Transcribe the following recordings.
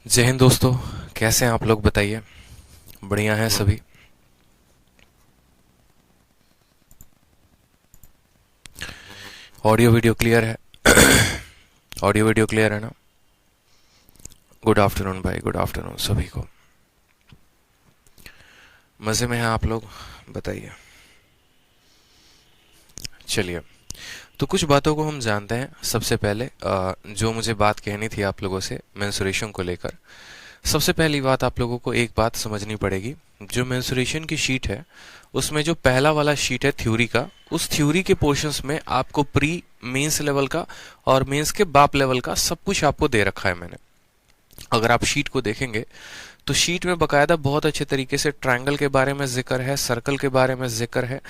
जय हिंद दोस्तों। कैसे हैं आप लोग, बताइए। बढ़िया हैं सभी। ऑडियो वीडियो क्लियर है? ऑडियो वीडियो क्लियर है ना? गुड आफ्टरनून भाई, गुड आफ्टरनून सभी को। मज़े में हैं आप लोग, बताइए। चलिए, तो कुछ बातों को हम जानते हैं। सबसे पहले जो मुझे बात कहनी थी आप लोगों से मेंसुरेशन को लेकर। सबसे पहली बात, आप लोगों को एक बात समझनी पड़ेगी। जो मेंसुरेशन की शीट है, उसमें जो पहला वाला शीट है थ्योरी का, उस थ्योरी के पोर्शंस में आपको प्री मेंस लेवल का और मेंस के बाप लेवल का सब कुछ आपको दे रखा है मैंने। अगर आप शीट को देखेंगे तो शीट में बकायदा बहुत अच्छे तरीके से ट्रायंगल के बारे में जिक्र है, सर्कल के बारे में जिक्र है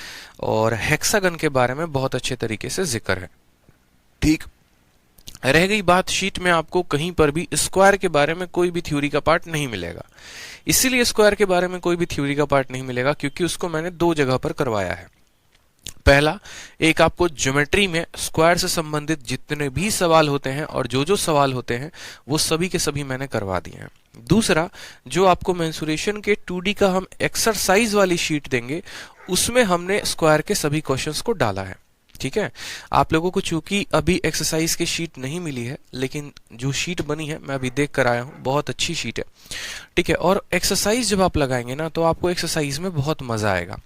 और हेक्सागन के बारे में बहुत अच्छे तरीके से जिक्र है। ठीक। रह गई बात, शीट में आपको कहीं पर भी स्क्वायर के बारे में कोई भी थ्योरी का पार्ट नहीं मिलेगा। इसीलिए स्क्वायर के बारे में कोई भी थ्योरी का पार्ट नहीं मिलेगा क्योंकि उसको मैंने दो जगह पर करवाया है। पहला, एक आपको ज्योमेट्री में स्क्वायर से संबंधित जितने भी सवाल होते हैं और जो जो सवाल होते हैं वो सभी के सभी मैंने करवा दिए हैं। दूसरा, जो आपको मेंसुरेशन के 2D का हम एक्सरसाइज वाली शीट देंगे, उसमें हमने स्क्वायर के सभी क्वेश्चंस को डाला है। ठीक है। आप लोगों को चूंकि अभी एक्सरसाइज की शीट नहीं मिली है, लेकिन जो शीट बनी है मैं अभी देख कर आया हूं, बहुत अच्छी शीट है। ठीक है। और एक्सरसाइज जब आप लगाएंगे ना, तो आपको एक्सरसाइज में बहुत मजा आएगा।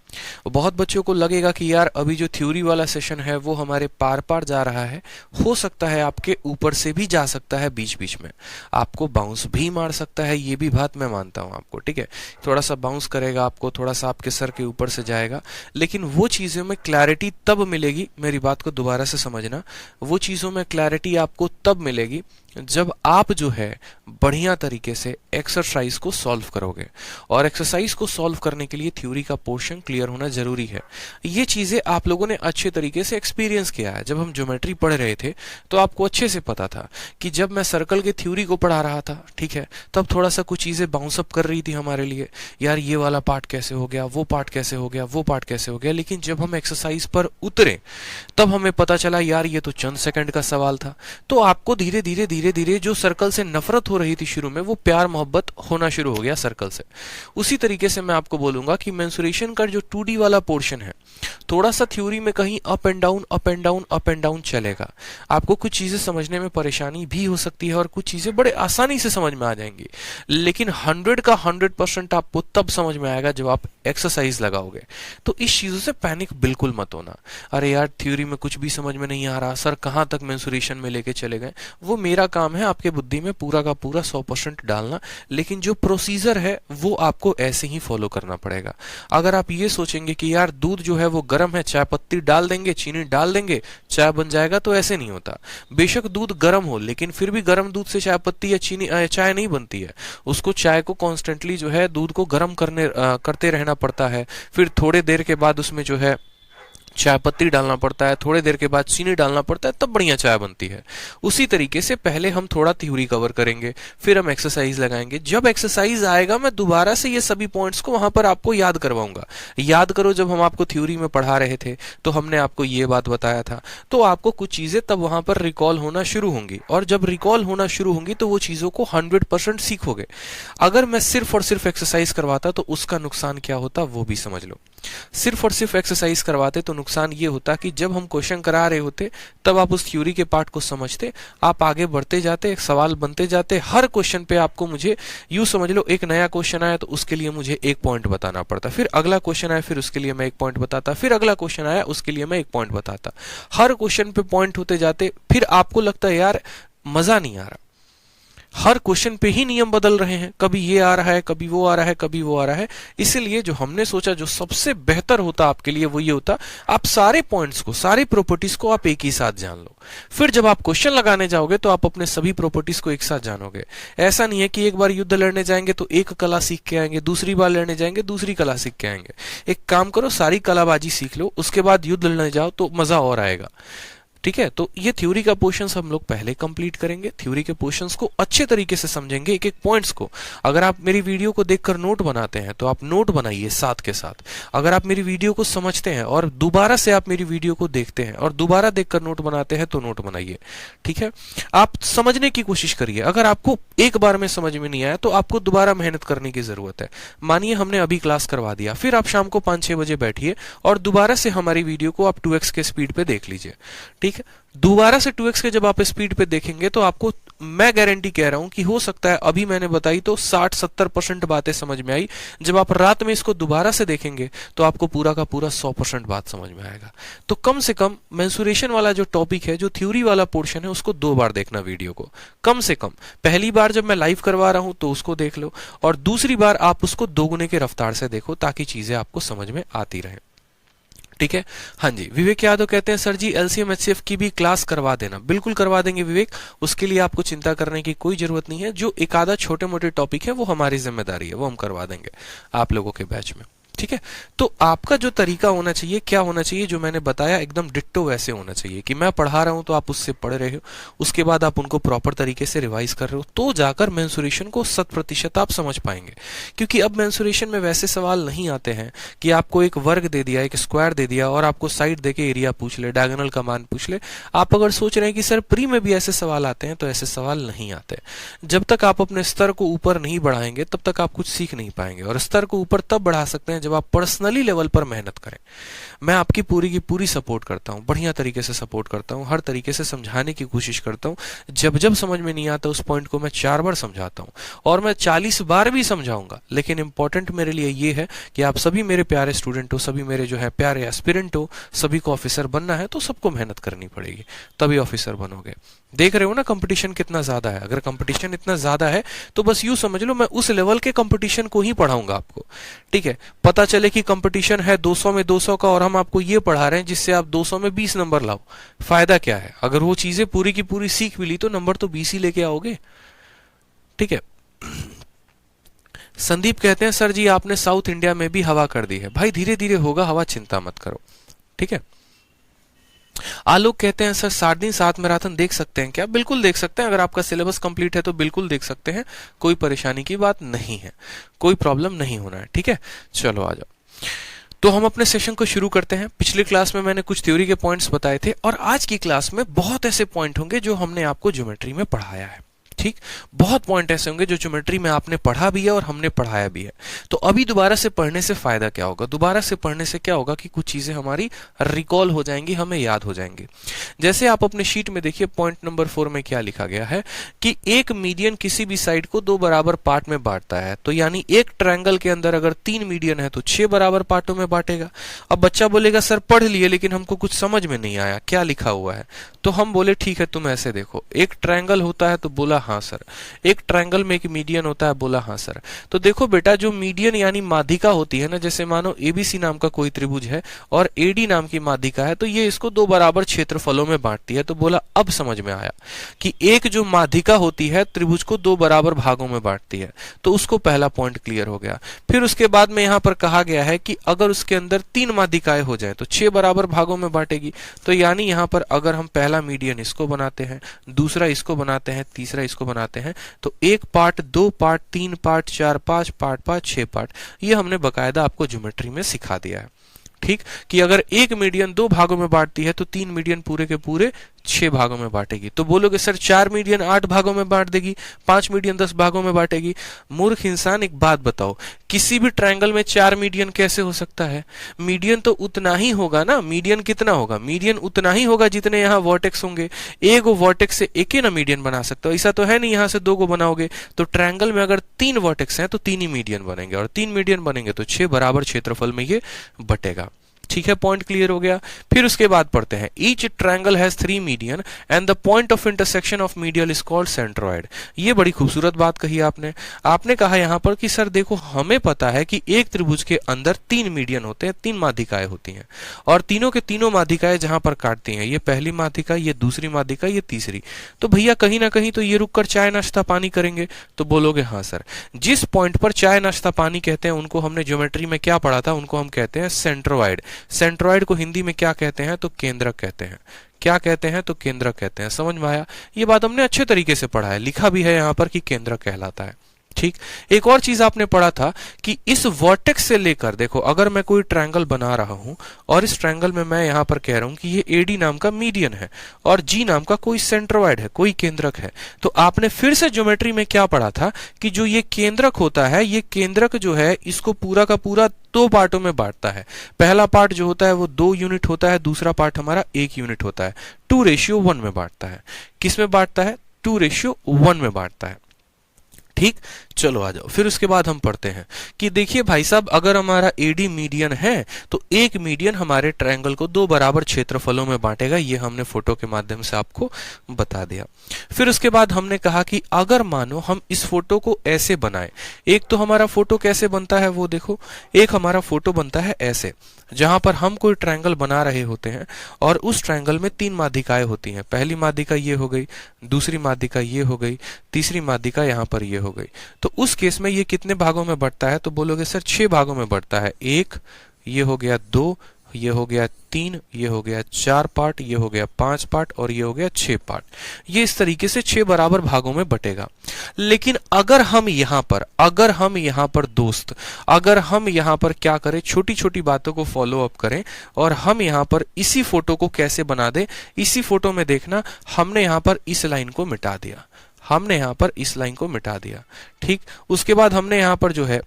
बहुत बच्चों को लगेगा कि यार अभी जो थ्योरी वाला सेशन है वो हमारे पार पार जा रहा है, हो सकता है आपके ऊपर से भी जा सकता है, बीच बीच में आपको बाउंस भी मार सकता है, ये भी बात मैं मानता हूं आपको। ठीक है। थोड़ा सा बाउंस करेगा आपको, थोड़ा सा आपके सर के ऊपर से जाएगा, लेकिन वो चीजों में क्लैरिटी तब मिलेगी, मेरी बात को दोबारा से समझना, वो चीजों में क्लैरिटी आपको तब मिलेगी जब आप जो है बढ़िया तरीके से एक्सरसाइज को सॉल्व करोगे। और एक्सरसाइज को सॉल्व करने के लिए थ्योरी का पोर्शन क्लियर होना जरूरी है। ये चीजें आप लोगों ने अच्छे तरीके से एक्सपीरियंस किया है। जब हम ज्योमेट्री पढ़ रहे थे तो आपको अच्छे से पता था कि जब मैं सर्कल के थ्योरी को पढ़ा रहा था, ठीक है, तब थोड़ा सा कुछ चीजें बाउंस अप कर रही थी हमारे लिए, यार ये वाला पार्ट कैसे हो गया, वो पार्ट कैसे हो गया, वो पार्ट कैसे हो गया। लेकिन जब हम एक्सरसाइज पर उतरे तब हमें पता चला यार ये तो चंद सेकंड का सवाल था। तो आपको धीरे धीरे धीरे धीरे जो सर्कल से नफरत हो रही थी शुरू में, वो प्यार मोहब्बत होना शुरू हो गया सर्कल से। उसी तरीके से मैं आपको बोलूंगा कि मेंसुरेशन का जो 2D वाला पोर्शन है, थोड़ा सा थ्योरी में कहीं up and down up and down up and down चलेगा। आपको कुछ चीजें समझने में परेशानी भी हो सकती है और कुछ चीजें बड़े आसानी से समझ में आ जाएंगी, लेकिन 100 का 100% आपको तब समझ में आएगा जब आप एक्सरसाइज लगाओगे। तो इस चीजों से पैनिक बिल्कुल मत होना। अरे यार थ्योरी में कुछ भी समझ में नहीं आ रहा, सर कहां तक मेंसुरेशन में लेके चले गए। वो मेरा काम है आपके बुद्धि में पूरा का पूरा 100% डालना, लेकिन जो प्रोसीजर है वो आपको ऐसे ही फॉलो करना पड़ेगा। अगर आप ये सोचेंगे कि यार दूध जो है वो गर्म है, चाय पत्ती डाल देंगे, चीनी डाल देंगे, चाय बन जाएगा, तो ऐसे नहीं होता। बेशक दूध गर्म हो, लेकिन फिर भी गर्म दूध से चाय पत्ती या चीनी चाय नहीं बनती है। उसको चाय को कॉन्स्टेंटली जो है दूध को गर्म करते रहना पड़ता है। फिर थोड़े देर के बाद उसमें जो है चाय पत्ती डालना पड़ता है, थोड़े देर के बाद चीनी डालना पड़ता है, तब बढ़िया चाय बनती है। उसी तरीके से पहले हम थोड़ा थ्योरी कवर करेंगे, फिर हम एक्सरसाइज लगाएंगे। जब एक्सरसाइज आएगा मैं दोबारा से ये सभी पॉइंट्स को वहां पर आपको याद करवाऊंगा। याद करो, जब हम आपको थ्योरी में पढ़ा रहे थे तो हमने आपको ये बात बताया था, तो आपको कुछ चीजें तब वहां पर रिकॉल होना शुरू होंगी, और जब रिकॉल होना शुरू होंगी तो वो चीजों को 100% सीखोगे। अगर मैं सिर्फ और सिर्फ एक्सरसाइज करवाता तो उसका नुकसान क्या होता वो भी समझ लो। सिर्फ और सिर्फ एक्सरसाइज करवाते तो नुकसान ये होता कि जब हम क्वेश्चन करा रहे होते तब आप उस थ्योरी के पार्ट को समझते, आप आगे बढ़ते जाते, सवाल बनते जाते। हर क्वेश्चन पे आपको, मुझे यूं समझ लो, एक नया क्वेश्चन आया तो उसके लिए मुझे एक पॉइंट बताना पड़ता, फिर अगला क्वेश्चन आया फिर उसके लिए मैं एक पॉइंट बताता, फिर अगला क्वेश्चन आया उसके लिए मैं एक पॉइंट बताता। हर क्वेश्चन पे पॉइंट होते जाते, फिर आपको लगता है यार मजा नहीं आ रहा, हर क्वेश्चन पे ही नियम बदल रहे हैं, कभी ये आ रहा है, कभी वो आ रहा है, कभी वो आ रहा है। इसलिए जो हमने सोचा जो सबसे बेहतर होता आपके लिए वो ये होता, आप सारे पॉइंट्स को, सारी प्रॉपर्टीज को आप एक ही साथ जान लो। फिर जब आप क्वेश्चन लगाने जाओगे तो आप अपने सभी प्रॉपर्टीज को एक साथ जानोगे। ऐसा नहीं है कि एक बार युद्ध लड़ने जाएंगे तो एक कला सीख के आएंगे, दूसरी बार लड़ने जाएंगे दूसरी कला सीख के आएंगे। एक काम करो, सारी कलाबाजी सीख लो, उसके बाद युद्ध लड़ने जाओ तो मजा और आएगा। ठीक है, तो ये थ्योरी का पोर्शंस हम लोग पहले कंप्लीट करेंगे, थ्योरी के पोर्शंस को अच्छे तरीके से समझेंगे, एक एक पॉइंट्स को। अगर आप मेरी वीडियो को देखकर नोट बनाते हैं तो आप नोट बनाइए साथ के साथ। अगर आप मेरी वीडियो को समझते हैं और दोबारा से आप मेरी वीडियो को देखते हैं और दोबारा देखकर नोट बनाते हैं तो नोट बनाइए। ठीक है, आप समझने की कोशिश करिए। अगर आपको एक बार में समझ में नहीं आया तो आपको दोबारा मेहनत करने की जरूरत है। मानिए हमने अभी क्लास करवा दिया, फिर आप शाम को 5-6 बजे बैठिए और दोबारा से हमारी वीडियो को आप 2x के स्पीड पे देख लीजिए। ठीक है, दोबारा से 2x के जब आप स्पीड पे देखेंगे तो आपको मैं गारंटी कह रहा हूं कि हो सकता है अभी मैंने बताई तो 60-70% बातें समझ में आई, जब आप रात में इसको दोबारा से देखेंगे तो आपको पूरा का पूरा 100% बात समझ में आएगा। तो कम से कम मेंसुरेशन वाला जो टॉपिक है, जो थ्योरी वाला पोर्शन है, उसको 2 बार देखना वीडियो को, कम से कम। पहली बार जब मैं लाइव करवा रहा हूं तो उसको देख लो, और दूसरी बार आप उसको 2 गुने के रफ्तार से देखो ताकि चीजें आपको समझ में आती रहे। ठीक है, हाँ जी। विवेक यादव कहते हैं सर जी एलसीएम एचसीएफ की भी क्लास करवा देना। बिल्कुल करवा देंगे विवेक, उसके लिए आपको चिंता करने की कोई जरूरत नहीं है। जो एक आधा छोटे मोटे टॉपिक है वो हमारी जिम्मेदारी है, वो हम करवा देंगे आप लोगों के बैच में। ठीक है, तो आपका जो तरीका होना चाहिए, क्या होना चाहिए, जो मैंने बताया एकदम डिट्टो वैसे होना चाहिए कि मैं पढ़ा रहा हूं तो आप उससे पढ़ रहे हो, उसके बाद आप उनको प्रॉपर तरीके से रिवाइज कर रहे हो, तो जाकर मेंसुरेशन को 100% आप समझ पाएंगे। क्योंकि अब मेंसुरेशन में वैसे सवाल नहीं आते हैं कि आपको एक वर्ग दे दिया, एक स्क्वायर दे दिया और आपको साइड देके एरिया पूछ ले, डायगोनल का मान पूछ ले। आप अगर सोच रहे हैं कि सर प्री में भी ऐसे सवाल आते हैं, तो ऐसे सवाल नहीं आते। जब तक आप अपने स्तर को ऊपर नहीं बढ़ाएंगे तब तक आप कुछ सीख नहीं पाएंगे, और स्तर को ऊपर तब बढ़ा सकते हैं जब आप पर्सनली लेवल पर मेहनत करें। मैं आपकी पूरी की पूरी सपोर्ट करता हूं, बढ़िया तरीके से सपोर्ट करता हूं, हर तरीके से समझाने की कोशिश करता हूं। जब जब समझ में नहीं आता उस पॉइंट को मैं 4 बार समझाता हूं, और मैं 40 बार भी समझाऊंगा। लेकिन इंपॉर्टेंट मेरे लिए ये है कि आप सभी मेरे प्यारे स्टूडेंट हो, सभी मेरे जो है प्यारे एस्पिरेंट हो, सभी को ऑफिसर बनना है तो सबको मेहनत करनी पड़ेगी, तभी ऑफिसर बनोगे। देख रहे हो ना कंपटीशन कितना ज्यादा है। अगर कंपटीशन इतना ज्यादा है तो बस यूं समझ लो मैं उस लेवल के कंपटीशन को ही पढ़ाऊंगा आपको। ठीक है, पता चले कि कंपटीशन है 200 में 200 का और हम आपको ये पढ़ा रहे हैं जिससे आप 200 में 20 नंबर लाओ, फायदा क्या है? अगर वो चीजें पूरी की पूरी सीख भी ली तो नंबर तो 20 ही लेके आओगे। ठीक है, संदीप कहते हैं सर जी आपने साउथ इंडिया में भी हवा कर दी है। भाई धीरे धीरे होगा हवा, चिंता मत करो। ठीक है, आलोक कहते हैं सर 7 दिन 7 मैराथन देख सकते हैं क्या? बिल्कुल देख सकते हैं, अगर आपका सिलेबस कंप्लीट है तो बिल्कुल देख सकते हैं, कोई परेशानी की बात नहीं है, कोई प्रॉब्लम नहीं होना है। ठीक है, चलो आ जाओ। तो हम अपने सेशन को शुरू करते हैं। पिछली क्लास में मैंने कुछ थ्योरी के पॉइंट्स बताए थे, और आज की क्लास में बहुत ऐसे पॉइंट होंगे जो हमने आपको ज्योमेट्री में पढ़ाया है। ठीक, बहुत पॉइंट ऐसे होंगे जो ज्योमेट्री में आपने पढ़ा भी है और हमने पढ़ाया भी है। तो अभी दोबारा से पढ़ने से फायदा क्या होगा? दोबारा से पढ़ने से क्या होगा कि कुछ चीजें हमारी रिकॉल हो जाएंगी, हमें याद हो जाएंगी। जैसे आप अपने शीट में देखिए, पॉइंट नंबर 4 में क्या लिखा गया है कि एक मीडियन किसी भी साइड को 2 बराबर पार्ट में बांटता है। तो यानी एक ट्रायंगल के अंदर अगर 3 मीडियन है तो 6 बराबर पार्टों में बांटेगा। अब बच्चा बोलेगा सर पढ़ लिए लेकिन हमको कुछ समझ में नहीं आया, क्या लिखा हुआ है? तो हम बोले ठीक है तुम ऐसे देखो, एक ट्रायंगल होता है, तो बोला हाँ सर। एक ट्रायंगल में एक मीडियन होता है, बोला हाँ सर। तो देखो बेटा, जो मीडियन यानी माध्यिका होती है ना, जैसे मानो एबीसी नाम का कोई त्रिभुज है और एडी नाम की माध्यिका है, तो ये इसको 2 बराबर क्षेत्रफलों में बांटती है। तो बोला अब समझ में आया कि एक जो माध्यिका होती है त्रिभुज को 2 बराबर भागों में बांटती है। तो उसको पहला पॉइंट क्लियर हो गया। फिर उसके बाद में यहां पर कहा गया है कि अगर उसके अंदर 3 माध्यिकाएं हो जाए तो 6 बराबर भागों में बांटेगी। तो यानी यहां पर अगर हम पहला मीडियन इसको बनाते हैं, दूसरा इसको बनाते हैं, तीसरा इसको बनाते हैं, तो 1 part, 2 part, 3 part, 4 5 part 5 6 part, ये हमने बकायदा आपको ज्योमेट्री में सिखा दिया है। ठीक, कि अगर एक मीडियन 2 भागों में बांटती है तो 3 मीडियन पूरे के पूरे 6 भागों में बांटेगी। तो बोलोगे सर 4 मीडियन 8 भागों में बांट देगी, 5 मीडियन 10 भागों में बांटेगी। मूर्ख इंसान, एक बात बताओ, किसी भी ट्रायंगल में 4 मीडियन कैसे हो सकता है? मीडियन तो उतना ही होगा ना। मीडियन कितना होगा? मीडियन उतना ही होगा जितने यहाँ वर्टेक्स होंगे। एक वर्टेक्स से एक ही ना मीडियन बना सकते हो, ऐसा तो है नहीं यहाँ से 2 को बनाओगे। तो ट्रायंगल में अगर 3 वर्टेक्स हैं तो 3 ही मीडियन बनेंगे, और 3 मीडियन बनेंगे तो 6 बराबर क्षेत्रफल में ये बटेगा। ठीक है, पॉइंट क्लियर हो गया। फिर उसके बाद पढ़ते हैं, each triangle has 3 median and the point of intersection of medial is called centroid. ये बड़ी खूबसूरत बात कही आपने। आपने कहा यहां पर कि सर देखो, हमें पता है कि एक त्रिभुज के अंदर 3 मीडियन होते हैं, 3 माध्यिकाएं होती हैं, और तीनों के तीनों माध्यिकाएं जहां पर काटती हैं, ये पहली माध्यिका, ये दूसरी माध्यिका, ये तीसरी। तो भैया कहीं ना कहीं तो ये रुककर चाय नाश्ता पानी करेंगे। तो बोलोगे हाँ सर। जिस पॉइंट पर चाय नाश्ता पानी कहते हैं उनको हमने ज्योमेट्री में क्या पढ़ा था? उनको हम कहते हैं सेंट्रोइड। सेंट्रोइड को हिंदी में क्या कहते हैं? तो केंद्रक कहते हैं। क्या कहते हैं? तो केंद्रक कहते हैं। समझ में आया? ये बात हमने अच्छे तरीके से पढ़ा है, लिखा भी है यहाँ पर कि केंद्रक कहलाता है। ठीक। एक और चीज आपने पढ़ा था कि इस वर्टेक्स से लेकर, देखो अगर मैं कोई ट्रायंगल बना रहा हूं और इस ट्रायंगल में मैं यहां पर कह रहा हूं कि ये एडी नाम का मीडियन है और जी नाम का कोई सेंट्रोइड है, कोई केंद्रक है, तो आपने फिर से ज्योमेट्री में क्या पढ़ा था कि जो ये केंद्रक होता है, ये केंद्रक जो है इसको पूरा का पूरा दो पार्टों में बांटता है। पहला पार्ट जो होता है वो 2 यूनिट होता है, दूसरा पार्ट हमारा 1 यूनिट होता है। 2:1 में बांटता है। किस में बांटता है? 2:1 में बांटता है। ठीक। चलो आ जाओ, फिर उसके बाद हम पढ़ते हैं कि देखिए भाई साहब, अगर हमारा एडी मीडियन है तो एक मीडियन हमारे ट्रायंगल को 2 बराबर क्षेत्रफलों में बांटेगा। ये हमने फोटो के माध्यम से आपको बता दिया। फिर उसके बाद हमने कहा कि अगर मानो हम इस फोटो को ऐसे बनाएं, एक तो हमारा फोटो कैसे बनता है वो देखो, एक हमारा फोटो बनता है ऐसे, जहां पर हम कोई ट्रायंगल बना रहे होते हैं और उस ट्रायंगल में 3 माध्यिकाएं होती हैं। पहली माध्यिका ये हो गई, दूसरी माध्यिका ये हो गई, तीसरी माध्यिका यहां पर ये हो गई। तो उस केस में ये कितने भागों में बढ़ता है? तो बोलोगे सर 6 भागों में बढ़ता है। 1, ये हो गया 2, ये हो गया 3, ये हो गया 4 पार्ट, ये हो गया 5 पार्ट और ये हो गया 6 पार्ट। ये इस तरीके से 6 बराबर भागों में बटेगा। लेकिन अगर हम यहां पर दोस्त, अगर हम यहां पर क्या करें, छोटी छोटी बातों को फॉलो अप करें और हम यहां पर इसी फोटो को कैसे बना दें, इसी फोटो में देखना, हमने यहां पर इस लाइन को मिटा दिया, हमने यहां पर इस लाइन को मिटा दिया। ठीक। उसके बाद हमने यहां पर जो है,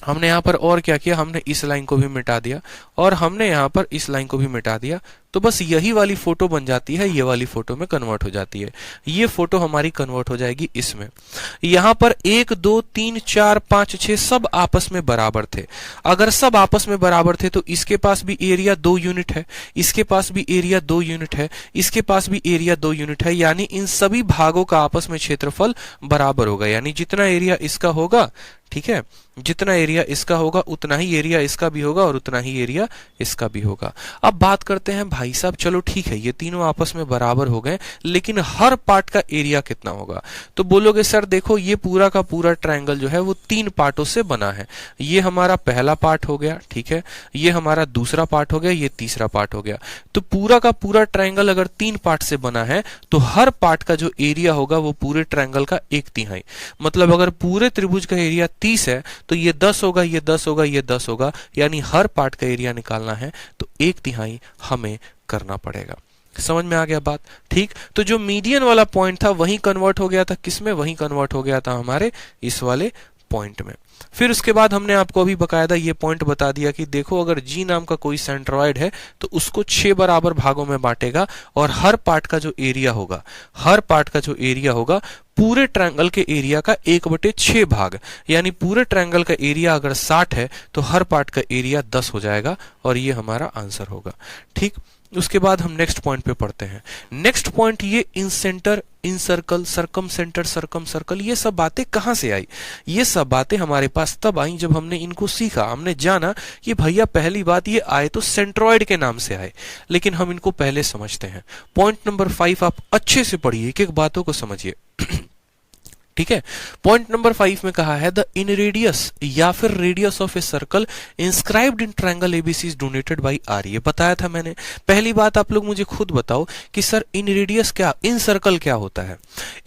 हमने यहां पर और क्या किया, हमने इस लाइन को भी मिटा दिया और हमने यहां पर इस लाइन को भी मिटा दिया। तो बस यही वाली फोटो बन जाती है, ये वाली फोटो में कन्वर्ट हो जाती है। ये फोटो हमारी कन्वर्ट हो जाएगी इसमें। यहां पर 1, 2, 3, 4, 5, 6 सब आपस में बराबर थे। अगर सब आपस में बराबर थे तो इसके पास भी एरिया 2 यूनिट है, इसके पास भी एरिया 2 यूनिट है, इसके पास भी एरिया 2 यूनिट है, यानी इन सभी भागों का आपस में क्षेत्रफल बराबर होगा। यानी जितना एरिया इसका होगा, ठीक है, जितना एरिया इसका होगा उतना ही एरिया इसका भी होगा और उतना ही एरिया इसका भी होगा। अब बात करते हैं भाई साहब, चलो ठीक है, ये तीनों आपस में बराबर हो गए, लेकिन हर पार्ट का एरिया कितना होगा? तो बोलोगे सर देखो, ये पूरा का पूरा ट्रायंगल जो है वो 3 पार्टों से बना है। ये हमारा पहला पार्ट हो गया, ठीक है, ये हमारा दूसरा पार्ट हो गया, ये तीसरा पार्ट हो गया। तो पूरा का पूरा ट्रायंगल अगर 3 पार्ट से बना है तो हर पार्ट का जो एरिया होगा वो पूरे ट्रायंगल का 1/3। मतलब अगर पूरे त्रिभुज का एरिया 30 है तो ये 10 होगा, ये 10 होगा, ये 10 होगा, यानी हर पार्ट का एरिया निकालना है तो 1/3 हमें करना पड़ेगा। समझ में आ गया बात? ठीक। तो जो मीडियन वाला पॉइंट था वहीं कन्वर्ट हो गया था, किसमें? वहीं कन्वर्ट हो गया था हमारे इस वाले पॉइंट में। फिर उसके बाद हमने आपको अभी बकायदा ये पॉइंट बता दिया कि देखो, अगर जी नाम का कोई सेंट्रॉइड है तो उसको 6 बराबर भागों में बांटेगा और हर पार्ट का जो एरिया होगा, हर पार्ट का जो एरिया होगा पूरे ट्रायंगल के एरिया का 1/6 भाग, यानी पूरे ट्रायंगल का एरिया अगर 60 है तो हर पार्ट का एरिया 10 हो जाएगा और ये हमारा आंसर होगा। ठीक। उसके बाद हम नेक्स्ट पॉइंट पे पढ़ते हैं। नेक्स्ट पॉइंट, ये इन सेंटर, इन सर्कल, सरकम सेंटर, सरकम सर्कल, ये सब बातें कहां से आई? ये सब बातें हमारे पास तब आई जब हमने इनको सीखा। हमने जाना कि भैया पहली बात, ये आए तो सेंट्रॉइड के नाम से आए, लेकिन हम इनको पहले समझते हैं। पॉइंट नंबर 5 आप अच्छे से पढ़िए, एक एक बातों को समझिए। ठीक है। पॉइंट नंबर 5 में कहा है द इन रेडियस या फिर radius of a circle inscribed in triangle ABC is denoted by R. ये बताया था मैंने। पहली बात आप लोग मुझे खुद बताओ कि सर इन रेडियस क्या, इन सर्कल क्या होता है?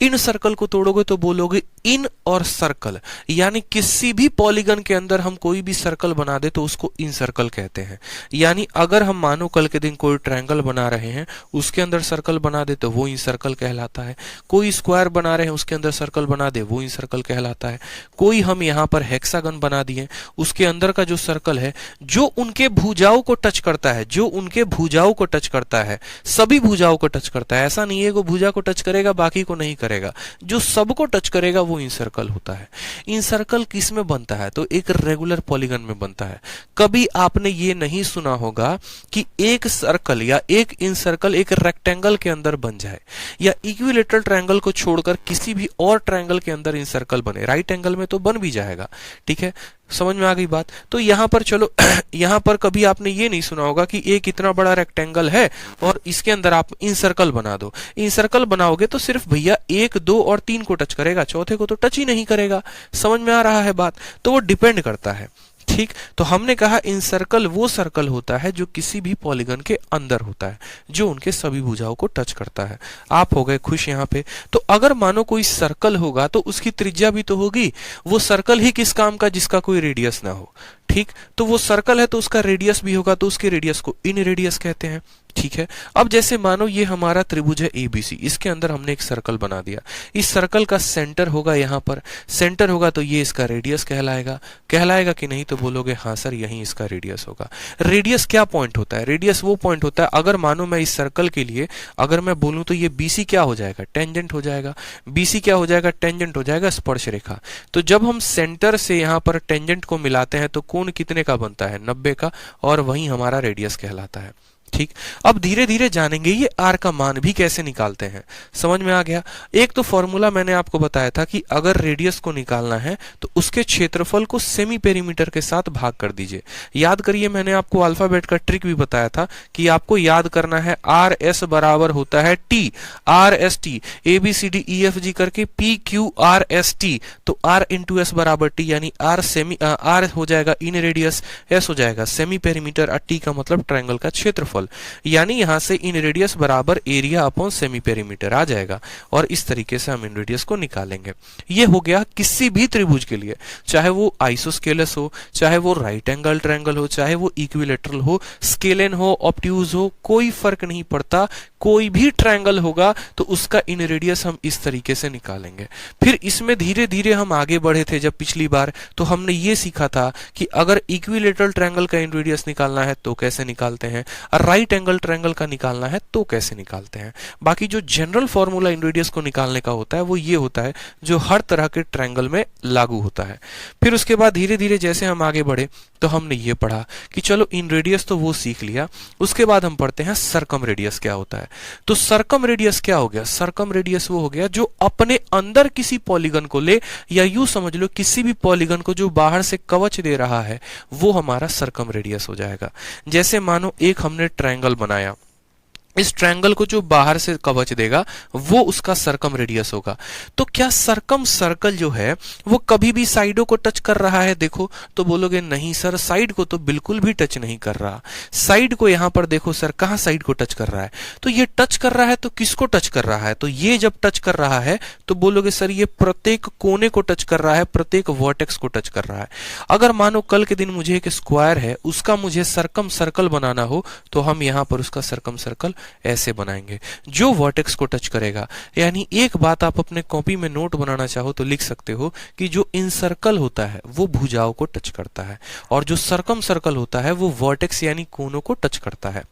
इन सर्कल को तोड़ोगे तो बोलोगे इन और सर्कल, यानी किसी भी पॉलीगन के अंदर हम कोई भी सर्कल बना दे तो उसको इन सर्कल कहते हैं। यानी अगर हम मानो कल के दिन कोई ट्रायंगल बना रहे हैं, उसके अंदर सर्कल बना दे तो वो इन सर्कल कहलाता है। कोई स्क्वायर बना रहे हैं, उसके अंदर सर्कल बना दे, वो इन सर्कल कहलाता है। कोई हम यहां पर हेक्सागन बना दिए, उसके अंदर का जो सर्कल है जो उनके भुजाओं को टच करता है, जो उनके भुजाओं को टच करता है, सभी भुजाओं को टच करता है, ऐसा नहीं है वो भुजा को टच करेगा बाकी को नहीं करेगा, जो सबको टच करेगा वो इन सर्कल होता है। इन सर्कल किस में बनता है? तो एक रेगुलर पॉलीगन में बनता है। कभी आपने ये नहीं सुना होगा कि एक सर्कल या एक इन सर्कल एक रेक्टेंगल के अंदर बन जाए, या इक्विलेटरल ट्रायंगल को छोड़कर किसी भी और ट्रायंगल के अंदर इन सर्कल बने। राइट एंगल में तो बन भी जाएगा। ठीक है, समझ में आ गई बात? तो यहां पर चलो यहां पर कभी आपने ये नहीं सुना होगा कि एक इतना बड़ा रेक्टेंगल है और इसके अंदर आप इन सर्कल बना दो। इन सर्कल बनाओगे तो सिर्फ भैया 1, 2 और 3 को टच करेगा, चौथे को तो टच ही नहीं करेगा। समझ में आ रहा है बात? तो वो डिपेंड करता है। ठीक। ठीक, तो हमने कहा इन सर्कल वो सर्कल होता है जो किसी भी पॉलीगन के अंदर होता है, जो उनके सभी भुजाओं को टच करता है। आप हो गए खुश यहाँ पे। तो अगर मानो कोई सर्कल होगा तो उसकी त्रिज्या भी तो होगी। वो सर्कल ही किस काम का, जिसका कोई रेडियस ना हो। ठीक, तो वो सर्कल है तो उसका रेडियस भी होगा, तो उसके रेडियस को इन रेडियस कहते हैं। ठीक है, अब जैसे मानो ये हमारा त्रिभुज है एबीसी, इसके अंदर हमने एक सर्कल बना दिया। इस सर्कल का सेंटर होगा यहाँ पर, सेंटर होगा तो ये इसका रेडियस कहलाएगा। कहलाएगा कि नहीं, तो बोलोगे हाँ सर यही इसका रेडियस होगा। रेडियस क्या पॉइंट होता है? रेडियस वो पॉइंट होता है, अगर मानो मैं इस सर्कल के लिए अगर मैं बोलूं तो ये बीसी क्या हो जाएगा, टेंजेंट हो जाएगा। बीसी क्या हो जाएगा, टेंजेंट हो जाएगा, स्पर्श रेखा। तो जब हम सेंटर से यहाँ पर टेंजेंट को मिलाते हैं तो कोण कितने का बनता है, 90 का, और वही हमारा रेडियस कहलाता है। ठीक, अब धीरे धीरे जानेंगे ये आर का मान भी कैसे निकालते हैं। समझ में आ गया? एक तो फॉर्मूला मैंने आपको बताया था कि अगर रेडियस को निकालना है तो उसके क्षेत्रफल को सेमी पेरीमीटर के साथ भाग कर दीजिए। याद करिए, मैंने आपको अल्फाबेट का ट्रिक भी बताया था कि आपको याद करना है आर एस बराबर होता है T, R S T, A B C D E F G करके P Q R S T. तो आर इंटू एस बराबर टी, यानी आर हो जाएगा इन रेडियस, एस हो जाएगा सेमी पेरीमीटर, और टी का मतलब ट्रायंगल का क्षेत्रफल। यानी यहां से इन रेडियस बराबर एरिया अपॉन सेमी पेरीमीटर आ जाएगा, और इस तरीके से हम इन रेडियस को निकालेंगे। ये हो गया किसी भी त्रिभुज के लिए, चाहे वो आइसोस्केलस हो, चाहे वो राइट एंगल ट्रायंगल हो, चाहे वो इक्विलेटरल हो, स्केलेन हो, ऑब्ट्यूज हो, कोई फर्क नहीं पड़ता। कोई भी ट्रायंगल होगा तो उसका इन रेडियस हम इस तरीके से निकालेंगे। फिर इसमें धीरे धीरे हम आगे बढ़े थे। जब पिछली बार तो हमने ये सीखा था कि अगर इक्विलेटरल ट्रायंगल का इन रेडियस निकालना है तो कैसे निकालते हैं, और राइट एंगल ट्रायंगल का निकालना है तो कैसे निकालते हैं। बाकी जो जनरल फॉर्मूला इन रेडियस को निकालने का होता है वो ये होता है जो हर तरह के ट्रायंगल में लागू होता है। फिर उसके बाद धीरे धीरे जैसे हम आगे बढ़े तो हमने ये पढ़ा कि चलो इन रेडियस तो वो सीख लिया, उसके बाद हम पढ़ते हैं सर्कम रेडियस क्या होता है। तो सर्कम रेडियस क्या हो गया? सर्कम रेडियस वो हो गया जो अपने अंदर किसी पॉलीगन को ले, या यूं समझ लो किसी भी पॉलीगन को जो बाहर से कवच दे रहा है, वो हमारा सर्कम रेडियस हो जाएगा। जैसे मानो एक हमने ट्रायंगल बनाया, इस ट्रायंगल को जो बाहर से कवच देगा वो उसका सर्कम रेडियस होगा। तो क्या सर्कम सर्कल जो है वो कभी भी साइडों को टच कर रहा है? देखो, तो बोलोगे नहीं सर, साइड को तो बिल्कुल भी टच नहीं कर रहा। साइड को यहां पर देखो सर, कहां साइड को टच कर रहा है? तो ये टच कर रहा है तो किसको टच कर रहा है? तो ये जब टच कर रहा है तो बोलोगे सर ये प्रत्येक कोने को टच कर रहा है, प्रत्येक वर्टेक्स को टच कर रहा है। अगर मानो कल के दिन मुझे एक स्क्वायर है, उसका मुझे सर्कम सर्कल बनाना हो तो हम यहां पर उसका सर्कम सर्कल ऐसे बनाएंगे जो वर्टेक्स को टच करेगा। यानी एक बात आप अपने कॉपी में नोट बनाना चाहो तो लिख सकते हो कि जो इनसर्कल होता है वो भुजाओं को टच करता है, और जो सर्कम सर्कल होता है वो वर्टेक्स यानी कोनों को टच करता है।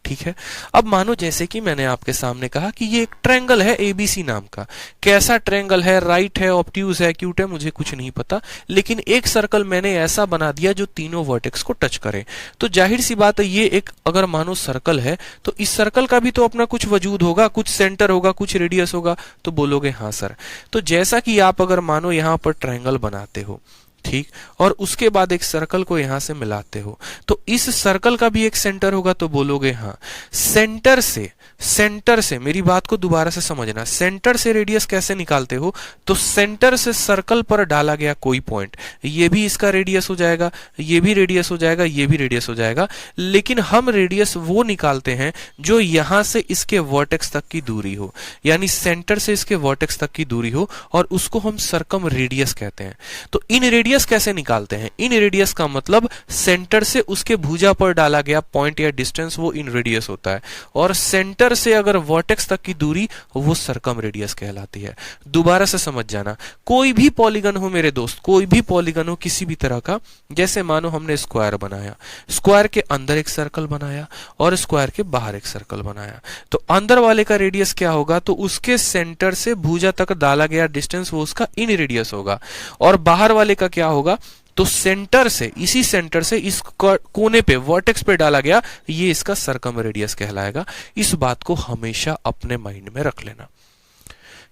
ठीक है, अब मानो जैसे कि मैंने आपके सामने कहा कि ये एक ट्रायंगल है एबीसी नाम का। कैसा ट्रायंगल है, राइट है, ऑब्ट्यूज है, एक्यूट है, मुझे कुछ नहीं पता, लेकिन एक सर्कल मैंने ऐसा बना दिया जो तीनों वर्टेक्स को टच करे। तो जाहिर सी बात है ये एक अगर मानो सर्कल है तो इस सर्कल का भी तो अपना कुछ वजूद होगा, कुछ सेंटर होगा, कुछ रेडियस होगा। तो बोलोगे हाँ सर। तो जैसा कि आप अगर मानो यहां पर ट्रायंगल बनाते हो, ठीक, और उसके बाद एक सर्कल को यहां से मिलाते हो, तो इस सर्कल का भी एक सेंटर होगा। तो बोलोगे हाँ। सेंटर से मेरी बात को दोबारा से समझना, सेंटर से रेडियस कैसे निकालते हो? तो सेंटर से सर्कल पर डाला गया कोई पॉइंट, ये भी इसका रेडियस हो जाएगा, ये भी रेडियस हो जाएगा, ये भी रेडियस हो जाएगा। लेकिन हम रेडियस वो निकालते हैं जो यहां से इसके वर्टेक्स तक की दूरी हो, यानी सेंटर से इसके वर्टेक्स तक की दूरी हो, और उसको हम सर्कम रेडियस कहते हैं। तो इन रेडियस कैसे निकालते हैं? इन रेडियस का मतलब सेंटर से उसके भुजा पर डाला गया पॉइंट या डिस्टेंस, वो इन रेडियस होता है, और सेंटर से अगर वर्टेक्स तक की दूरी वो सर्कम रेडियस कहलाती है। दोबारा से समझ जाना, कोई भी पॉलीगन हो मेरे दोस्त, कोई भी पॉलीगन हो किसी भी तरह का, जैसे मानो हमने स्क्वायर बनाया, स्क्वायर के अंदर एक सर्कल बनाया और स्क्वायर के बाहर एक सर्कल बनाया, तो अंदर वाले का रेडियस क्या होगा? तो उसके सेंटर से भुजा तक डाला गया डिस्टेंस वो उसका इन रेडियस होगा, और बाहर वाले का क्या होगा? तो सेंटर से, इसी सेंटर से इस कोने पे वर्टेक्स पे डाला गया, ये इसका सर्कम रेडियस कहलाएगा। इस बात को हमेशा अपने माइंड में रख लेना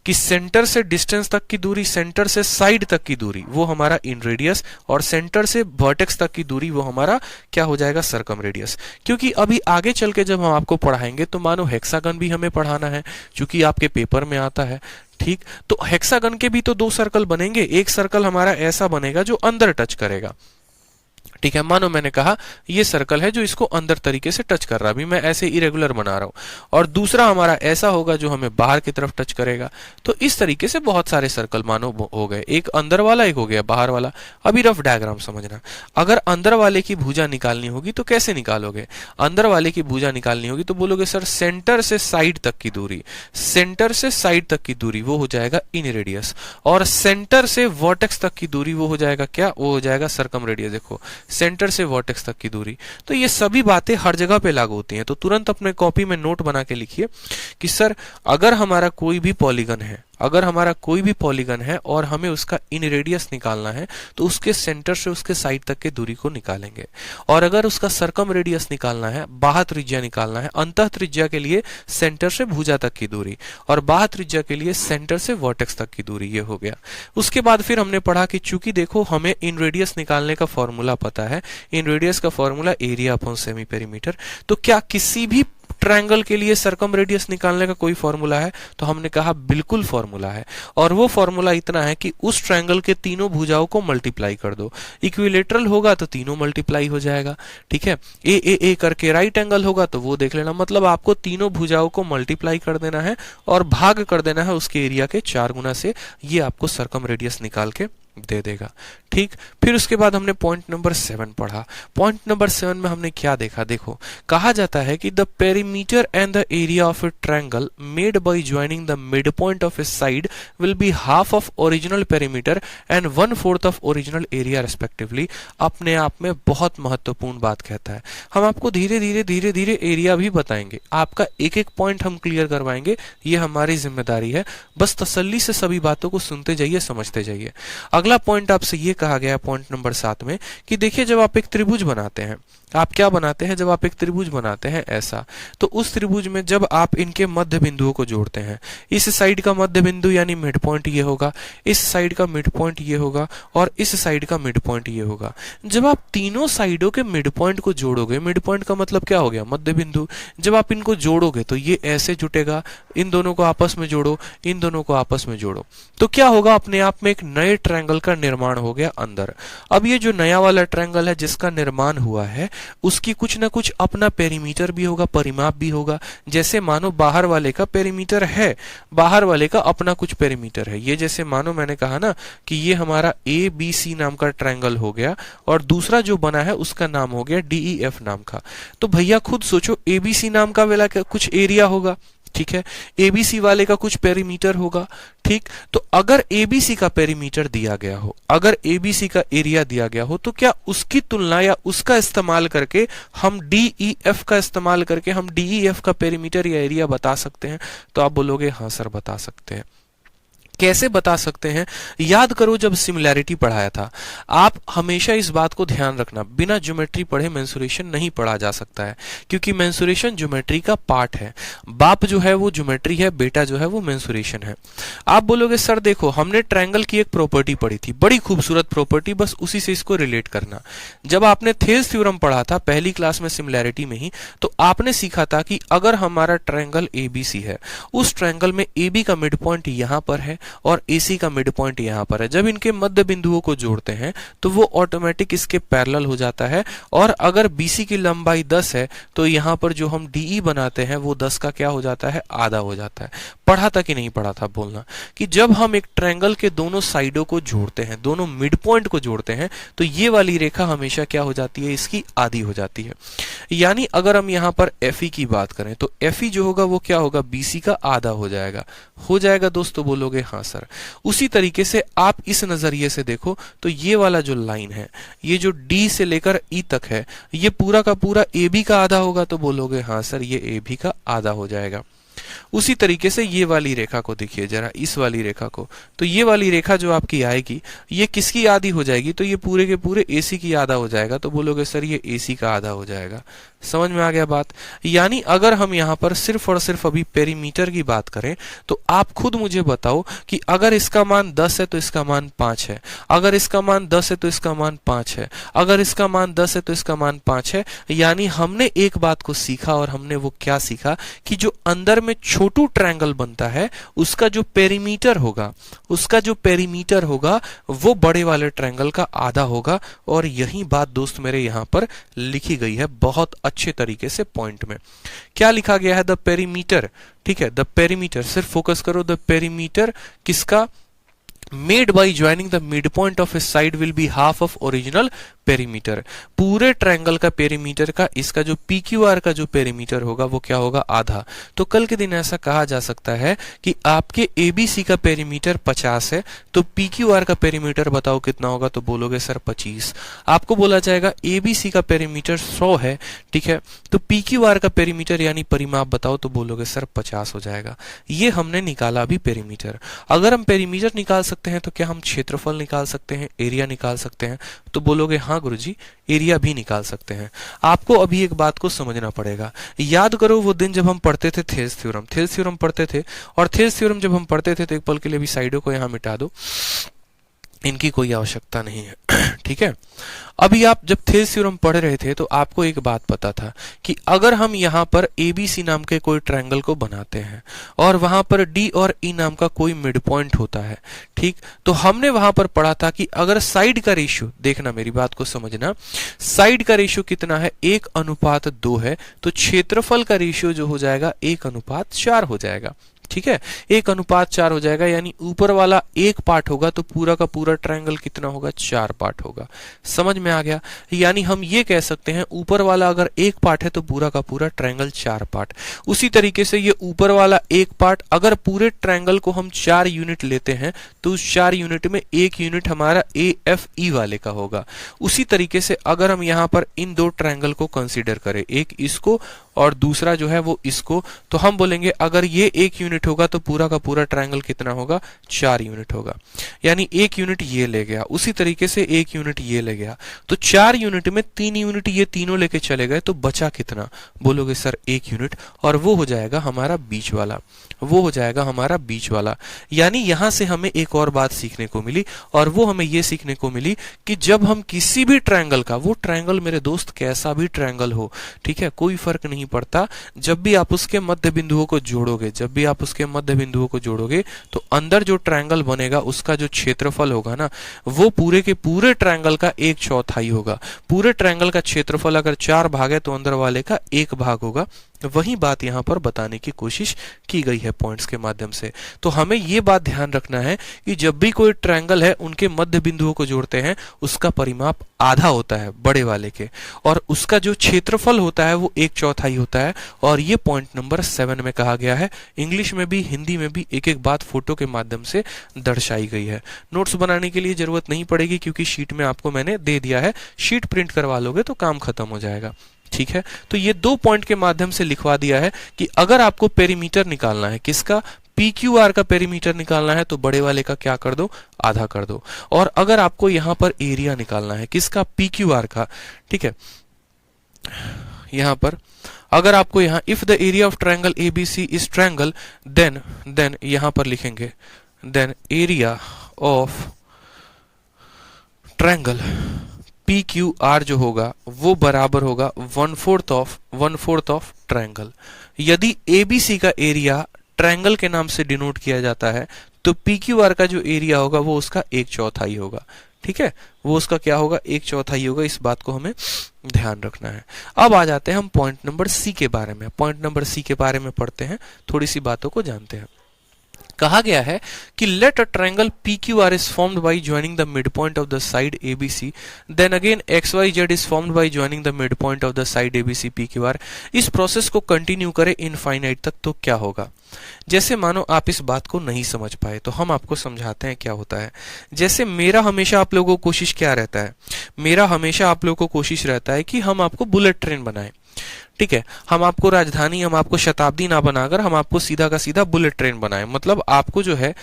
कि सेंटर से डिस्टेंस तक की दूरी, सेंटर से साइड तक की दूरी वो हमारा इन रेडियस, और सेंटर से वर्टेक्स तक की दूरी वो हमारा क्या हो जाएगा? Circum radius. क्योंकि अभी आगे चल के जब हम आपको पढ़ाएंगे तो मानो हेक्सागन भी हमें पढ़ाना है, क्योंकि आपके पेपर में आता है। ठीक, तो हेक्सागन के भी तो दो सर्कल बनेंगे। एक सर्कल हमारा ऐसा बनेगा जो अंदर टच करेगा, ठीक है, मानो मैंने कहा ये सर्कल है जो इसको अंदर तरीके से टच कर रहा है, अभी मैं ऐसे इरेगुलर बना रहा हूं, और दूसरा हमारा ऐसा होगा जो हमें बाहर की तरफ टच करेगा। तो इस तरीके से बहुत सारे सर्कल मानो हो गए, एक अंदर वाला एक हो गया बाहर वाला। अभी रफ डायग्राम समझना, अगर अंदर वाले की भुजा निकालनी होगी तो कैसे निकालोगे? अंदर वाले की भुजा निकालनी होगी तो बोलोगे सर सेंटर से साइड तक की दूरी, सेंटर से साइड तक की दूरी वो हो जाएगा इन रेडियस, और सेंटर से वर्टेक्स तक की दूरी वो हो जाएगा क्या? वो हो जाएगा सर्कम रेडियस। देखो सेंटर से वर्टेक्स तक की दूरी, तो ये सभी बातें हर जगह पे लागू होती हैं। तो तुरंत अपने कॉपी में नोट बना के लिखिए कि सर अगर हमारा कोई भी पॉलीगन है, अगर हमारा कोई भी पॉलीगन है और हमें उसका इन रेडियस निकालना है तो उसके सेंटर से उसके साइड तक के दूरी को निकालेंगे, और अगर उसका सर्कम रेडियस निकालना है, बाह्य त्रिज्या निकालना है, अंतः त्रिज्या के लिए सेंटर से भुजा तक की दूरी, और बाह्य त्रिज्या के लिए सेंटर से वर्टेक्स तक की दूरी, ये हो गया। उसके बाद फिर हमने पढ़ा कि चूंकि देखो हमें इन रेडियस निकालने का फॉर्मूला पता है, इन रेडियस का formula area upon semi perimeter, तो क्या किसी भी ट्रायंगल के लिए सर्कम रेडियस निकालने का कोई फॉर्मूला है? तो हमने कहा बिल्कुल फॉर्मूला है, और वो फॉर्मूला इतना है कि उस ट्रायंगल के तीनों भुजाओं को मल्टीप्लाई कर दो। इक्विलेटरल होगा तो तीनों मल्टीप्लाई हो जाएगा, ठीक है। ए करके राइट एंगल होगा तो वो देख लेना, मतलब आपको तीनों भुजाओं को मल्टीप्लाई कर देना है और भाग कर देना है उसके एरिया के 4 गुना से, ये आपको सर्कम रेडियस निकाल के दे देगा। ठीक, फिर उसके बाद हमने पॉइंट नंबर 7 पढ़ा। पॉइंट नंबर 7 में हमने क्या देखा? देखो कहा जाता है कि the perimeter and the area of A triangle made by joining the mid point of A side will be half of original perimeter and 1/4 of original area respectively. अपने आप में बहुत महत्वपूर्ण बात कहता है। हम आपको धीरे धीरे एरिया भी बताएंगे, आपका एक एक पॉइंट हम क्लियर करवाएंगे, ये हमारी जिम्मेदारी है। बस तसल्ली से सभी बातों को सुनते जाइए, समझते जाइए। अगला पॉइंट आपसे ये कहा गया पॉइंट नंबर 7 में कि देखिए जब आप एक त्रिभुज बनाते हैं, आप क्या बनाते हैं? जब आप एक त्रिभुज बनाते हैं ऐसा, तो उस त्रिभुज में जब आप इनके मध्य बिंदुओं को जोड़ते हैं, इस साइड का मध्य बिंदु यानी मिड पॉइंट ये होगा, इस साइड का मिड पॉइंट ये होगा, और इस साइड का मिड पॉइंट ये होगा। जब आप तीनों साइडों के मिड पॉइंट को जोड़ोगे, मिड पॉइंट का मतलब क्या हो गया? मध्य बिंदु। जब आप इनको जोड़ोगे तो ये ऐसे जुटेगा, इन दोनों को आपस में जोड़ो, इन दोनों को आपस में जोड़ो, तो क्या होगा? अपने आप में एक नए ट्रायंगल का निर्माण हो गया अंदर। अब ये जो नया वाला ट्रायंगल है जिसका निर्माण हुआ है, उसकी कुछ ना कुछ अपना पेरीमीटर भी होगा, परिमाप भी होगा। जैसे मानो बाहर वाले का पेरीमीटर है, बाहर वाले का अपना कुछ पेरीमीटर है। ये जैसे मानो मैंने कहा ना कि ये हमारा ABC नाम का ट्रायंगल हो गया, और दूसरा जो बना है उसका नाम हो गया DEF नाम का। तो भैया खुद सोचो, ABC नाम का वाला कुछ एरिया होगा, ठीक है, ABC वाले का कुछ पेरीमीटर होगा, ठीक। तो अगर ABC का पेरीमीटर दिया गया हो, अगर ABC का एरिया दिया गया हो, तो क्या उसकी तुलना या उसका इस्तेमाल करके हम DEF का इस्तेमाल करके हम DEF का पेरीमीटर या एरिया बता सकते हैं? तो आप बोलोगे हाँ सर बता सकते हैं। कैसे बता सकते हैं? याद करो जब सिमिलैरिटी पढ़ाया था, आप हमेशा इस बात को ध्यान रखना, बिना ज्योमेट्री पढ़े मेंसुरेशन नहीं पढ़ा जा सकता है, क्योंकि मेंसुरेशन ज्योमेट्री का पार्ट है। बाप जो है वो ज्योमेट्री है, बेटा जो है वो मेंसुरेशन है। आप बोलोगे सर देखो हमने ट्रायंगल की एक प्रॉपर्टी पढ़ी थी, बड़ी खूबसूरत प्रॉपर्टी, बस उसी से इसको रिलेट करना। जब आपने थेल्स थ्योरम पढ़ा था पहली क्लास में सिमिलैरिटी में ही, तो आपने सीखा था कि अगर हमारा ट्रायंगल ABC है, उस ट्रायंगल में AB का मिड पॉइंट यहां पर है और AC का मिड पॉइंट यहां पर है। जब इनके मध्य बिंदुओं को जोड़ते हैं तो वो ऑटोमेटिक इसके पैरेलल हो जाता है, और अगर BC की लंबाई 10 है तो यहां पर जो हम DE बनाते हैं वो 10 का क्या हो जाता है? आधा हो जाता है। पढ़ा था कि नहीं पढ़ा था? बोलना कि जब हम एक ट्रायंगल के दोनों साइडों को जोड़ते हैं, दोनों मिड पॉइंट को जोड़ते हैं, तो ये वाली रेखा हमेशा क्या हो जाती है? इसकी आधी हो जाती है। यानी अगर हम यहां पर FE की बात करें तो FE जो होगा वो क्या होगा? BC का आधा हो जाएगा। हो जाएगा दोस्तों? बोलोगे हाँ सर। उसी तरीके से आप इस नजरिए से देखो तो ये वाला जो लाइन है, ये जो D से लेकर E तक है, ये पूरा का पूरा AB का आधा होगा। तो बोलोगे हाँ सर ये AB का आधा हो जाएगा। उसी तरीके से ये वाली रेखा को देखिए जरा, इस वाली रेखा को, तो ये वाली रेखा जो आपकी आएगी ये किसकी आधी हो जाएगी? तो ये पूरे के पूरे AC की आधा हो जाएगा। तो बोलोगे सर ये AC का आधा हो जाएगा। समझ में आ गया बात। यानी अगर हम यहाँ पर सिर्फ और सिर्फ अभी पेरीमीटर की बात करें तो आप खुद मुझे बताओ कि अगर इसका मान 10 है तो इसका मान 5 है, अगर इसका मान 10 है तो इसका मान 5 है, अगर इसका मान 10 है तो इसका मान 5 है। यानी हमने एक बात को सीखा, और हमने वो क्या सीखा कि जो अंदर में छोटू ट्रायंगल बनता है उसका जो पेरीमीटर होगा, उसका जो पेरीमीटर होगा वो बड़े वाले ट्रायंगल का आधा होगा। और यही बात दोस्त मेरे यहाँ पर लिखी गई है बहुत अच्छे तरीके से पॉइंट में। क्या लिखा गया है? द पेरीमीटर, ठीक है, द पेरीमीटर, सिर्फ फोकस करो, द पेरीमीटर किसका? Made by joining the mid point of A side will be half of original perimeter. पूरे ट्रायंगल का पेरीमीटर का इसका जो PQR का जो पेरीमीटर होगा वो क्या होगा? आधा। तो कल के दिन ऐसा कहा जा सकता है कि आपके ABC का पेरीमीटर 50 है तो PQR का पेरीमीटर बताओ कितना होगा? तो बोलोगे सर 25। आपको बोला जाएगा ABC का पेरीमीटर 100 है, ठीक है, तो PQR का पेरीमीटर यानी परिमाप बताओ, तो बोलोगे सर 50 हो जाएगा। ये हमने निकाला अभी पेरीमीटर। अगर हम पेरीमीटर निकाल सकते हैं तो क्या हम क्षेत्रफल निकाल सकते हैं, एरिया निकाल सकते हैं? तो बोलोगे हाँ गुरुजी, एरिया भी निकाल सकते हैं। आपको अभी एक बात को समझना पड़ेगा। याद करो वो दिन जब हम पढ़ते थे थेल्स थ्योरम, थेल्स थ्योरम पढ़ते थे, और थेल्स थ्योरम जब हम पढ़ते थे तो एक पल के लिए भी साइडों को यहां मिटा दो, इनकी कोई आवश्यकता नहीं है। ठीक है, अभी आप जब थेल्स थ्योरम पढ़ रहे थे तो आपको एक बात पता था कि अगर हम यहाँ पर ABC नाम के कोई ट्रायंगल को बनाते हैं और वहां पर D और E नाम का कोई मिड पॉइंट होता है, ठीक, तो हमने वहां पर पढ़ा था कि अगर साइड का रेशियो, देखना मेरी बात को समझना, साइड का रेशियो कितना है? 1:2 है, तो क्षेत्रफल का रेशियो जो हो जाएगा 1:4 हो जाएगा। ठीक है, 1:4 हो जाएगा। यानी ऊपर वाला एक पार्ट होगा तो पूरा का पूरा ट्रायंगल कितना होगा? 4 पार्ट होगा। समझ में आ गया? यानी हम ये कह सकते हैं ऊपर वाला अगर एक पार्ट है तो पूरा का पूरा ट्रायंगल 4 पार्ट। उसी तरीके से ये ऊपर वाला एक पार्ट, अगर पूरे ट्रायंगल को हम 4 यूनिट लेते हैं तो उस 4 यूनिट में एक यूनिट हमारा AFE वाले का होगा। उसी तरीके से अगर हम यहाँ पर इन दो ट्रायंगल को कंसीडर करें, एक इसको और दूसरा जो है वो इसको, तो हम बोलेंगे अगर ये एक यूनिट होगा तो पूरा का पूरा ट्रायंगल कितना होगा? 4 यूनिट होगा। यानी एक यूनिट ये ले गया, उसी तरीके से एक यूनिट ये ले गया, तो 4 यूनिट में 3 यूनिट ये तीनों लेके चले गए, तो बचा कितना? बोलोगे सर 1 यूनिट, और वो हो जाएगा हमारा बीच वाला, वो हो जाएगा हमारा बीच वाला। यानी यहां से हमें एक और बात सीखने को मिली, और वो हमें ये सीखने को मिली कि जब हम किसी भी ट्रायंगल का, वो ट्रायंगल मेरे दोस्त कैसा भी ट्रायंगल हो, ठीक है, कोई फर्क नहीं पड़ता, जब भी आप उसके मध्य बिंदुओं को जोड़ोगे, जब भी आप उसके मध्य बिंदुओं को जोड़ोगे तो अंदर जो ट्रायंगल बनेगा उसका जो क्षेत्रफल होगा ना, वो पूरे के पूरे ट्रायंगल का 1/4 होगा। पूरे ट्रायंगल का क्षेत्रफल अगर 4 भाग है तो अंदर वाले का 1 भाग होगा। वही बात यहां पर बताने की कोशिश की गई है पॉइंट्स के माध्यम से। तो हमें यह बात ध्यान रखना है कि जब भी कोई ट्रायंगल है उनके मध्य बिंदुओं को जोड़ते हैं, उसका परिमाप आधा होता है बड़े वाले के, और उसका जो क्षेत्रफल होता है वो 1/4 होता है। और ये पॉइंट नंबर 7 में कहा गया है। इंग्लिश में भी हिंदी में भी एक एक बात फोटो के माध्यम से दर्शाई गई है। नोट्स बनाने के लिए जरूरत नहीं पड़ेगी क्योंकि शीट में आपको मैंने दे दिया है, शीट प्रिंट करवा लोगे तो काम खत्म हो जाएगा। ठीक है, तो ये 2 पॉइंट के माध्यम से लिखवा दिया है कि अगर आपको पेरीमीटर निकालना है, किसका? PQR का पेरीमीटर निकालना है, तो बड़े वाले का क्या कर दो? आधा कर दो। और अगर आपको यहां पर एरिया निकालना है, किसका? PQR का। ठीक है, यहां पर अगर आपको यहां if the area of triangle ABC is triangle then यहां पर लिखेंगे then area of triangle PQR जो होगा वो बराबर होगा 1/4 ऑफ ट्रायंगल। यदि ABC का एरिया ट्रायंगल के नाम से डिनोट किया जाता है तो PQR का जो एरिया होगा वो उसका 1/4 होगा। ठीक है, वो उसका क्या होगा? 1/4 होगा। इस बात को हमें ध्यान रखना है। अब आ जाते हैं हम पॉइंट नंबर C के बारे में। पॉइंट नंबर C के बारे में पढ़ते हैं, थोड़ी सी बातों को जानते हैं। कहा गया है कि let a triangle PQR is formed by joining the mid point of the side ABC, then again XYZ is formed by joining the mid point of the side ABC PQR। इस प्रोसेस को continue करें infinite तक, तो क्या होगा? जैसे मानो आप इस बात को नहीं समझ पाए तो हम आपको समझाते हैं क्या होता है। जैसे मेरा हमेशा आप लोगों को कोशिश क्या रहता है? मेरा हमेशा आप लोगों को कोशिश रहता है कि हम आपको बुलेट ट्रेन बनाएं। ठीक है, हम आपको राजधानी, हम आपको शताब्दी ना बनाकर हम आपको सीधा का सीधा बुलेट ट्रेन बनाएं। मतलब आपको जो है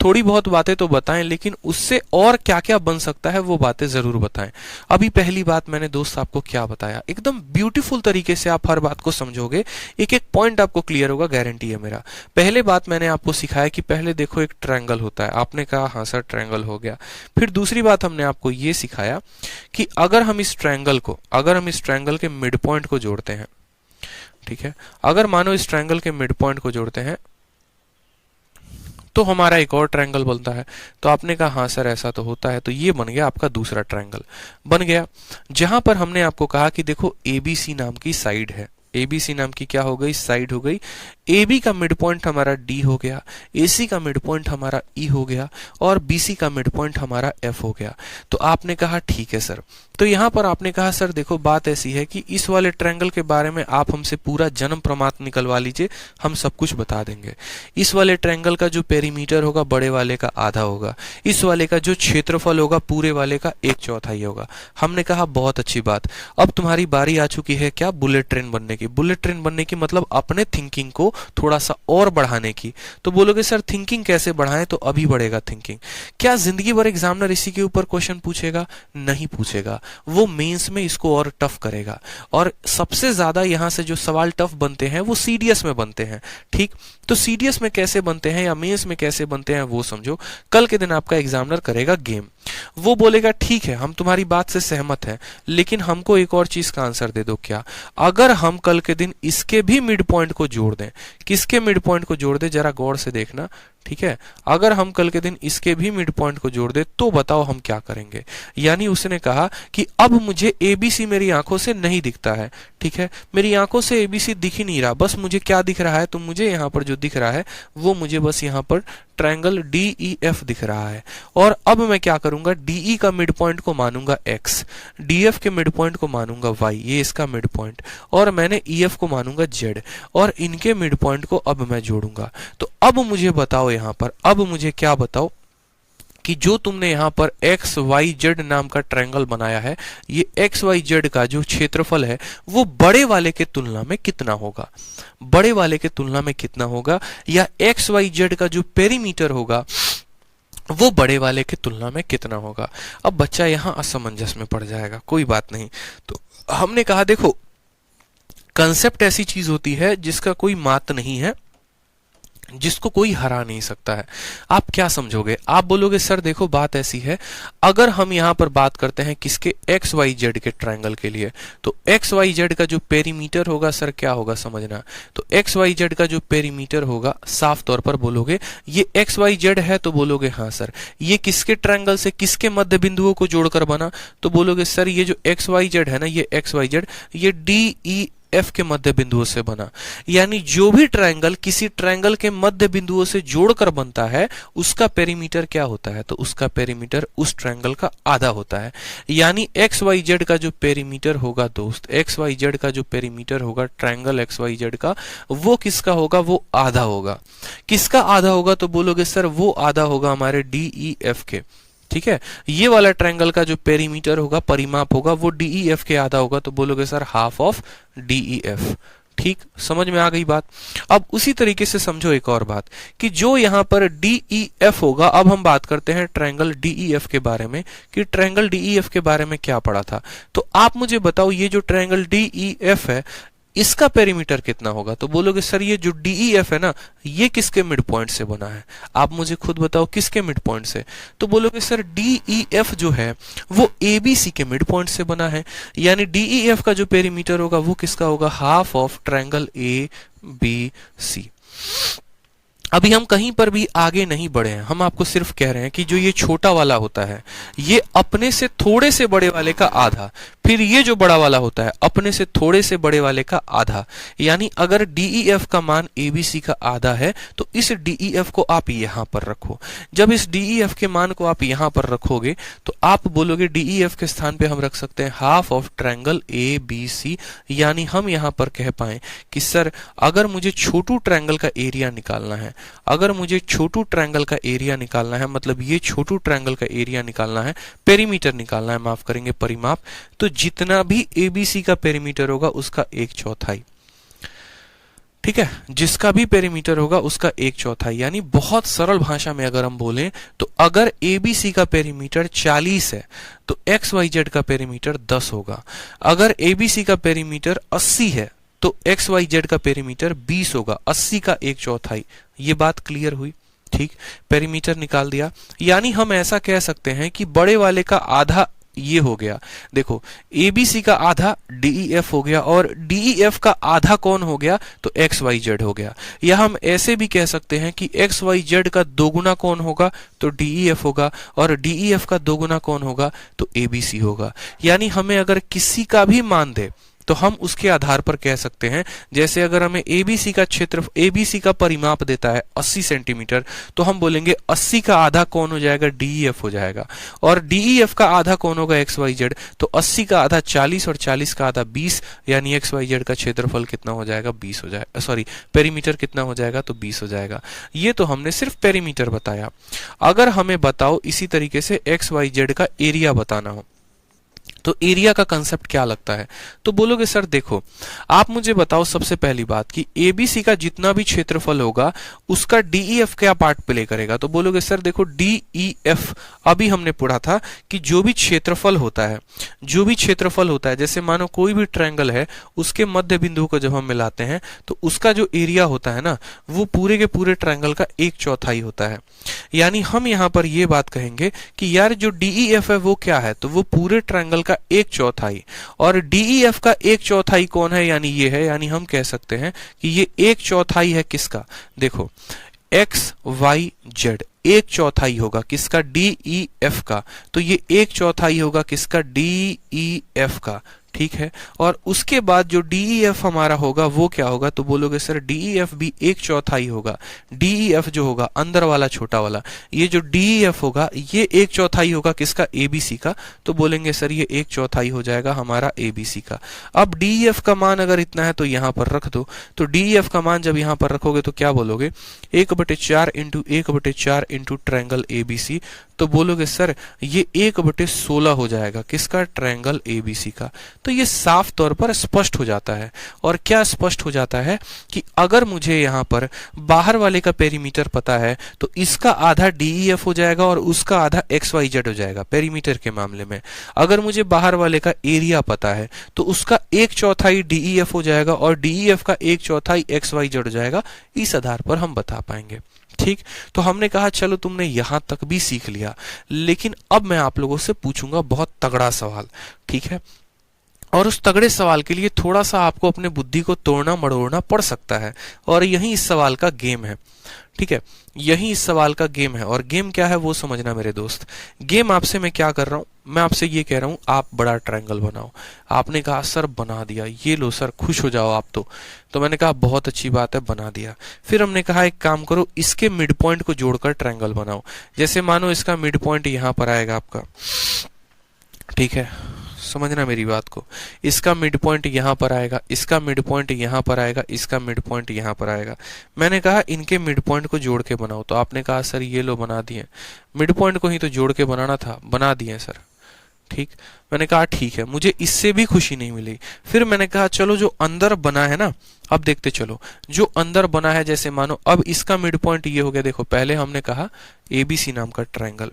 थोड़ी बहुत बातें तो बताएं, लेकिन उससे और क्या क्या बन सकता है वो बातें जरूर बताएं। अभी पहली बात मैंने दोस्त आपको क्या बताया, एकदम ब्यूटीफुल तरीके से आप हर बात को समझोगे, एक एक पॉइंट आपको क्लियर होगा, गारंटी है मेरा। पहले बात मैंने आपको सिखाया कि पहले देखो एक ट्रायंगल होता है, आपने कहा हाँ सर ट्रायंगल हो गया। फिर दूसरी बात हमने आपको ये सिखाया कि अगर हम इस ट्रायंगल के मिड पॉइंट को जोड़ते हैं, ठीक है, अगर मानो इस ट्रायंगल के मिड पॉइंट को जोड़ते हैं तो हमारा एक और ट्रायंगल बनता है। तो आपने कहा हाँ सर ऐसा तो होता है, तो ये बन गया आपका दूसरा ट्रायंगल बन गया, जहां पर हमने आपको कहा कि देखो एबीसी नाम की साइड है, एबीसी नाम की क्या हो गई, साइड हो गई। AB का मिड पॉइंट हमारा D हो गया, AC का मिड पॉइंट हमारा E हो गया, और BC का मिड पॉइंट हमारा F हो गया। तो आपने कहा ठीक है सर। तो यहां पर आपने कहा सर देखो बात ऐसी है कि इस वाले ट्रायंगल के बारे में आप हमसे पूरा जन्म प्रमाण निकलवा लीजिए, हम सब कुछ बता देंगे। इस वाले ट्रायंगल का जो पेरीमीटर होगा बड़े वाले का आधा होगा, इस वाले का जो क्षेत्रफल होगा पूरे वाले का 1/4 होगा। हमने कहा बहुत अच्छी बात, अब तुम्हारी बारी आ चुकी है क्या, बुलेट ट्रेन बनने की। बुलेट ट्रेन बनने की मतलब अपने थिंकिंग को थोड़ा सा और बढ़ाने की। तो बोलोगे सर थिंकिंग कैसे बढ़ाएं, तो अभी बढ़ेगा थिंकिंग। क्या जिंदगी भर एग्जामिनर इसी के ऊपर क्वेश्चन पूछेगा? नहीं पूछेगा, वो मेंस में इसको और टफ करेगा। और सबसे ज्यादा यहां से जो सवाल टफ बनते हैं वो सीडीएस में बनते हैं, ठीक। तो सीडीएस में कैसे बनते हैं या मेंस में कैसे बनते हैं वो समझो। कल के दिन आपका एग्जामिनर करेगा गेम, वो बोलेगा ठीक है हम तुम्हारी बात से सहमत हैं, लेकिन हमको एक और चीज का आंसर दे दो। क्या? अगर हम कल के दिन इसके भी मिड पॉइंट को जोड़ दें, किसके मिड पॉइंट को जोड़ दें, जरा गौर से देखना, ठीक है। अगर हम कल के दिन इसके भी मिड पॉइंट को जोड़ दें तो बताओ हम क्या करेंगे। यानी उसने कहा कि अब मुझे एबीसी मेरी आंखों से नहीं दिखता है, ठीक है, मेरी आंखों से एबीसी दिख ही नहीं रहा, बस मुझे क्या दिख रहा है, तो मुझे यहाँ पर जो दिख रहा है वो मुझे बस यहाँ पर ट्रायंगल DEF दिख रहा है। और अब मैं क्या करूंगा, DE का मिड पॉइंट को मानूंगा x, DF के मिड पॉइंट को मानूंगा y, ये इसका मिड पॉइंट, और मैंने EF को मानूंगा z, और इनके मिड पॉइंट को अब मैं जोड़ूंगा। तो अब मुझे बताओ यहाँ पर, अब मुझे क्या बताओ कि जो तुमने यहाँ पर XYZ नाम का ट्रायंगल बनाया है, ये XYZ का जो क्षेत्रफल है वो बड़े वाले के तुलना में कितना होगा, बड़े वाले के तुलना में कितना होगा, या XYZ का जो पेरीमीटर होगा वो बड़े वाले की तुलना में कितना होगा। अब बच्चा यहाँ असमंजस में पड़ जाएगा, कोई बात नहीं। तो हमने कहा देखो कंसेप्ट ऐसी चीज होती है जिसका कोई मात नहीं है, जिसको कोई हरा नहीं सकता है। आप क्या समझोगे, आप बोलोगे सर देखो बात ऐसी है, अगर हम यहां पर बात करते हैं किसके, XYZ के ट्रायंगल के लिए, तो XYZ का जो पेरीमीटर होगा सर क्या होगा समझना। तो XYZ का जो पेरीमीटर होगा, साफ तौर पर बोलोगे ये XYZ है, तो बोलोगे हाँ सर। ये किसके ट्रायंगल से किसके मध्य बिंदुओं को जोड़कर बना, तो बोलोगे सर ये जो XYZ है ना, ये XYZ ये DEF के मध्य बिंदुओं से बना। यानी जो भी ट्रायंगल किसी ट्रायंगल के मध्य बिंदुओं से जोड़कर बनता है उसका पेरीमीटर क्या होता है, तो उसका पेरीमीटर उस ट्रायंगल का आधा होता है। यानी XYZ का जो पेरीमीटर होगा दोस्त, XYZ का जो पेरीमीटर होगा ट्रायंगल XYZ का, वो किसका होगा, वो आधा होगा। किसका आधा होगा, तो बोलोगे सर वो आधा होगा हमारे DEF के, ठीक है। ये वाला ट्रायंगल का जो पेरीमीटर होगा, परिमाप होगा, वो DEF के आधा होगा, तो बोलोगे सर हाफ ऑफ DEF। ठीक, समझ में आ गई बात। अब उसी तरीके से समझो एक और बात कि जो यहां पर DEF होगा, अब हम बात करते हैं ट्रायंगल DEF के बारे में कि ट्रायंगल DEF के बारे में क्या पढ़ा था। तो आप मुझे बताओ ये जो ट्रायंगल DEF है इसका पेरीमीटर कितना होगा, तो बोलोगे सर ये जो DEF है ना, ये किसके मिड पॉइंट से बना है, आप मुझे खुद बताओ किसके मिड पॉइंट से, तो बोलोगे सर DEF जो है वो ABC के मिड पॉइंट से बना है। यानी DEF का जो पेरीमीटर होगा वो किसका होगा, हाफ ऑफ ट्रायंगल ABC। अभी हम कहीं पर भी आगे नहीं बढ़े हैं, हम आपको सिर्फ कह रहे हैं कि जो ये छोटा वाला होता है ये अपने से थोड़े से बड़े वाले का आधा, फिर ये जो बड़ा वाला होता है अपने से थोड़े से बड़े वाले का आधा। यानी अगर DEF का मान ABC का आधा है तो इस DEF को आप यहां पर रखो। जब इस DEF के मान को आप यहां पर रखोगे तो आप बोलोगे DEF के स्थान पे हम रख सकते हैं हाफ ऑफ ट्रायंगल ABC। यानी हम यहां पर कह पाए कि सर अगर मुझे छोटू ट्रायंगल का एरिया निकालना है, अगर मुझे छोटू ट्रायंगल का एरिया निकालना है, मतलब ये छोटू ट्रायंगल का एरिया निकालना है, पेरीमीटर निकालना है, माफ करेंगे परिमाप, तो जितना भी ABC का पेरीमीटर होगा उसका 1/4। ठीक है, जिसका भी पेरीमीटर होगा उसका एक चौथाई। यानी बहुत सरल भाषा में अगर हम बोलें तो अगर एबीसी का पेरीमीटर 40 है तो एक्स वाई जेड का पेरीमीटर 10 होगा। अगर एबीसी का पेरीमीटर 80 है तो एक्स वाई जेड का पेरीमीटर 20 होगा, 80 का एक चौथाई। ये बात क्लियर हुई? ठीक, पेरीमीटर निकाल दिया। यानी हम ऐसा कह सकते हैं कि बड़े वाले का आधा ये हो गया। देखो, एबीसी का आधा डीईएफ हो गया और डीईएफ का आधा कौन हो गया? तो एक्स वाई जेड हो गया। या हम ऐसे भी कह सकते हैं कि एक्स वाई जेड का दोगुना कौन होगा? तो डीईएफ होगा, और डीईएफ का दोगुना कौन होगा? तो एबीसी होगा। यानी हमें अगर किसी का भी मान दे तो हम उसके आधार पर कह सकते हैं, जैसे अगर हमें एबीसी का क्षेत्र, एबीसी का परिमाप देता है 80 सेंटीमीटर, तो हम बोलेंगे 80 का आधा कौन हो जाएगा? डीईएफ हो जाएगा। और डीईएफ का आधा कौन होगा? X Y Z. तो 80 का आधा 40 और 40 का आधा 20, यानी एक्स वाई जेड का क्षेत्रफल कितना हो जाएगा? 20 हो जाएगा, सॉरी पेरीमीटर कितना हो जाएगा? तो 20 हो जाएगा। ये तो हमने सिर्फ पेरीमीटर बताया। अगर हमें बताओ इसी तरीके से एक्स वाई जेड का एरिया बताना हो तो एरिया का कंसेप्ट क्या लगता है? तो बोलोगे सर देखो, आप मुझे बताओ सबसे पहली बात कि एबीसी का जितना भी क्षेत्रफल होगा उसका डीईएफ क्या पार्ट प्ले करेगा? तो बोलोगे सर देखो, डीईएफ अभी हमने पढ़ा था कि जो भी क्षेत्रफल होता है, जो भी क्षेत्रफल होता है, जैसे मानो कोई भी ट्रायंगल है, उसके मध्य बिंदु को जब हम मिलाते हैं तो उसका जो एरिया होता है ना, वो पूरे के पूरे ट्रायंगल का एक चौथाई होता है। यानी हम यहां पर ये बात कहेंगे कि यार जो डीईएफ है वो क्या है? तो वो पूरे ट्रायंगल का एक चौथाई। और डीईएफ का एक चौथाई कौन है? यानी ये है। यानी हम कह सकते हैं कि ये एक चौथाई है किसका? देखो, एक्स वाई जेड एक चौथाई होगा किसका? डीईएफ का। तो ये एक चौथाई होगा किसका? डीईएफ का। ठीक है, और उसके बाद जो डीईएफ हमारा होगा वो क्या होगा? तो बोलोगे सर डीईएफ भी एक चौथाई होगा। डीईएफ जो होगा अंदर वाला छोटा वाला, ये जो डीईएफ होगा ये एक चौथाई होगा किसका? एबीसी का। तो बोलेंगे सर ये एक चौथाई हो जाएगा हमारा एबीसी का। अब डीईएफ का मान अगर इतना है तो यहां पर रख दो। तो डीईएफ का मान जब यहां पर रखोगे तो क्या बोलोगे? 1/4 इंटू 1/4 इंटू ट्रायंगल एबीसी। तो बोलोगे सर ये 1/16 हो जाएगा किसका? ट्रायंगल एबीसी का। तो ये साफ तौर पर स्पष्ट हो जाता है। और क्या स्पष्ट हो जाता है कि अगर मुझे यहाँ पर बाहर वाले का पेरीमीटर पता है तो इसका आधा डीईएफ हो जाएगा और उसका आधा एक्स वाई जेड हो जाएगा पेरीमीटर के मामले में। अगर मुझे बाहर वाले का एरिया पता है तो उसका एक चौथाई डीईएफ हो जाएगा और डीईएफ का एक चौथाई एक्स वाई जेड हो जाएगा। इस आधार पर हम बता पाएंगे। ठीक, तो हमने कहा चलो तुमने यहां तक भी सीख लिया, लेकिन अब मैं आप लोगों से पूछूंगा बहुत तगड़ा सवाल। ठीक है, और उस तगड़े सवाल के लिए थोड़ा सा आपको अपने बुद्धि को तोड़ना मड़ोड़ना पड़ सकता है, और यही इस सवाल का गेम है। ठीक है, यही इस सवाल का गेम है। और गेम क्या है वो समझना मेरे दोस्त। गेम आपसे मैं क्या कर रहा हूं? मैं आपसे ये कह रहा हूं आप बड़ा ट्रायंगल बनाओ। आपने कहा सर बना दिया, ये लो सर खुश हो जाओ आप तो मैंने कहा बहुत अच्छी बात है, बना दिया। फिर हमने कहा एक काम करो, इसके मिड पॉइंट को जोड़कर ट्रायंगल बनाओ। जैसे मानो इसका मिड पॉइंट यहां पर आएगा आपका। ठीक है, समझना मेरी बात को। इसका मिड पॉइंट यहां पर आएगा, इसका मिड पॉइंट यहां पर आएगा, इसका मिड पॉइंट यहां पर आएगा। मैंने कहा इनके मिड पॉइंट को जोड़ के बनाओ। तो आपने कहा सर ये लो बना दिए। मिड पॉइंट को ही तो जोड़ के बनाना था, बना दिए सर। ठीक, मैंने कहा ठीक है, मुझे इससे भी खुशी नहीं मिली। फिर मैंने कहा चलो जो अंदर बना है ना, अब देखते चलो जो अंदर बना है। जैसे मानो अब इसका मिड पॉइंट ये हो गया। देखो पहले हमने कहा एबीसी नाम का ट्रायंगल,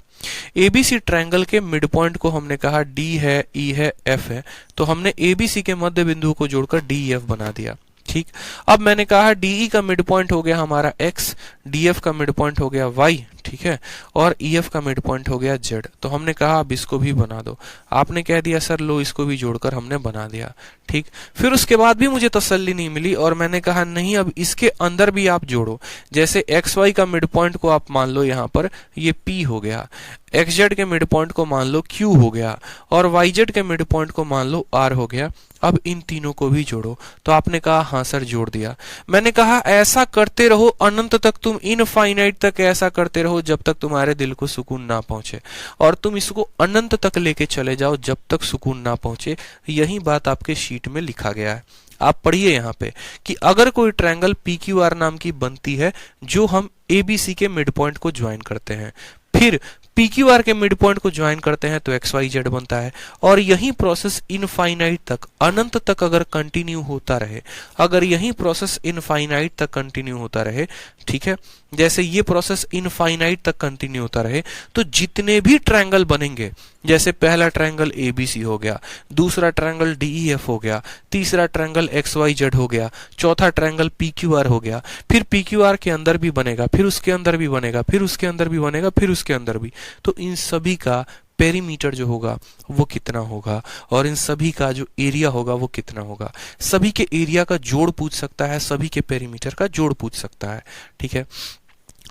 एबीसी ट्रायंगल के मिड पॉइंट को हमने कहा डी है, ई है, एफ है। तो हमने एबीसी के मध्य बिंदु को जोड़कर डीएफ बना दिया। ठीक, अब मैंने कहा डीई का मिड पॉइंट हो गया हमारा एक्स, डीएफ का मिड पॉइंट हो गया वाई। ठीक है, और ईएफ का मिड पॉइंट हो गया जेड। तो हमने कहा अब इसको भी बना दो। आपने कह दिया सर लो इसको भी जोड़कर हमने बना दिया। ठीक, फिर उसके बाद भी मुझे तसल्ली नहीं मिली और मैंने कहा नहीं अब इसके अंदर भी आप जोड़ो। जैसे एक्स वाई का मिड पॉइंट को आप मान लो यहाँ पर ये पी हो गया, एक्स जेड के मिड पॉइंट को मान लो क्यू हो गया, और वाई जेड के मिड पॉइंट को मान लो आर हो गया। अब इन तीनों को भी जोड़ो। तो आपने कहा हाँ सर जोड़ दिया। मैंने कहा ऐसा करते रहो अनंत तक, तुम इनफाइनाइट तक ऐसा करते रहो जब तक तुम्हारे दिल को सुकून ना पहुंचे, और तुम इसको अनंत तक लेके चले जाओ जब तक सुकून ना पहुंचे। यही बात आपके शीट में लिखा गया है। आप पढ़िए यहाँ पे कि अगर कोई ट्रायंगल PQR नाम की बनती है जो हम ABC के मिड पॉइंट को ज्वाइन करते हैं, फिर पी क्यू आर के मिड पॉइंट को ज्वाइन करते हैं तो एक्स वाई जेड बनता है। और यही प्रोसेस इनफाइनाइट तक, अनंत तक अगर कंटिन्यू होता रहे, अगर यही प्रोसेस इनफाइनाइट तक कंटिन्यू होता रहे, ठीक है, जैसे ये प्रोसेस इनफाइनाइट तक कंटिन्यू होता रहे, तो जितने भी ट्रायंगल बनेंगे, जैसे पहला ट्रायंगल एबीसी हो गया, दूसरा ट्रायंगल डीईएफ हो गया, तीसरा ट्रायंगल एक्स वाई जेड हो गया, चौथा ट्रायंगल पी क्यू आर हो गया, फिर पी क्यू आर के अंदर भी बनेगा, फिर उसके अंदर भी बनेगा, फिर उसके अंदर भी बनेगा, फिर उसके अंदर भी, तो इन सभी का पेरीमीटर जो होगा वो कितना होगा, और इन सभी का जो एरिया होगा वो कितना होगा। सभी के एरिया का जोड़ पूछ सकता है, सभी के पेरीमीटर का जोड़ पूछ सकता है, ठीक है।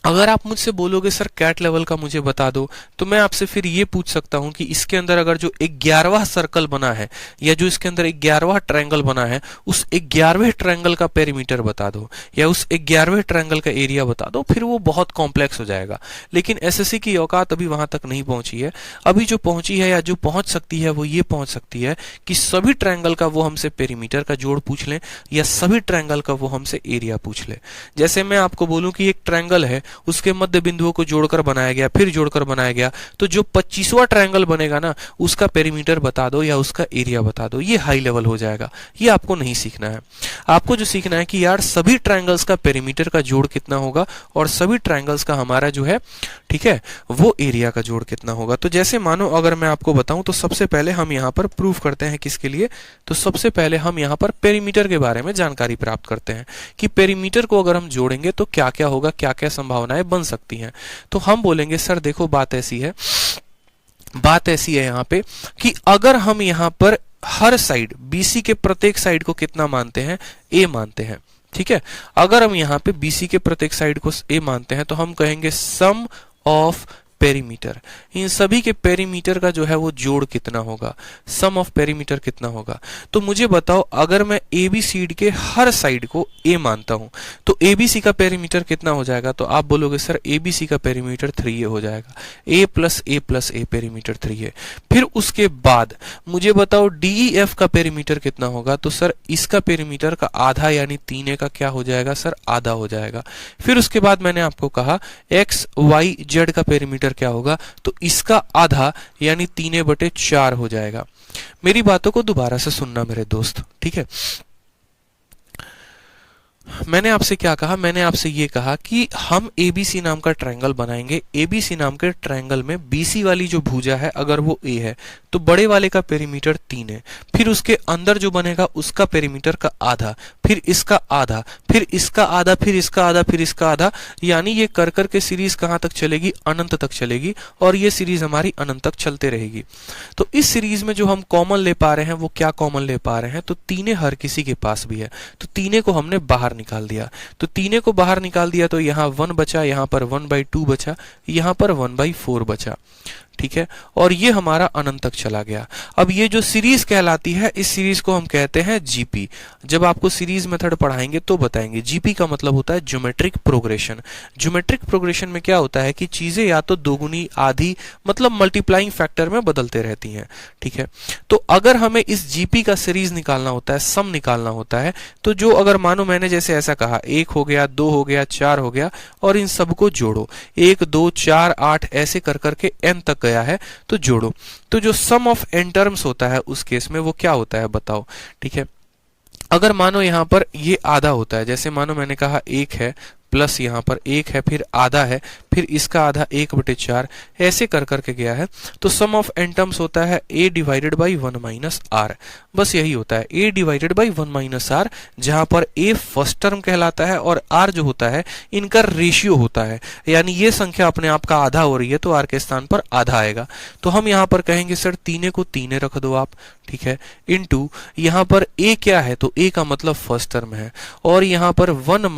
अगर आप मुझसे बोलोगे सर कैट लेवल का मुझे बता दो, तो मैं आपसे फिर ये पूछ सकता हूं कि इसके अंदर अगर जो 11वां सर्कल बना है, या जो इसके अंदर 11वां ट्रायंगल बना है, उस 11वें ट्रायंगल का पेरीमीटर बता दो, या उस 11वें ट्रायंगल का एरिया बता दो, फिर वो बहुत कॉम्प्लेक्स हो जाएगा। लेकिन एसएससी की औकात अभी वहां तक नहीं पहुंची है। अभी जो पहुंची है या जो पहुंच सकती है वो ये पहुंच सकती है कि सभी ट्रायंगल का वो हमसे पेरीमीटर का जोड़ पूछ लें, या सभी ट्रायंगल का वो हमसे एरिया पूछ ले। जैसे मैं आपको बोलूं कि एक ट्रायंगल है, उसके मध्य बिंदुओं को जोड़कर बनाया गया, फिर जोड़कर बनाया गया, तो जो 25वां ट्रायंगल बनेगा ना, उसका पेरीमीटर बता दो या उसका एरिया बता दो। ये हाई लेवल हो जाएगा, ये आपको नहीं सीखना है। आपको जो सीखना है कि यार सभी ट्रायंगल्स का पेरीमीटर का जोड़ कितना होगा, और सभी ट्रायंगल्स का हमारा जो है, ठीक है, वो एरिया का जोड़ कितना होगा। तो जैसे मानो अगर मैं आपको बताऊं, तो सबसे पहले हम यहाँ पर प्रूफ करते हैं किसके लिए, तो सबसे पहले हम यहाँ पर पेरीमीटर के बारे में जानकारी प्राप्त करते हैं कि पेरीमीटर को अगर हम जोड़ेंगे तो क्या क्या होगा, क्या क्या संभावनाएं बन सकती हैं। तो हम बोलेंगे सर देखो बात ऐसी है, बात ऐसी है यहाँ पे कि अगर हम यहाँ पर हर साइड बीसी के प्रत्येक साइड को कितना मानते हैं, ए मानते हैं, ठीक है। अगर हम यहाँ पे बीसी के प्रत्येक साइड को ए मानते हैं, तो हम कहेंगे सम ऑफ पेरीमीटर, इन सभी के पेरीमीटर का जो है वो जोड़ कितना होगा, सम ऑफ पेरीमीटर कितना होगा। तो मुझे बताओ, अगर मैं एबीसीडी के हर साइड को ए मानता हूं, तो एबीसी का पेरीमीटर कितना हो जाएगा, तो आप बोलोगे सर एबीसी का पेरीमीटर 3a हो जाएगा, a plus A perimeter 3a। फिर उसके बाद मुझे बताओ डीईएफ का पेरीमीटर कितना होगा, तो सर इसका पेरीमीटर का आधा यानी 3a का क्या हो जाएगा सर, आधा हो जाएगा। फिर उसके बाद मैंने आपको कहा एक्स वाई जेड का पेरीमीटर क्या होगा, तो इसका आधा यानी 3a/4 हो जाएगा। मेरी बातों को दोबारा से सुनना मेरे दोस्त, ठीक है। मैंने आपसे क्या कहा, मैंने आपसे ये कहा कि हम एबीसी नाम का ट्रायंगल बनाएंगे। एबीसी नाम के ट्रायंगल में बीसी वाली जो भुजा है अगर वो ए है, तो बड़े वाले का पेरीमीटर 3 है। फिर उसके अंदर जो बनेगा उसका पेरीमीटर का आधा, फिर इसका आधा, फिर इसका आधा, फिर इसका आधा, फिर इसका आधा, यानी ये कर कर के सीरीज कहां तक चलेगी, अनंत तक चलेगी, और ये सीरीज हमारी अनंत तक चलते रहेगी। तो इस सीरीज में जो हम कॉमन ले पा रहे हैं वो क्या कॉमन ले पा रहे हैं, तो 3 हर किसी के पास भी है, तो 3 को हमने बाहर निकाल दिया। तो 3 को बाहर निकाल दिया तो यहाँ 1 बचा, यहाँ पर 1/2 बचा, यहाँ पर 1/4 बचा, ठीक है। और ये हमारा अनंत तक चला गया। अब ये जो सीरीज कहलाती है, इस सीरीज को हम कहते हैं जीपी। जब आपको सीरीज मेथड पढ़ाएंगे तो बताएंगे। जीपी का मतलब होता है ज्योमेट्रिक प्रोग्रेशन। ज्योमेट्रिक प्रोग्रेशन में क्या होता है कि चीजें या तो दोगुनी, आधी, मतलब मल्टीप्लाइंग फैक्टर में बदलते रहती हैं, ठीक है। तो अगर हमें इस जीपी का सीरीज निकालना होता है, सम निकालना होता है, तो जो अगर मानो मैंने जैसे ऐसा कहा 1 हो गया, 2 हो गया, 4 हो गया, और इन सबको जोड़ो, 1 2 4 8 ऐसे कर करके n तक गया है, तो जोड़ो। तो जो सम ऑफ एन टर्म्स होता है उस केस में वो क्या होता है बताओ, ठीक है। अगर मानो यहां पर ये आधा होता है, जैसे मानो मैंने कहा 1 है प्लस यहाँ पर 1 है, फिर आधा है, फिर इसका आधा 1/4, ऐसे कर करके गया है, तो सम ऑफ एन टर्म्स होता है a डिवाइडेड बाई 1 - r। बस यही होता है a डिवाइडेड बाई 1 - r, जहां पर a फर्स्ट टर्म कहलाता है और r जो होता है इनका रेशियो होता है, यानी ये संख्या अपने आप का आधा हो रही है तो r के स्थान पर आधा आएगा। तो हम यहाँ पर कहेंगे सर 3 को 3 रख दो आप, ठीक है, इनटू यहाँ पर a क्या है, तो a का मतलब फर्स्ट टर्म है, और यहाँ पर 1 -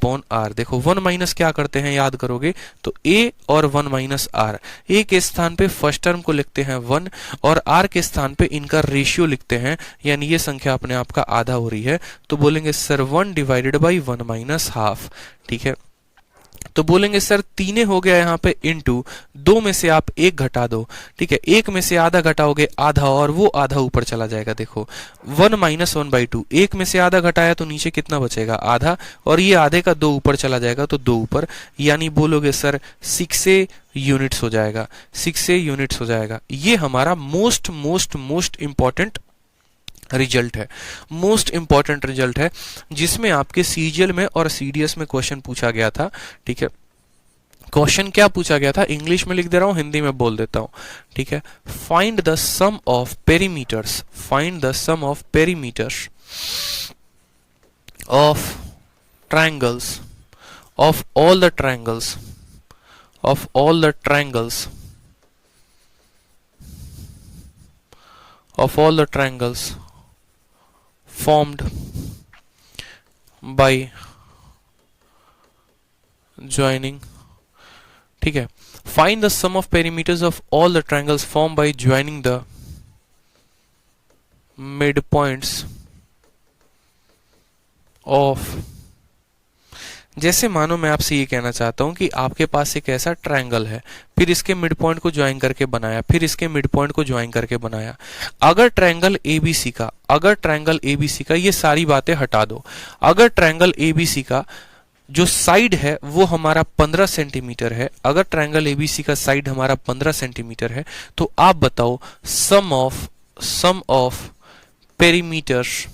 1/r। देखो 1 माइनस क्या करते हैं याद करोगे, तो a और 1 - r, a के स्थान पे फर्स्ट टर्म को लिखते हैं 1 और r के स्थान पे इनका रेशियो लिखते हैं, यानी ये संख्या अपने आप का आधा हो रही है, तो बोलेंगे सर 1 डिवाइडेड बाई 1 - हाफ, ठीक है। तो बोलेंगे सर तीने हो गया यहाँ पे इनटू, दो में से आप एक घटा दो, ठीक है, एक में से आधा घटाओगे आधा, और वो आधा ऊपर चला जाएगा। देखो 1 माइनस 1/2, एक में से आधा घटाया तो नीचे कितना बचेगा, आधा, और ये आधे का दो ऊपर चला जाएगा तो दो ऊपर, यानी बोलोगे सर 6 यूनिट्स हो जाएगा, 6 यूनिट्स हो जाएगा। ये हमारा most most most important result है, मोस्ट इंपॉर्टेंट रिजल्ट है, जिसमें आपके सीजीएल में और सीडीएस में क्वेश्चन पूछा गया था। ठीक है, क्वेश्चन क्या पूछा गया था, इंग्लिश में लिख दे रहा हूं, हिंदी में बोल देता हूं। ठीक है, find the sum of perimeters, find the sum of perimeters of triangles, of all the triangles, of all the triangles, of all the triangles formed by joining, ठीक है, find the sum of perimeters of all the triangles formed by joining the midpoints of, जैसे मानो मैं आपसे ये कहना चाहता हूं कि आपके पास एक ऐसा ट्रायंगल है, फिर इसके मिड पॉइंट को ज्वाइन करके बनाया, फिर इसके मिड पॉइंट को ज्वाइन करके बनाया। अगर ट्रायंगल एबीसी का, अगर ट्रायंगल एबीसी का, ये सारी बातें हटा दो, अगर ट्रायंगल एबीसी का जो साइड है वो हमारा 15 सेंटीमीटर है, अगर ट्रायंगल एबीसी का साइड हमारा 15 सेंटीमीटर है, तो आप बताओ sum of perimeters,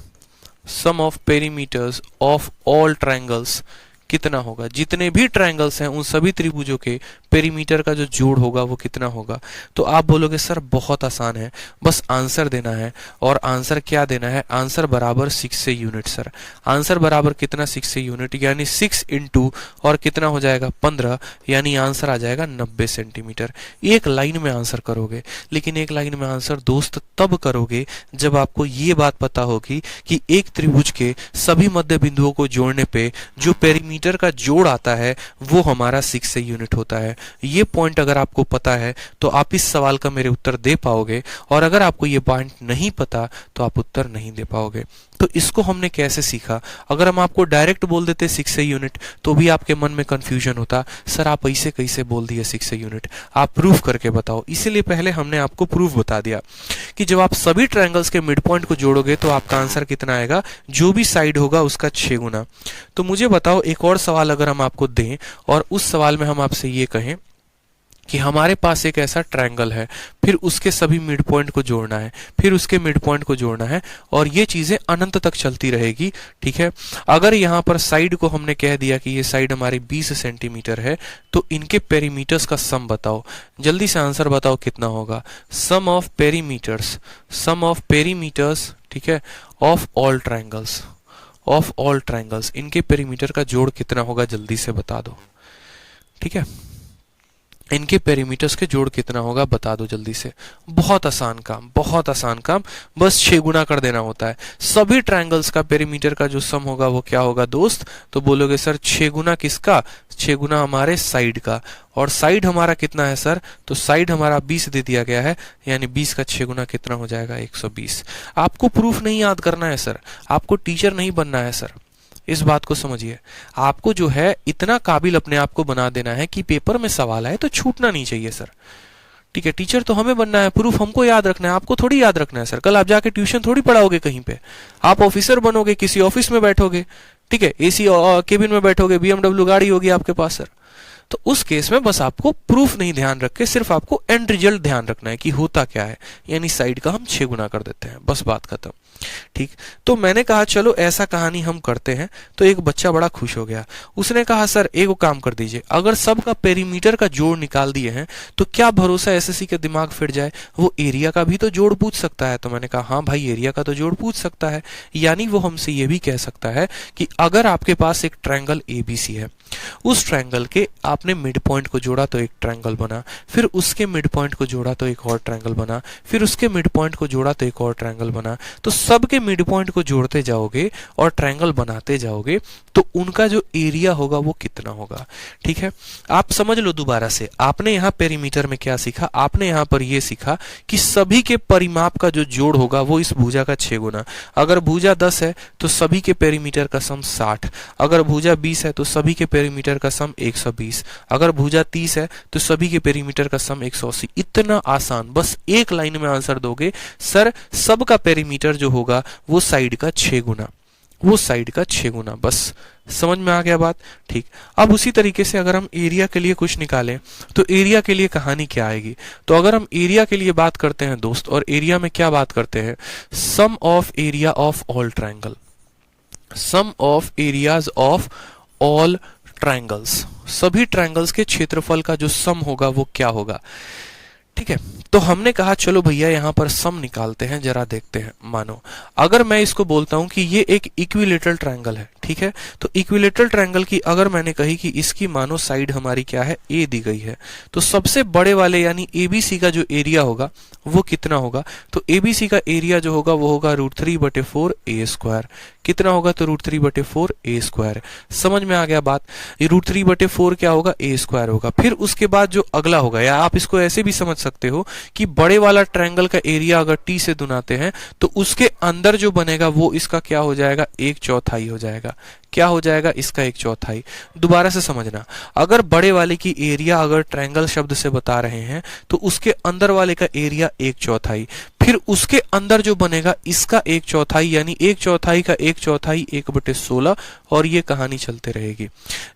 sum of perimeters of all triangles कितना होगा। जितने भी ट्रायंगल्स हैं उन सभी त्रिभुजों के पेरीमीटर का जो जोड़ होगा वो कितना होगा। तो आप बोलोगे सर बहुत आसान है, बस आंसर देना है, और आंसर क्या देना है, आंसर बराबर 6 से यूनिट। सर आंसर बराबर कितना, 6 से यूनिट, यानी 6 इंटू और कितना हो जाएगा 15, यानी आंसर आ जाएगा 90 सेंटीमीटर। एक लाइन में आंसर करोगे, लेकिन एक लाइन में आंसर दोस्त तब करोगे जब आपको ये बात पता होगी कि एक त्रिभुज के सभी मध्य बिंदुओं को जोड़ने पे जो पेरीमीटर का जोड़ आता है वो हमारा 6 से यूनिट होता है। ये पॉइंट अगर आपको पता है तो आप इस सवाल का मेरे उत्तर दे पाओगे, और अगर आपको ये पॉइंट नहीं पता तो आप उत्तर नहीं दे पाओगे। तो इसको हमने कैसे सीखा, अगर हम आपको डायरेक्ट बोल देते 6 से यूनिट तो भी आपके मन में कंफ्यूजन होता, सर आप ऐसे कैसे बोल दिए 6 से यूनिट, आप प्रूफ करके बताओ। इसीलिए पहले हमने आपको प्रूफ बता दिया कि जब आप सभी ट्रायंगल्स के मिड पॉइंट को जोड़ोगे तो आपका आंसर कितना आएगा, जो भी साइड होगा उसका 6 गुना। तो मुझे बताओ एक और सवाल अगर हम आपको दें और उस सवाल में हम आपसे ये कहें कि हमारे पास एक ऐसा ट्रायंगल है, फिर उसके सभी मिड पॉइंट को जोड़ना है, फिर उसके मिड पॉइंट को जोड़ना है, और ये चीजें अनंत तक चलती रहेगी। ठीक है, अगर यहाँ पर साइड को हमने कह दिया कि ये साइड हमारी 20 सेंटीमीटर है, तो इनके पेरीमीटर्स का सम बताओ, जल्दी से आंसर बताओ कितना होगा। Sum of perimeters, sum of perimeters, ठीक है, of all triangles, of all triangles, इनके पेरीमीटर का जोड़ कितना होगा, जल्दी से बता दो। ठीक है, इनके पेरीमीटर्स के जोड़ कितना होगा बता दो जल्दी से। बहुत आसान काम, बहुत आसान काम, बस 6 गुना कर देना होता है। सभी ट्रायंगल्स का पेरीमीटर का जो सम होगा वो क्या होगा दोस्त, तो बोलोगे सर 6 गुना किसका, 6 गुना हमारे साइड का, और साइड हमारा कितना है सर, तो साइड हमारा 20 दे दिया गया है, यानी 20 का 6 गुना कितना हो जाएगा 120। आपको प्रूफ नहीं याद करना है सर, आपको टीचर नहीं बनना है सर, इस बात को समझिए। आपको जो है इतना काबिल अपने आप को बना देना है कि पेपर में सवाल आए तो छूटना नहीं चाहिए सर। ठीक है, टीचर तो हमें बनना है, प्रूफ हमको याद रखना है, आपको थोड़ी याद रखना है सर। कल आप जाके ट्यूशन थोड़ी पढ़ाओगे कहीं पे, आप ऑफिसर बनोगे, किसी ऑफिस में बैठोगे, ठीक है, एसी केबिन में बैठोगे, बीएमडब्ल्यू गाड़ी होगी आपके पास सर। तो उस केस में बस आपको प्रूफ नहीं ध्यान रख के सिर्फ आपको एंड रिजल्ट ध्यान रखना है कि होता क्या है, यानी साइड का हम 6 गुना कर देते हैं, बस बात खत्म। ठीक, तो मैंने कहा चलो ऐसा कहानी हम करते हैं, तो एक बच्चा बड़ा खुश हो गया। उसने कहा सर एक काम कर दीजिए, अगर सबका पेरीमीटर का जोड़ निकाल दिए हैं तो क्या भरोसा एसएससी के दिमाग फिर जाए, वो एरिया का भी तो जोड़ पूछ सकता है। तो मैंने कहा हाँ भाई एरिया का तो जोड़ पूछ सकता है, यानी वो हमसे ये भी कह सकता है कि अगर आपके पास एक ट्रायंगल एबीसी है, उस ट्रायंगल के आप आपने मिड पॉइंट को जोड़ा तो एक ट्रायंगल बना, फिर उसके मिड पॉइंट को जोड़ा तो एक और ट्रायंगल बना, फिर उसके मिड पॉइंट को जोड़ा तो एक और ट्रायंगल बना। तो सबके मिड पॉइंट को जोड़ते जाओगे और ट्रायंगल बनाते जाओगे तो उनका जो एरिया होगा वो कितना होगा। ठीक है, आप समझ लो दोबारा से, आपने यहाँ पेरीमीटर में क्या सीखा, आपने यहाँ पर ये सीखा कि सभी के परिमाप का जो जोड़ होगा वो इस भुजा का 6 गुना। अगर भुजा 10 है तो सभी के पेरीमीटर का सम 60, अगर भुजा 20 है तो सभी के पेरीमीटर का सम 120, अगर भुजा 30 है तो सभी के पेरीमीटर का सम 180। इतना आसान, बस एक लाइन में आंसर दोगे सर सबका पेरीमीटर जो होगा वो साइड का 6 गुना, वो साइड का 6 गुना। बस समझ में आ गया बात। ठीक, अब उसी तरीके से अगर हम एरिया के लिए कुछ निकालें तो एरिया के लिए कहानी क्या आएगी। तो अगर हम एरिया के लिए बात करते हैं दोस्त, और एरिया में क्या बात करते हैं, sum of area of all triangle, sum of areas of all triangles, सभी ट्रायंगल्स के क्षेत्रफल का जो सम होगा वो क्या होगा। ठीक है, तो हमने कहा चलो भैया यहां पर सम निकालते हैं, जरा देखते हैं। मानो अगर मैं इसको बोलता हूं कि ये एक इक्विलेटरल ट्रायंगल है, ठीक है, तो इक्विलेटरल ट्रायंगल की अगर मैंने कही कि इसकी मानो साइड हमारी क्या है, ए दी गई है, तो सबसे बड़े वाले यानी एबीसी का जो एरिया होगा वो कितना होगा। तो एबीसी का एरिया जो होगा वो होगा √3/4 ए स्क्वायर। कितना होगा, तो √3/4 ए स्क्वायर। समझ में आ गया बात। ये √3/4 क्या होगा, ए स्क्वायर होगा। फिर उसके बाद जो अगला होगा, या आप इसको ऐसे भी समझ सकते हो कि बड़े वाला ट्रायंगल का एरिया अगर टी से दुनाते हैं तो उसके अंदर जो बनेगा वो इसका क्या हो जाएगा, 1/4 हो जाएगा। क्या हो जाएगा, इसका 1/4। दोबारा से समझना, अगर बड़े वाले की एरिया अगर ट्रायंगल शब्द से बता रहे हैं तो उसके अंदर वाले का एरिया 1/4, फिर उसके अंदर जो बनेगा इसका 1/4, यानी 1/4 का 1/4 1/16, और ये कहानी चलते रहेगी।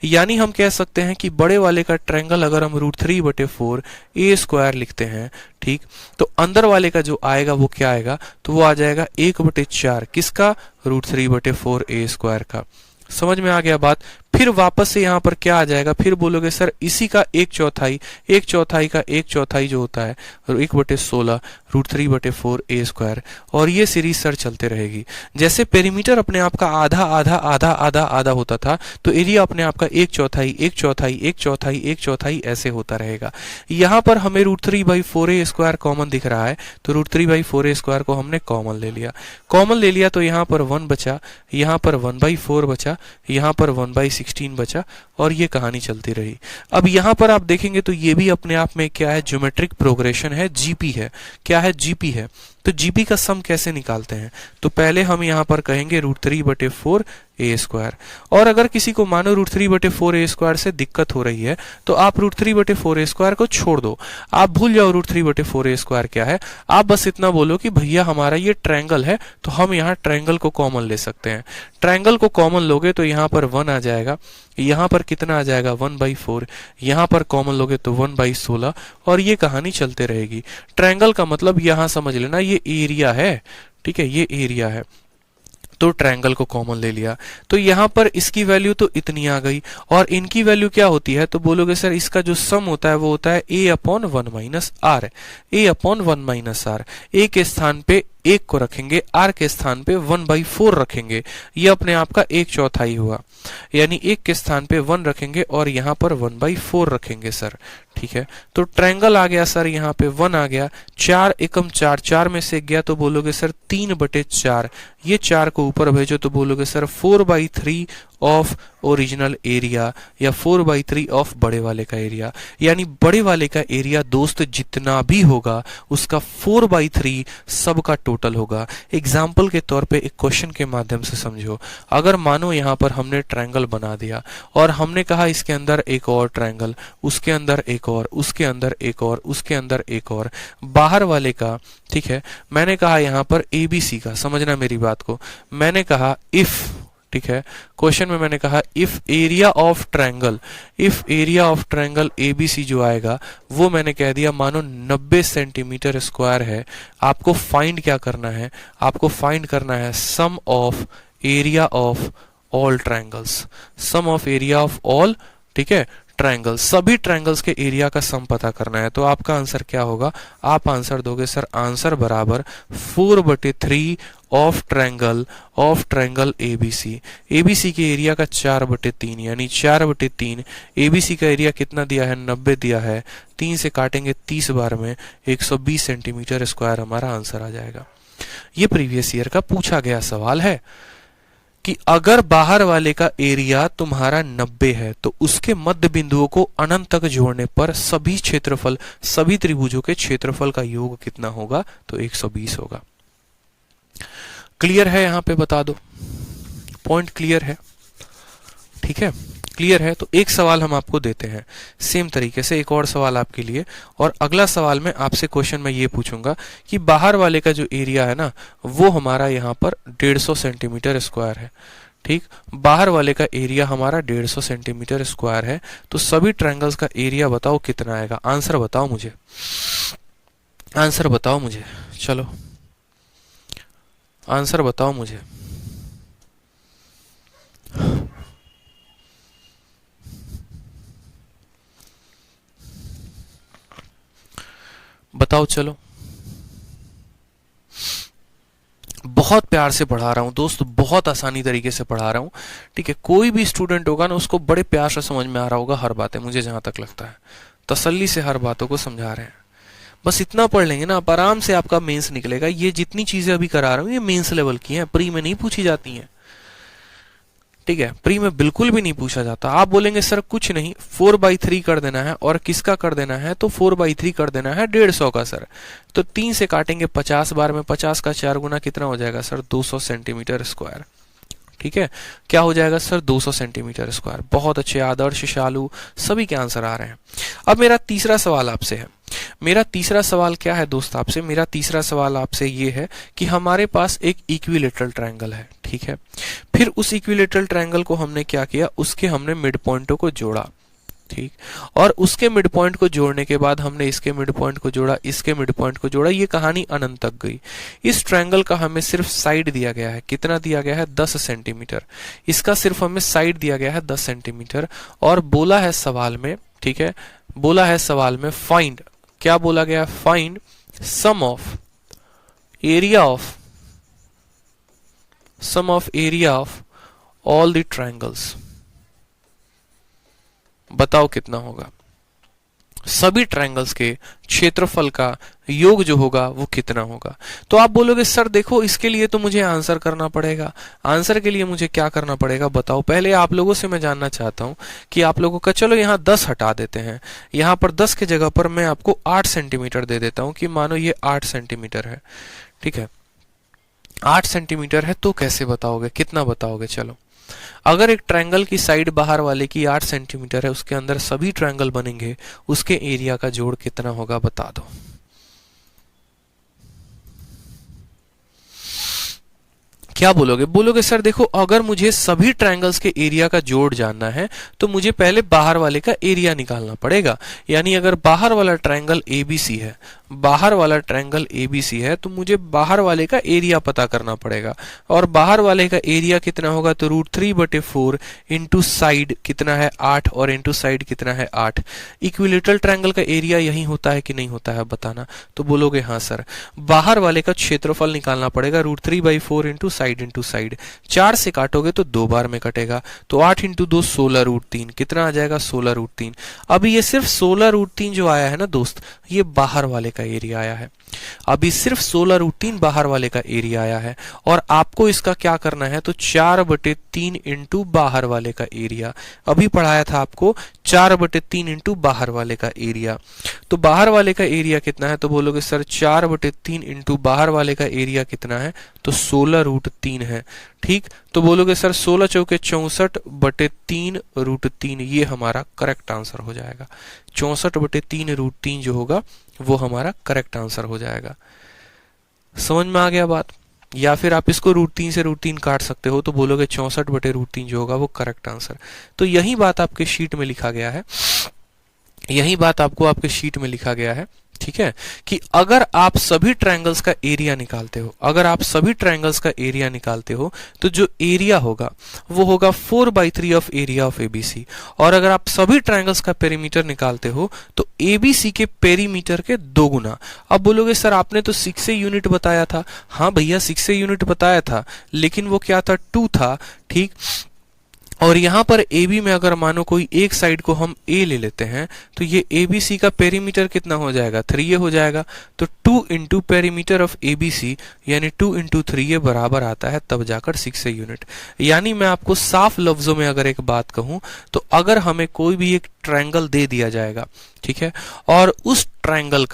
यानी हम कह सकते हैं कि बड़े वाले का ट्रायंगल अगर हम √3/4 ए स्क्वायर लिखते हैं, ठीक, तो अंदर वाले का जो आएगा वो क्या आएगा, तो वो आ जाएगा 1/4 किसका, √3/4 ए स्क्वायर का। समझ में आ गया बात। फिर वापस से यहां पर क्या आ जाएगा, फिर बोलोगे सर इसी का 1/4, 1/4 का 1/4 जो होता है 1/16 √3/4 ए स्क्वायर, और ये सीरीज सर चलते रहेगी। जैसे पेरीमीटर अपने आप का आधा आधा आधा आधा आधा होता था, तो एरिया अपने आप का 1/4 1/4 1/4 1/4 ऐसे होता रहेगा। यहाँ पर हमें √3/4 ए स्क्वायर कॉमन दिख रहा है, तो √3/4 ए स्क्वायर को हमने कॉमन ले लिया। कॉमन ले लिया तो यहाँ पर 1 बचा, यहाँ पर 1/4 बचा, यहाँ पर 1/16 बचा, और ये कहानी चलती रही। अब यहाँ पर आप देखेंगे तो ये भी अपने आप में क्या है, ज्योमेट्रिक प्रोग्रेशन है, जीपी है। क्या है, जीपी है। तो जीपी का सम कैसे निकालते हैं, तो पहले हम यहाँ पर कहेंगे √3/4 ए स्क्वायर, और अगर किसी को मानो √3/4 ए स्क्वायर से दिक्कत हो रही है तो आप √3/4 ए स्क्वायर को छोड़ दो, आप भूल जाओ √3/4 ए स्क्वायर क्या है। आप बस इतना बोलो कि भैया हमारा ये ट्रायंगल है, तो हम यहाँ ट्रायंगल को कॉमन ले सकते हैं। ट्रायंगल को कॉमन लोगे तो यहाँ पर 1 आ जाएगा, यहाँ पर कितना आ जाएगा 1/4, यहाँ पर कॉमन लोगे तो 1/16, और ये कहानी चलते रहेगी। ट्रायंगल का मतलब यहाँ समझ लेना ये एरिया है, ठीक है, ये एरिया है। तो ट्रायंगल को कॉमन ले लिया, तो यहाँ पर इसकी वैल्यू तो इतनी आ गई, और इनकी वैल्यू क्या होती है, तो बोलोगे सर इसका जो सम होता है वो होता है a/1 - r, a/1 - r। a के स्थान पे 1 को रखेंगे, r के स्थान पे 1/4 रखेंगे, ये अपने आप का 1/4 हुआ। यानी 1 के स्थान पे 1 रखेंगे और यहाँ पर 1/4 रखेंगे सर, ठीक है। तो ट्रायंगल आ गया सर, यहाँ पे 1 आ गया, 4 एकम 4, 4 में से गया तो बोलोगे सर 3/4, ये 4 को ऊपर भेजो तो बोलोगे सर 4/3 ऑफ ओरिजिनल एरिया, या 4/3 ऑफ बड़े वाले का एरिया। यानी बड़े वाले का एरिया दोस्त जितना भी होगा उसका 4/3 सबका टोटल होगा। एग्जाम्पल के तौर पे एक क्वेश्चन के माध्यम से समझो। अगर मानो यहाँ पर हमने ट्रायंगल बना दिया और हमने कहा इसके अंदर एक और ट्रायंगल, उसके अंदर एक और, उसके अंदर एक और, उसके अंदर एक और, बाहर वाले का, ठीक है, मैंने कहा यहाँ पर ABC का, समझना मेरी बात को, मैंने कहा इफ, ठीक है, क्वेश्चन में मैंने कहा if area of triangle, if area of triangle ABC जो आएगा वो मैंने कह दिया मानो 90 सेंटीमीटर स्क्वायर है। आपको फाइंड क्या करना है, आपको फाइंड करना है sum of area of all triangles, sum of area of all, ठीक है, ट्रायंगल, सभी ट्रायंगल्स के एरिया का सम पता करना है। तो आपका आंसर क्या होगा, आप आंसर दोगे सर, आंसर बराबर 4/3 ऑफ ट्रायंगल एबीसी। एबीसी के एरिया का 4/3 यानी 4/3 एबीसी का एरिया कितना दिया है, 90 दिया है। 3 से काटेंगे 30 बार में 120 सेंटीमीटर स्क्वायर हमारा आंसर आ जाएगा। ये प्रीवियस ईयर का पूछा गया सवाल है कि अगर बाहर वाले का एरिया तुम्हारा 90 है तो उसके मध्य बिंदुओं को अनंत तक जोड़ने पर सभी क्षेत्रफल, सभी त्रिभुजों के क्षेत्रफल का योग कितना होगा, तो 120 होगा। क्लियर है, यहां पे बता दो, पॉइंट क्लियर है, ठीक है, क्लियर है। तो एक सवाल हम आपको देते हैं सेम तरीके से, एक और सवाल आपके लिए। और अगला सवाल में आपसे क्वेश्चन में ये पूछूंगा कि बाहर वाले का जो एरिया है ना वो हमारा यहाँ पर 150 सेंटीमीटर स्क्वायर है, ठीक। बाहर वाले का एरिया हमारा 150 सेंटीमीटर स्क्वायर है, तो सभी ट्रायंगल्स का एरिया बताओ कितना आएगा। आंसर बताओ मुझे, आंसर बताओ मुझे, चलो आंसर बताओ मुझे। बताओ, चलो। बहुत प्यार से पढ़ा रहा हूं दोस्त, बहुत आसानी तरीके से पढ़ा रहा हूं, ठीक है। कोई भी स्टूडेंट होगा ना उसको बड़े प्यार से समझ में आ रहा होगा हर बातें, मुझे जहां तक लगता है तसल्ली से हर बातों को समझा रहे हैं। बस इतना पढ़ लेंगे ना आप, आराम से आपका मेंस निकलेगा। ये जितनी चीजें अभी करा रहा हूं ये मेंस लेवल की हैं, प्री में नहीं पूछी जाती हैं, ठीक है। प्री में बिल्कुल भी नहीं पूछा जाता। आप बोलेंगे सर कुछ नहीं, 4/3 कर देना है, और किसका कर देना है, तो 4/3 कर देना है 150 का सर। तो 3 से काटेंगे 50 बार में, 50 का 4 गुना कितना हो जाएगा सर, 200 सेंटीमीटर स्क्वायर, ठीक है। क्या हो जाएगा सर, 200 सेंटीमीटर स्क्वायर। बहुत अच्छे, आदर्श, शालू, सभी के आंसर आ रहे हैं। अब मेरा तीसरा सवाल आपसे है, मेरा तीसरा सवाल क्या है दोस्त आपसे, मेरा तीसरा सवाल आपसे ये है कि हमारे पास एक इक्विलेटरल ट्रायंगल है, ठीक है। फिर उस इक्विलेटरल ट्रायंगल को हमने क्या किया, उसके हमने मिड पॉइंटों को जोड़ा, ठीक। और उसके मिड पॉइंट को जोड़ने के बाद हमने इसके मिड पॉइंट को जोड़ा, इसके मिड पॉइंट को जोड़ा, ये कहानी अनंत तक गई। इस ट्रायंगल का हमें सिर्फ साइड दिया गया है, कितना दिया गया है, 10 सेंटीमीटर। इसका सिर्फ हमें साइड दिया गया है 10 सेंटीमीटर, और बोला है सवाल में, ठीक है, बोला है सवाल में फाइंड, क्या बोला गया, find sum of area of all the triangles. बताओ कितना होगा, सभी ट्रायंगल्स के क्षेत्रफल का योग जो होगा वो कितना होगा। तो आप बोलोगे सर देखो इसके लिए तो मुझे आंसर करना पड़ेगा, आंसर के लिए मुझे क्या करना पड़ेगा बताओ। पहले आप लोगों से मैं जानना चाहता हूं कि आप लोगों का, चलो यहाँ 10 हटा देते हैं, यहाँ पर 10 की जगह पर मैं आपको 8 सेंटीमीटर दे देता हूं कि मानो ये 8 सेंटीमीटर है, ठीक है। 8 सेंटीमीटर है तो कैसे बताओगे, कितना बताओगे, चलो। अगर एक ट्रायंगल की साइड बाहर वाले की 8 सेंटीमीटर है, उसके अंदर सभी ट्रायंगल बनेंगे, उसके एरिया का जोड़ कितना होगा बता दो। क्या बोलोगे, बोलोगे सर देखो अगर मुझे सभी ट्रायंगल्स के एरिया का जोड़ जानना है तो मुझे पहले बाहर वाले का एरिया निकालना पड़ेगा। यानी अगर बाहर वाला ट्रायंगल एबीसी है, बाहर वाला ट्रायंगल एबीसी है तो मुझे बाहर वाले का एरिया पता करना पड़ेगा। और बाहर वाले का एरिया कितना होगा, तो √3/4 इंटू साइड कितना है 8, और इंटू साइड कितना है 8। इक्विलेटरल ट्रायंगल का एरिया यही होता है कि नहीं होता है बताना। तो बोलोगे हाँ सर। बाहर वाले का क्षेत्रफल निकालना पड़ेगा, √3/4 इंटू साइड 4 से काटोगे तो 2 बार में कटेगा, तो 8 इंटू 2 16√3, कितना आ जाएगा 16√3। अभी ये सिर्फ 16√3 जो आया है ना दोस्त, ये बाहर वाले का एरिया आया है। अभी सिर्फ 16√3 बाहर वाले का एरिया आया है, और आपको इसका क्या करना है, तो 4/3 इंटू बाहर वाले का एरिया। अभी पढ़ाया था आपको 4/3 इंटू बाहर वाले का एरिया। तो बाहर वाले का एरिया कितना है, तो बोलोगे सर 4/3 इंटू बाहर वाले का एरिया कितना है, तो 16√3 है, ठीक। तो बोलोगे सर 16 चौके 64/3√3, ये हमारा करेक्ट आंसर हो जाएगा। 64/3√3 जो होगा वो हमारा करेक्ट आंसर हो जाएगा। समझ में आ गया बात। या फिर आप इसको √3 से √3 काट सकते हो, तो बोलोगे 64/√3 जो होगा वो करेक्ट आंसर। तो यही बात आपके शीट में लिखा गया है, यही बात आपको आपके शीट में लिखा गया है, ठीक है, कि अगर आप सभी ट्रायंगल्स का एरिया निकालते हो, अगर आप सभी ट्रायंगल्स का एरिया निकालते हो तो जो एरिया होगा वो होगा 4/3 ऑफ एरिया ऑफ एबीसी। और अगर आप सभी ट्रायंगल्स का पेरीमीटर निकालते हो तो एबीसी के पेरीमीटर के 2 गुना। अब बोलोगे सर आपने तो 6 से यूनिट बताया था। हाँ भैया 6 से यूनिट बताया था, लेकिन वो क्या था, 2 था। ठीक, और यहां पर AB में अगर मानो कोई एक साइड को हम A ले लेते हैं तो ये ABC का पेरीमीटर कितना हो जाएगा, 3A हो जाएगा। तो 2 इंटू पेरीमीटर ऑफ ABC यानी 2 इंटू 3A बराबर आता है तब जाकर 6 यूनिट। यानी मैं आपको साफ लफ्जों में अगर एक बात कहूं तो अगर हमें कोई भी एक ट्रायंगल दे दिया जाएगा, ठीक है, और उस ट्रायंगल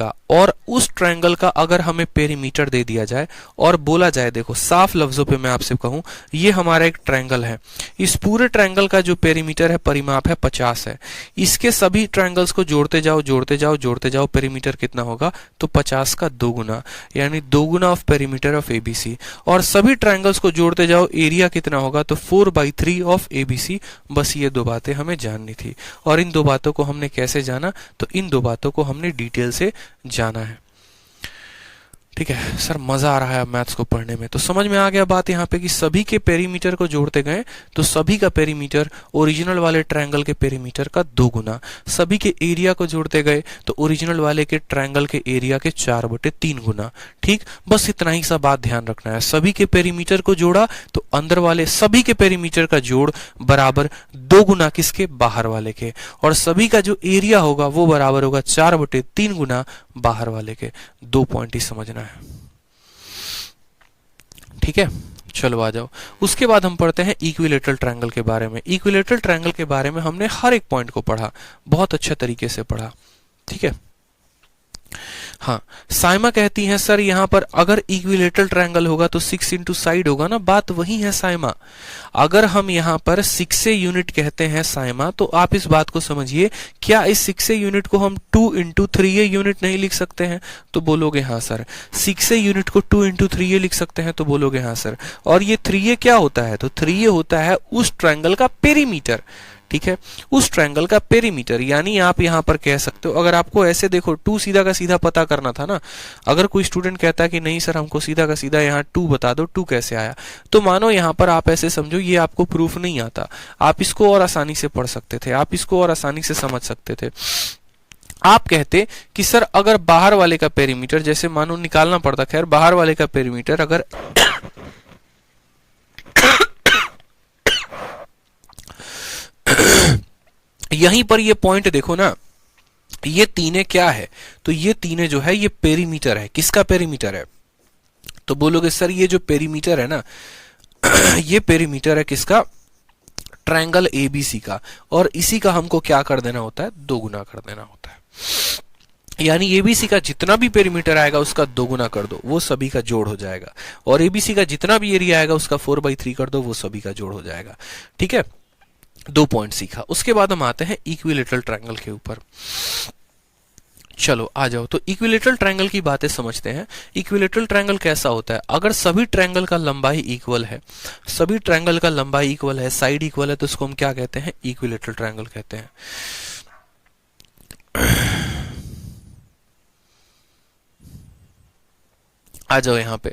का अगर हमें पेरीमीटर दे दिया जाए और बोला जाए, देखो साफ लफ्जों पे मैं आपसे कहूं, ये हमारा एक ट्रायंगल है, इस पूरे ट्रायंगल का जो पेरीमीटर है, परिमाप है 50 है। इसके सभी ट्रायंगल्स को जोड़ते जाओ जोड़ते जाओ जोड़ते जाओ, पेरीमीटर कितना होगा, तो 50 का 2 गुना, यानी 2 गुना ऑफ पेरीमीटर ऑफ एबीसी। और सभी ट्रायंगल्स को जोड़ते जाओ, एरिया कितना होगा, तो 4/3 ऑफ एबीसी। बस ये 2 बातें हमें जाननी थी। और इन 2 बातों को हमने कैसे जाना, तो इन 2 बातों को हमने डिटेल से जाना है। ठीक है सर, मजा आ रहा है मैथ्स को पढ़ने में। तो समझ में आ गया बात यहाँ पे कि सभी के पेरीमीटर को जोड़ते गए तो सभी का पेरीमीटर ओरिजिनल वाले ट्रायंगल के पेरीमीटर का 2 गुना, सभी के एरिया को जोड़ते गए तो ओरिजिनल वाले के ट्रायंगल के एरिया के 4/3 गुना। ठीक, बस इतना ही सा बात ध्यान रखना है। सभी के पेरीमीटर को जोड़ा तो अंदर वाले सभी के पेरीमीटर का जोड़ बराबर 2 गुना किसके, बाहर वाले के। और सभी का जो एरिया होगा वो बराबर होगा 4/3 गुना बाहर वाले के। 2 पॉइंट ही समझना है। ठीक है, चलो आ जाओ। उसके बाद हम पढ़ते हैं इक्विलेटरल ट्रायंगल के बारे में। इक्विलेटरल ट्रायंगल के बारे में हमने हर एक पॉइंट को पढ़ा, बहुत अच्छे तरीके से पढ़ा। ठीक है, हाँ, साइमा कहती है सर यहाँ पर अगर इक्विलेटरल ट्रायंगल होगा तो 6 इंटू साइड होगा ना, बात वही है साइमा। अगर हम यहाँ पर 6 से यूनिट कहते हैं साइमा, तो आप इस बात को समझिए, क्या इस 6 से यूनिट को हम 2 इंटू 3A यूनिट नहीं लिख सकते हैं? तो बोलोगे हाँ सर। 6 से यूनिट को 2 इंटू 3A लिख सकते हैं? तो बोलोगे हाँ सर। और ये 3A क्या होता है? तो 3A होता है उस ट्रायंगल का पेरीमीटर। ठीक है, उस ट्रायंगल का पेरीमीटर, यानी आप यहां पर कह सकते हो, अगर आपको ऐसे देखो 2 सीधा का सीधा पता करना था ना, अगर कोई स्टूडेंट कहता है कि नहीं सर हमको सीधा का सीधा यहाँ 2 बता दो, 2 कैसे आया, तो मानो यहां पर आप ऐसे समझो ये आपको प्रूफ नहीं आता, आप इसको और आसानी से पढ़ सकते थे, आप इसको और आसानी से समझ सकते थे। आप कहते कि सर अगर बाहर वाले का पेरीमीटर, जैसे मानो निकालना पड़ता, खैर बाहर वाले का पेरीमीटर अगर यहीं पर ये पॉइंट देखो ना, ये 3 क्या है, तो ये 3 जो है ये पेरीमीटर है। किसका पेरीमीटर है? तो बोलोगे सर ये जो पेरीमीटर है ना ये पेरीमीटर है किसका? ट्रायंगल एबीसी का। और इसी का हमको क्या कर देना होता है? 2 गुना कर देना होता है। यानी एबीसी का जितना भी पेरीमीटर आएगा उसका 2 गुना कर दो, वो सभी का जोड़ हो जाएगा। और एबीसी का जितना भी एरिया आएगा उसका 4/3 कर दो, वो सभी का जोड़ हो जाएगा। ठीक है, 2 पॉइंट सीखा। उसके बाद हम आते हैं इक्विलेटरल ट्रायंगल के ऊपर। चलो आ जाओ, तो इक्विलेटरल ट्रायंगल की बातें समझते हैं। इक्विलेटरल ट्रायंगल कैसा होता है? अगर सभी ट्रायंगल का लंबाई इक्वल है, सभी ट्रायंगल का लंबाई इक्वल है, साइड इक्वल है, तो उसको हम क्या कहते हैं? इक्विलेटरल ट्रायंगल कहते हैं। आ जाओ यहाँ पे।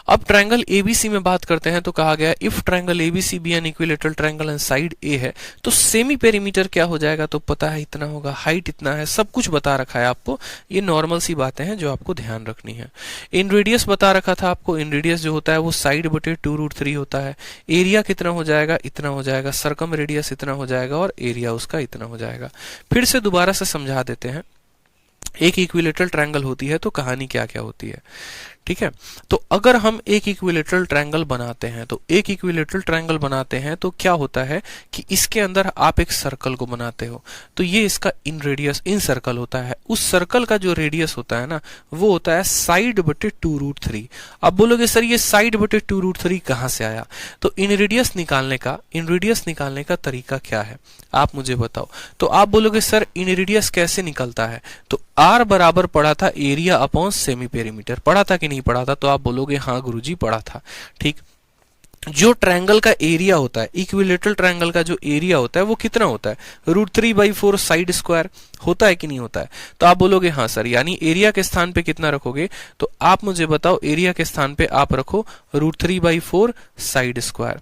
अब ट्रायंगल एबीसी में बात करते हैं तो कहा गया if triangle ABC be an equilateral triangle and side A है, तो सेमी पेरीमीटर क्या हो जाएगा? तो पता है इतना होगा, हाइट इतना है, सब कुछ बता रखा है आपको। ये नॉर्मल सी बातें हैं जो आपको ध्यान रखनी है। इन रेडियस बता रखा था आपको, इन रेडियस जो होता है वो साइड बटे 2√3 होता है। एरिया कितना हो जाएगा? इतना हो जाएगा। सर्कम रेडियस इतना हो जाएगा और एरिया उसका इतना हो जाएगा। फिर से दोबारा से समझा देते हैं। एक इक्विलेटरल ट्रायंगल होती है तो कहानी क्या क्या होती है। ठीक है, तो अगर हम एक इक्विलेटरल ट्रायंगल बनाते हैं, तो एक इक्विलेटरल ट्रायंगल बनाते हैं तो क्या होता है कि इसके अंदर आप एक सर्कल को बनाते हो, तो ये इसका इन रेडियस इन सर्कल होता है। उस सर्कल का जो रेडियस होता है ना, वो होता है साइड बटे 2√3। अब बोलोगे सर ये साइड बटे 2√3 कहां से आया? तो इन रेडियस निकालने का तरीका क्या है आप मुझे बताओ। तो आप बोलोगे सर इन रेडियस कैसे निकलता है? तो आर बराबर पड़ा था एरिया अपॉन सेमी पेरीमीटर। पढ़ा था कि नहीं पढ़ा था? तो आप बोलोगे हाँ गुरुजी पढ़ा था। ठीक, जो ट्रायंगल का एरिया होता है, इक्विलेटरल ट्रायंगल का जो एरिया होता है वो कितना होता है, √3/4 साइड स्क्वायर होता है कि नहीं होता है। तो आप बोलोगे हाँ सर, यानी एरिया के स्थान पे कितना रखोगे, तो आप मुझे बताओ एरिया के स्थान पे आप रखो √3/4 साइड स्क्वायर।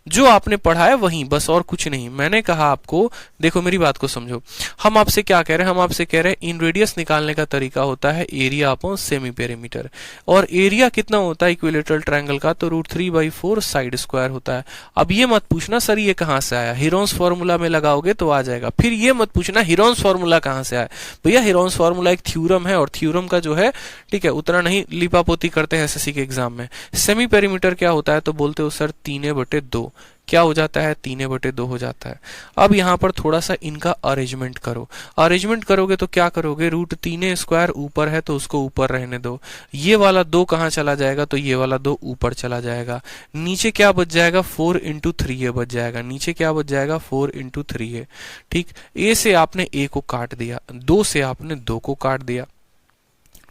जो आपने पढ़ा है वही, बस और कुछ नहीं। मैंने कहा आपको, देखो मेरी बात को समझो, हम आपसे क्या कह रहे हैं, हम आपसे कह रहे हैं इन रेडियस निकालने का तरीका होता है एरिया अपॉन सेमी पेरीमीटर, और एरिया कितना होता है इक्विलेटरल ट्रायंगल का, तो √3/4 साइड स्क्वायर होता है। अब ये मत पूछना सर ये कहां से आया, हीरोन्स फार्मूला में लगाओगे तो आ जाएगा। फिर ये मत पूछना हीरोन्स फार्मूला कहां से आया, भैया हीरोन्स फार्मूला एक थ्योरम है, और थ्योरम का जो है, ठीक है, उतना नहीं लिपापोती करते हैं एसएससी के एग्जाम में। सेमी पेरीमीटर क्या होता है, तो बोलते हो सर 3/2 क्या हो जाता है, 3/2 हो जाता है। अब यहाँ पर थोड़ा सा इनका अरेंजमेंट करो, अरेंजमेंट करोगे तो क्या करोगे, √3² ऊपर है तो उसको ऊपर रहने दो, ये वाला 2 कहाँ चला जाएगा, तो ये वाला 2 ऊपर चला जाएगा, नीचे क्या बच जाएगा, 4×3a बच जाएगा, नीचे क्या बच जाएगा, 4×3a। ठीक, ए से आपने a को काट दिया, 2 से आपने 2 को काट दिया,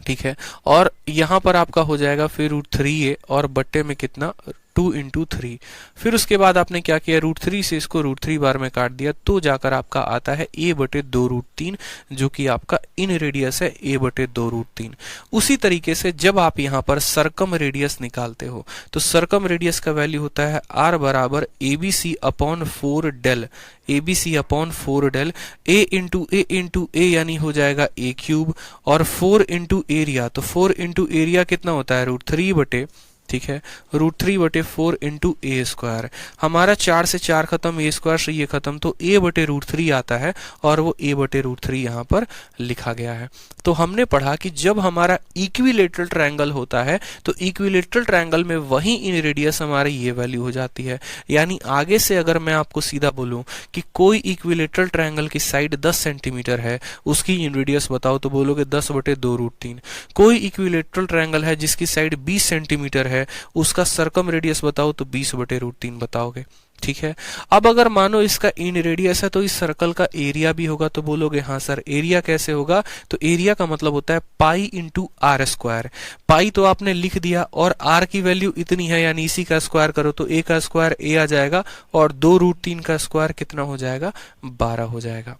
ठीक है, और यहां पर आपका हो जाएगा फिर √3a और बट्टे में कितना, 2×3। फिर उसके बाद आपने क्या किया, √3 से इसको √3 बार में काट दिया, तो जाकर आपका आता है a/2√3, जो कि आपका इन रेडियस है a/2√3। उसी तरीके से जब आप यहाँ पर सरकम रेडियस निकालते हो, तो सरकम रेडियस का वैल्यू होता है r बराबर ABC/4 del, ABC/4 del, a यानी हो जाएगा a³ और 4 एरिया, तो 4 एरिया कितना होता है, √3 बटे, ठीक है, √3/4 a²। हमारा 4 से 4 खत्म, a² से ये खत्म, तो a/√3 आता है, और वो a/√3 यहाँ पर लिखा गया है। तो हमने पढ़ा कि जब हमारा इक्विलेटरल ट्रायंगल होता है, तो इक्विलेटरल ट्रायंगल में वही इन रेडियस हमारी ये वैल्यू हो जाती है। यानी आगे से अगर मैं आपको सीधा बोलूं कि कोई इक्विलेटरल ट्रायंगल की साइड 10 सेंटीमीटर है, उसकी इन रेडियस बताओ, तो बोलोगे 10/2√3। कोई इक्विलेटरल ट्रायंगल है जिसकी साइड 20 सेंटीमीटर है, उसका सरकम रेडियस बताओ, तो 20/√3 बताओगे, ठीक है। अब अगर मानो इसका इन रेडियस है, तो इस सर्कल का एरिया भी होगा, तो बोलोगे हाँ सर एरिया कैसे होगा, तो एरिया का मतलब होता है π×r²। पाई तो आपने लिख दिया, और r की वैल्यू इतनी है, यानी इसी का स्क्वायर करो तो a का स्क्वायर a आ जाएगा, और 2√3 का स्क्वायर कितना हो जाएगा, 12 हो जाएगा,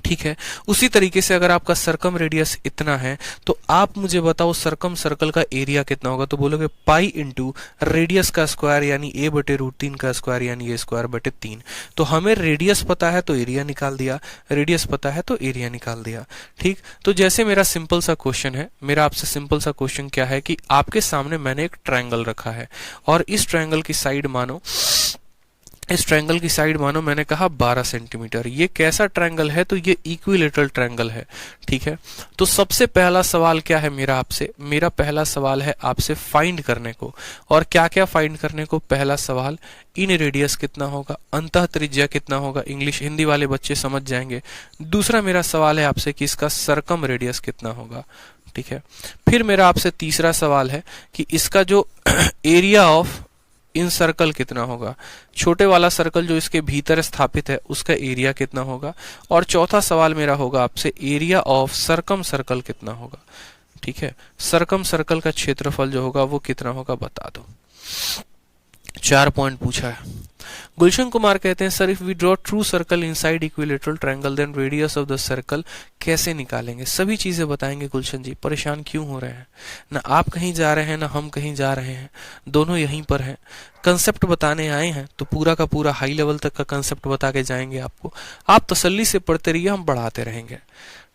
ठीक है। उसी तरीके से अगर आपका सरकम रेडियस इतना है, तो आप मुझे बताओ सरकम सर्कल का एरिया कितना होगा, तो बोलोगे π× रेडियस का स्क्वायर यानी a/√3 का स्क्वायर यानी a²/3। तो हमें रेडियस पता है तो एरिया निकाल दिया, रेडियस पता है तो एरिया निकाल दिया, ठीक। तो जैसे मेरा सिंपल सा क्वेश्चन है, मेरा आपसे सिंपल सा क्वेश्चन क्या है कि आपके सामने मैंने एक ट्रायंगल रखा है, और इस ट्रायंगल की साइड मानो, इस ट्रायंगल की साइड मानो मैंने कहा 12 सेंटीमीटर। ये कैसा ट्रायंगल है, तो ये इक्विलेटरल ट्रायंगल है, ठीक है। तो सबसे पहला सवाल क्या है मेरा आपसे, मेरा पहला सवाल है आपसे फाइंड करने को, और क्या क्या फाइंड करने को, पहला सवाल इन रेडियस कितना होगा, अंतः त्रिज्या कितना होगा, इंग्लिश हिंदी वाले बच्चे समझ जाएंगे। दूसरा मेरा सवाल है आपसे कि इसका सरकम रेडियस कितना होगा, ठीक है। फिर मेरा आपसे तीसरा सवाल है कि इसका जो एरिया ऑफ इन सर्कल कितना होगा, छोटे वाला सर्कल जो इसके भीतर स्थापित है उसका एरिया कितना होगा, और चौथा सवाल मेरा होगा आपसे एरिया ऑफ सरकम सर्कल कितना होगा, ठीक है। सरकम सर्कल का क्षेत्रफल जो होगा वो कितना होगा बता दो। 4 पॉइंट पूछा है। गुलशन कुमार कहते हैं sir if we draw two circle inside equilateral triangle then radius of the circle कैसे निकालेंगे, सभी चीजें बताएंगे गुलशन जी, परेशान क्यों हो रहे हैं, ना आप कहीं जा रहे हैं ना हम कहीं जा रहे हैं, दोनों यहीं पर हैं, कंसेप्ट बताने आए हैं तो पूरा का पूरा हाई लेवल तक का कंसेप्ट बता के जाएंगे आपको। आप तसल्ली से पढ़ते रहिए, हम बढ़ाते रहेंगे,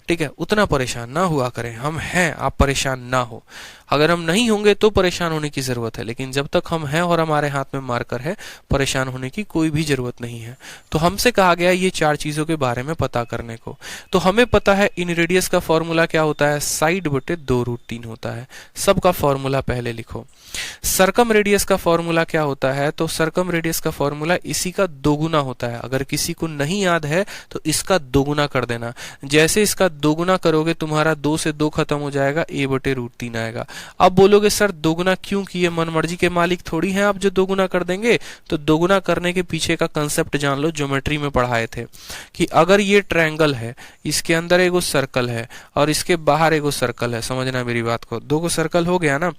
ठीक है। उतना परेशान ना हुआ करें, हम हैं, आप परेशान ना हो। अगर हम नहीं होंगे तो परेशान होने की जरूरत है, लेकिन जब तक हम हैं और हमारे हाथ में मार्कर है, परेशान होने की कोई भी जरूरत नहीं है। तो हमसे कहा गया ये 4 चीजों के बारे में पता करने को। तो हमें पता है इन रेडियस का फॉर्मूला क्या होता है, साइड/2√3 होता है। सबका फॉर्मूला पहले लिखो। सरकम रेडियस का फॉर्मूला क्या होता है, तो सरकम रेडियस का फॉर्मूला इसी का दोगुना होता है। अगर किसी को नहीं याद है तो इसका दोगुना कर देना, जैसे इसका दोगुना करोगे तुम्हारा 2 से 2 खत्म हो जाएगा, a/√3 आएगा। अब बोलोगे सर दोगुना क्यों किए, मनमर्जी के मालिक थोड़ी हैं आप जो दोगुना कर देंगे। तो दोगुना करने के पीछे का कंसेप्ट जान लो, ज्योमेट्री में पढ़ाए थे कि अगर ये ट्रायंगल है, इसके अंदर एगो सर्कल है और इसके बाहर एगो सर्कल है, समझना मेरी बात को, दो गो सर्कल हो गया ना,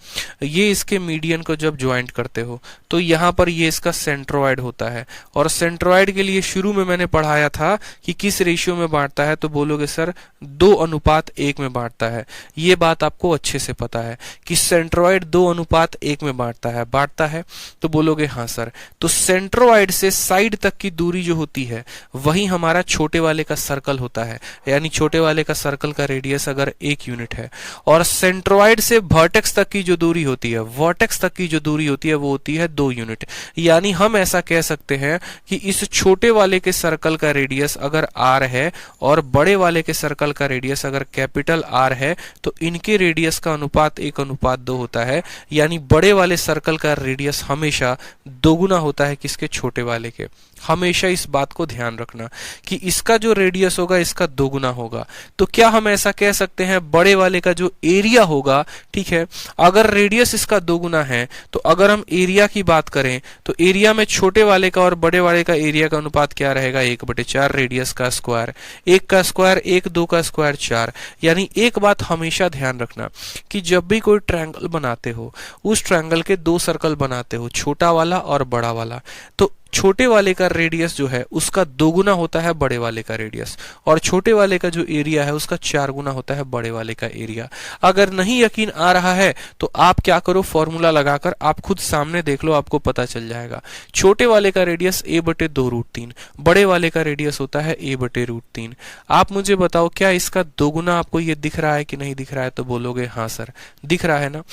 ये इसके मीडियन को जब ज्वाइंट करते हो तो यहाँ पर ये इसका सेंट्रोइड होता है। और सेंट्रोइड के लिए शुरू में मैंने पढ़ाया था कि किस रेशियो में बांटता है, तो बोलोगे सर 2:1 में बांटता है। ये बात आपको अच्छे से पता है कि सेंट्रोइड 2:1 में बांटता है, तो बोलोगे हाँ सर। तो सेंट्रोइड से साइड तक की दूरी जो होती है वही हमारा छोटे वाले का सर्कल होता है, यानी छोटे वाले का सर्कल का रेडियस अगर 1 यूनिट है, और सेंट्रोइड से वर्टेक्स तक की जो दूरी होती है, वर्टेक्स तक की जो दूरी होती है वो होती है 2 यूनिट। यानी हम ऐसा कह सकते हैं कि इस छोटे वाले के सर्कल का रेडियस अगर r है और बड़े वाले के सर्कल का रेडियस अगर कैपिटल R है, तो इनके रेडियस का अनुपात 1:2 होता है। यानी बड़े वाले सर्कल का रेडियस हमेशा दोगुना होता है किसके, छोटे वाले के। हमेशा इस बात को ध्यान रखना कि इसका जो रेडियस होगा इसका दोगुना होगा। तो क्या हम ऐसा कह सकते हैं बड़े वाले का जो एरिया होगा, ठीक है, अगर रेडियस इसका दोगुना है तो अगर हम एरिया की बात करें तो एरिया में छोटे वाले का और बड़े वाले का एरिया का अनुपात क्या रहेगा, 1/4 रेडियस का स्क्वायर, 1 का स्क्वायर 1, 2 का स्क्वायर 4। यानी एक बात हमेशा ध्यान रखना कि जब भी कोई ट्रायंगल बनाते हो, उस ट्रायंगल के 2 सर्कल बनाते हो, छोटा वाला और बड़ा वाला, तो छोटे वाले का रेडियस जो है उसका दोगुना होता है बड़े वाले का रेडियस, और छोटे वाले का जो एरिया है उसका 4 गुना होता है बड़े वाले का एरिया। अगर नहीं यकीन आ रहा है तो आप क्या करो, फॉर्मूला लगाकर आप खुद सामने देख लो, आपको पता चल जाएगा। छोटे वाले का रेडियस a/2√3, बड़े वाले का रेडियस होता है a/√3। आप मुझे बताओ क्या इसका दोगुना आपको ये दिख रहा है कि नहीं दिख रहा है, तो बोलोगे हाँ सर दिख रहा है ना।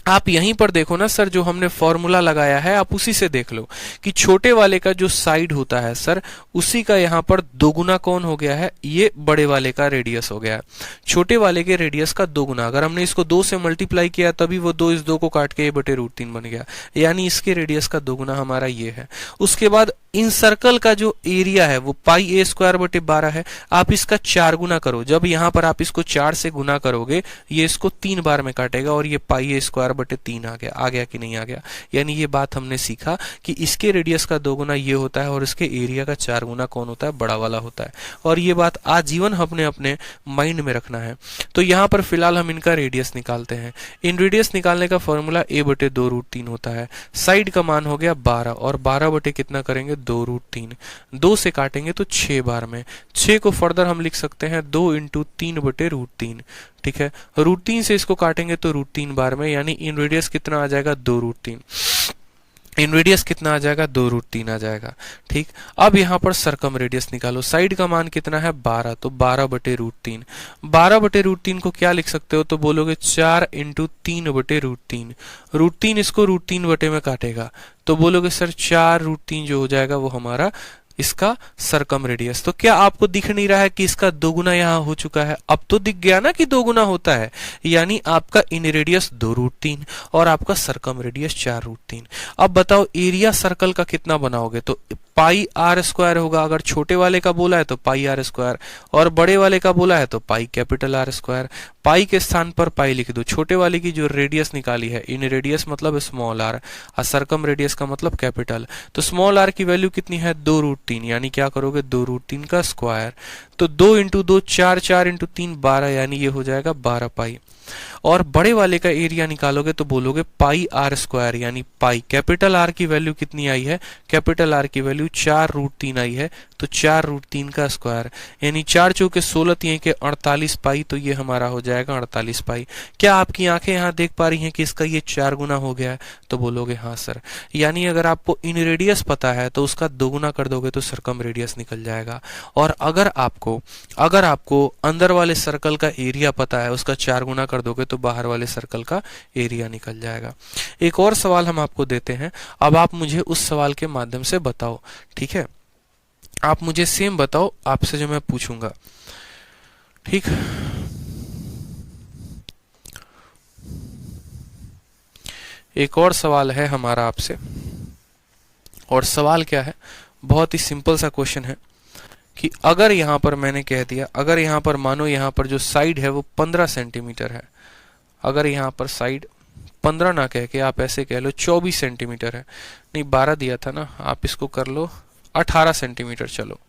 आप यहीं पर देखो ना सर, जो हमने फॉर्मूला लगाया है आप उसी से देख लो कि छोटे वाले का जो साइड होता है सर, उसी का यहाँ पर दोगुना कौन हो गया है, ये बड़े वाले का रेडियस हो गया है। छोटे वाले के रेडियस का दोगुना, अगर हमने इसको 2 से मल्टीप्लाई किया तभी वो 2 इस 2 को काट के a/√3 बन गया, यानी इसके रेडियस का दोगुना हमारा ये है। उसके बाद इन सर्कल का जो एरिया है वो πa²/12 है। आप इसका 4 गुना करो, जब यहाँ पर आप इसको 4 से गुना करोगे ये इसको 3 बार में काटेगा और ये πa²/3 आ गया कि नहीं आ गया। यानी ये बात हमने सीखा कि इसके रेडियस का दोगुना ये होता है और इसके एरिया का 4 गुना कौन होता है, बड़ा वाला होता है। और ये बात आजीवन हमने अपने माइंड में रखना है। तो यहाँ पर फिलहाल हम इनका रेडियस निकालते हैं। इन रेडियस निकालने का फॉर्मूला a/2√3 होता है। साइड का मान हो गया 12 और 12 बटे कितना करेंगे, 2√3। 2 से काटेंगे तो 6 बार में, 6 को फर्दर हम लिख सकते हैं 2 × 3/√3, ठीक है। √3 से इसको काटेंगे तो √3 बार में, यानी इन रेडियस कितना आ जाएगा, 2√3। इन रेडियस कितना आ जाएगा, 2√3 आ जाएगा, ठीक। अब यहाँ पर सरकम रेडियस निकालो। साइड का मान कितना है, 12, तो 12/√3। 12/√3 को क्या लिख सकते हो, तो बोलोगे 4 × 3/√3। √3 इसको √3 बटे में काटेगा तो बोलोगे सर 4√3 जो हो जाएगा वो हमारा इसका सरकम रेडियस। तो क्या आपको दिख नहीं रहा है कि इसका दोगुना यहाँ हो चुका है? अब तो दिख गया ना कि दोगुना होता है। यानी आपका इन रेडियस 2√3 और आपका सरकम रेडियस 4√3। अब बताओ एरिया सर्कल का कितना बनाओगे, तो πr² होगा। अगर छोटे वाले का बोला है तो πr² और बड़े वाले का बोला है तो πR²। पाई के स्थान पर पाई लिख दो। छोटे वाले की जो रेडियस निकाली है, इन रेडियस मतलब स्मॉल आर और सरकम रेडियस का मतलब कैपिटल, तो स्मॉल आर की वैल्यू कितनी है, 2√3। यानी क्या करोगे, 2√3 का स्क्वायर, तो 2 × 2 4, 4 × 3 12, यानी ये हो जाएगा 12 पाई। और बड़े वाले का एरिया निकालोगे तो बोलोगे πr², यानी पाई कैपिटल आर की वैल्यू कितनी आई है, कैपिटल आर की वैल्यू 4√3 आई है, तो 4√3 का स्क्वायर, यानी 4 चौके 16 3 के 48 पाई, तो ये हमारा हो जाएगा 48 पाई। क्या आपकी आंखें यहाँ देख पा रही हैं कि इसका ये 4 गुना हो गया है, तो बोलोगे हाँ सर। यानी अगर आपको इन रेडियस पता है तो उसका 2 गुना कर दोगे तो सरकम रेडियस निकल जाएगा। और अगर आपको अंदर वाले सर्कल का एरिया पता है, उसका 4 गुना कर दोगे तो बाहर वाले सर्कल का एरिया निकल जाएगा। एक और सवाल हम आपको देते हैं, अब आप मुझे उस सवाल के माध्यम से बताओ, ठीक है। आप मुझे सेम बताओ आपसे जो मैं पूछूंगा, ठीक। एक और सवाल है हमारा आपसे, और सवाल क्या है, बहुत ही सिंपल सा क्वेश्चन है कि अगर यहाँ पर मैंने कह दिया, अगर यहाँ पर मानो यहाँ पर जो साइड है वो 15 सेंटीमीटर है, अगर यहाँ पर साइड 15 ना कह के आप ऐसे कह लो 24 सेंटीमीटर है, नहीं 12 दिया था ना, आप इसको कर लो 18 सेंटीमीटर, चलो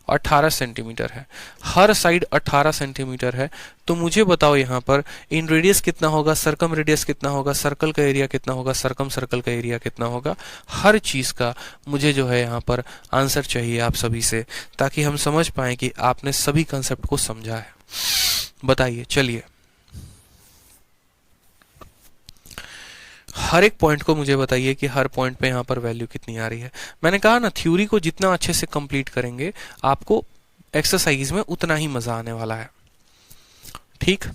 18 सेंटीमीटर है, हर साइड 18 सेंटीमीटर है, तो मुझे बताओ यहाँ पर इन रेडियस कितना होगा, सरकम रेडियस कितना होगा, सर्कल का एरिया कितना होगा, सरकम सर्कल का एरिया कितना होगा। हर चीज का मुझे जो है यहाँ पर आंसर चाहिए आप सभी से, ताकि हम समझ पाए कि आपने सभी कंसेप्ट को समझा है। बताइए, चलिए हर एक पॉइंट को मुझे बताइए कि हर पॉइंट पे यहाँ पर वैल्यू कितनी आ रही है। मैंने कहा ना, थ्योरी को जितना अच्छे से कंप्लीट करेंगे आपको एक्सरसाइज में उतना ही मजा आने वाला है। ठीक,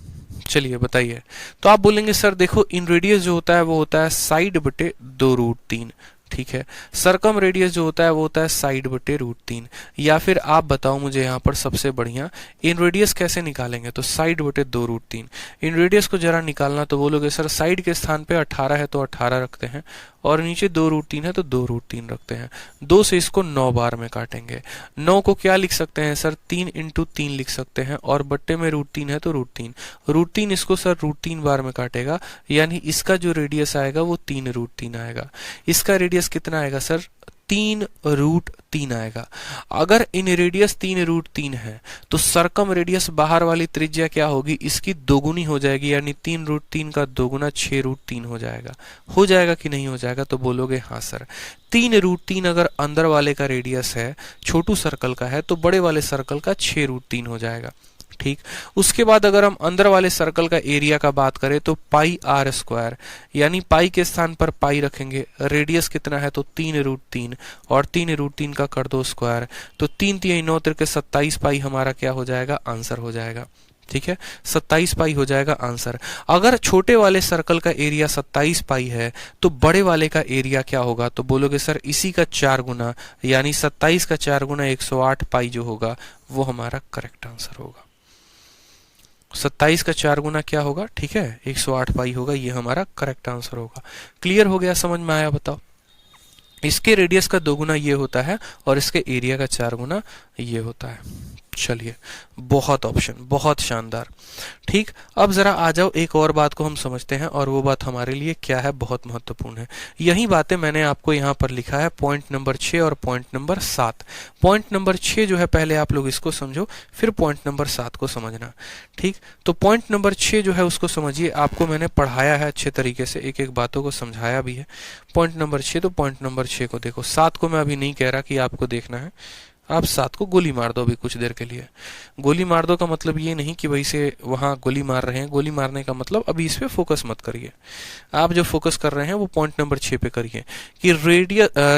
चलिए बताइए। तो आप बोलेंगे सर देखो इन रेडियस जो होता है वो होता है साइड बटे 2√3, ठीक है। सरकम रेडियस जो होता है वो होता है साइड बटे √3। या फिर आप बताओ मुझे यहाँ पर सबसे बढ़िया इन रेडियस कैसे निकालेंगे, तो साइड बटे 2√3। इन रेडियस को जरा निकालना तो बोलोगे सर साइड के स्थान पे 18 है तो 18 रखते हैं, और नीचे 2√3 है तो 2√3 रखते हैं। 2 से इसको 9 बार में काटेंगे। 9 को क्या लिख सकते हैं सर, 3 × 3 लिख सकते हैं, और बट्टे में √3 है तो √3। √3 इसको सर √3 बार में काटेगा, यानी इसका जो रेडियस आएगा वो 3√3 आएगा। इसका रेडियस कितना आएगा सर, 3√3 आएगा। अगर इन रेडियस 3√3 है तो सरकम रेडियस बाहर वाली त्रिज्या क्या होगी, इसकी दोगुनी हो जाएगी, यानी 3√3 का दोगुना 6√3 हो जाएगा। हो जाएगा कि नहीं हो जाएगा, तो बोलोगे हाँ सर। 3√3 अगर अंदर वाले का रेडियस है, छोटू सर्कल का है, तो बड़े वाले सर्कल का 6√3 हो जाएगा। ठीक, उसके बाद अगर हम अंदर वाले सर्कल का एरिया का बात करें तो πr², यानी पाई के स्थान पर पाई रखेंगे। रेडियस कितना है, तो 3√3, और 3√3 का कर दो स्क्वायर, तो 3 × 9 = 27 पाई हमारा क्या हो जाएगा, आंसर हो जाएगा। ठीक है, 27 पाई हो जाएगा आंसर। अगर छोटे वाले सर्कल का एरिया 27 पाई है तो बड़े वाले का एरिया क्या होगा, तो बोलोगे सर इसी का 4 गुना, यानी 27 का 4 गुना 108 पाई जो होगा वो हमारा करेक्ट आंसर होगा। 27 का 4 गुना क्या होगा, ठीक है, 108 पाई होगा, ये हमारा करेक्ट आंसर होगा। क्लियर हो गया, समझ में आया, बताओ। इसके रेडियस का 2 गुना ये होता है और इसके एरिया का 4 गुना ये होता है। चलिए, बहुत ऑप्शन, बहुत शानदार। ठीक, अब जरा आ जाओ एक और बात को हम समझते हैं, और वो बात हमारे लिए क्या है, बहुत महत्वपूर्ण है। यही बातें मैंने आपको यहाँ पर लिखा है, पॉइंट नंबर 6 और पॉइंट नंबर 7। पॉइंट नंबर 6 जो है पहले आप लोग इसको समझो, फिर पॉइंट नंबर 7 को समझना। ठीक, तो पॉइंट नंबर 6 जो है उसको समझिए, आपको मैंने पढ़ाया है अच्छे तरीके से, एक एक बातों को समझाया भी है। पॉइंट नंबर 6, तो पॉइंट नंबर 6 को देखो। 7 को मैं अभी नहीं कह रहा कि आपको देखना है, आप 7 को गोली मार दो अभी कुछ देर के लिए। गोली मार दो का मतलब ये नहीं कि भाई से वहां गोली मार रहे हैं, गोली मारने का मतलब अभी इस पे फोकस मत करिए। आप जो फोकस कर रहे हैं वो पॉइंट नंबर 6 पे करिए कि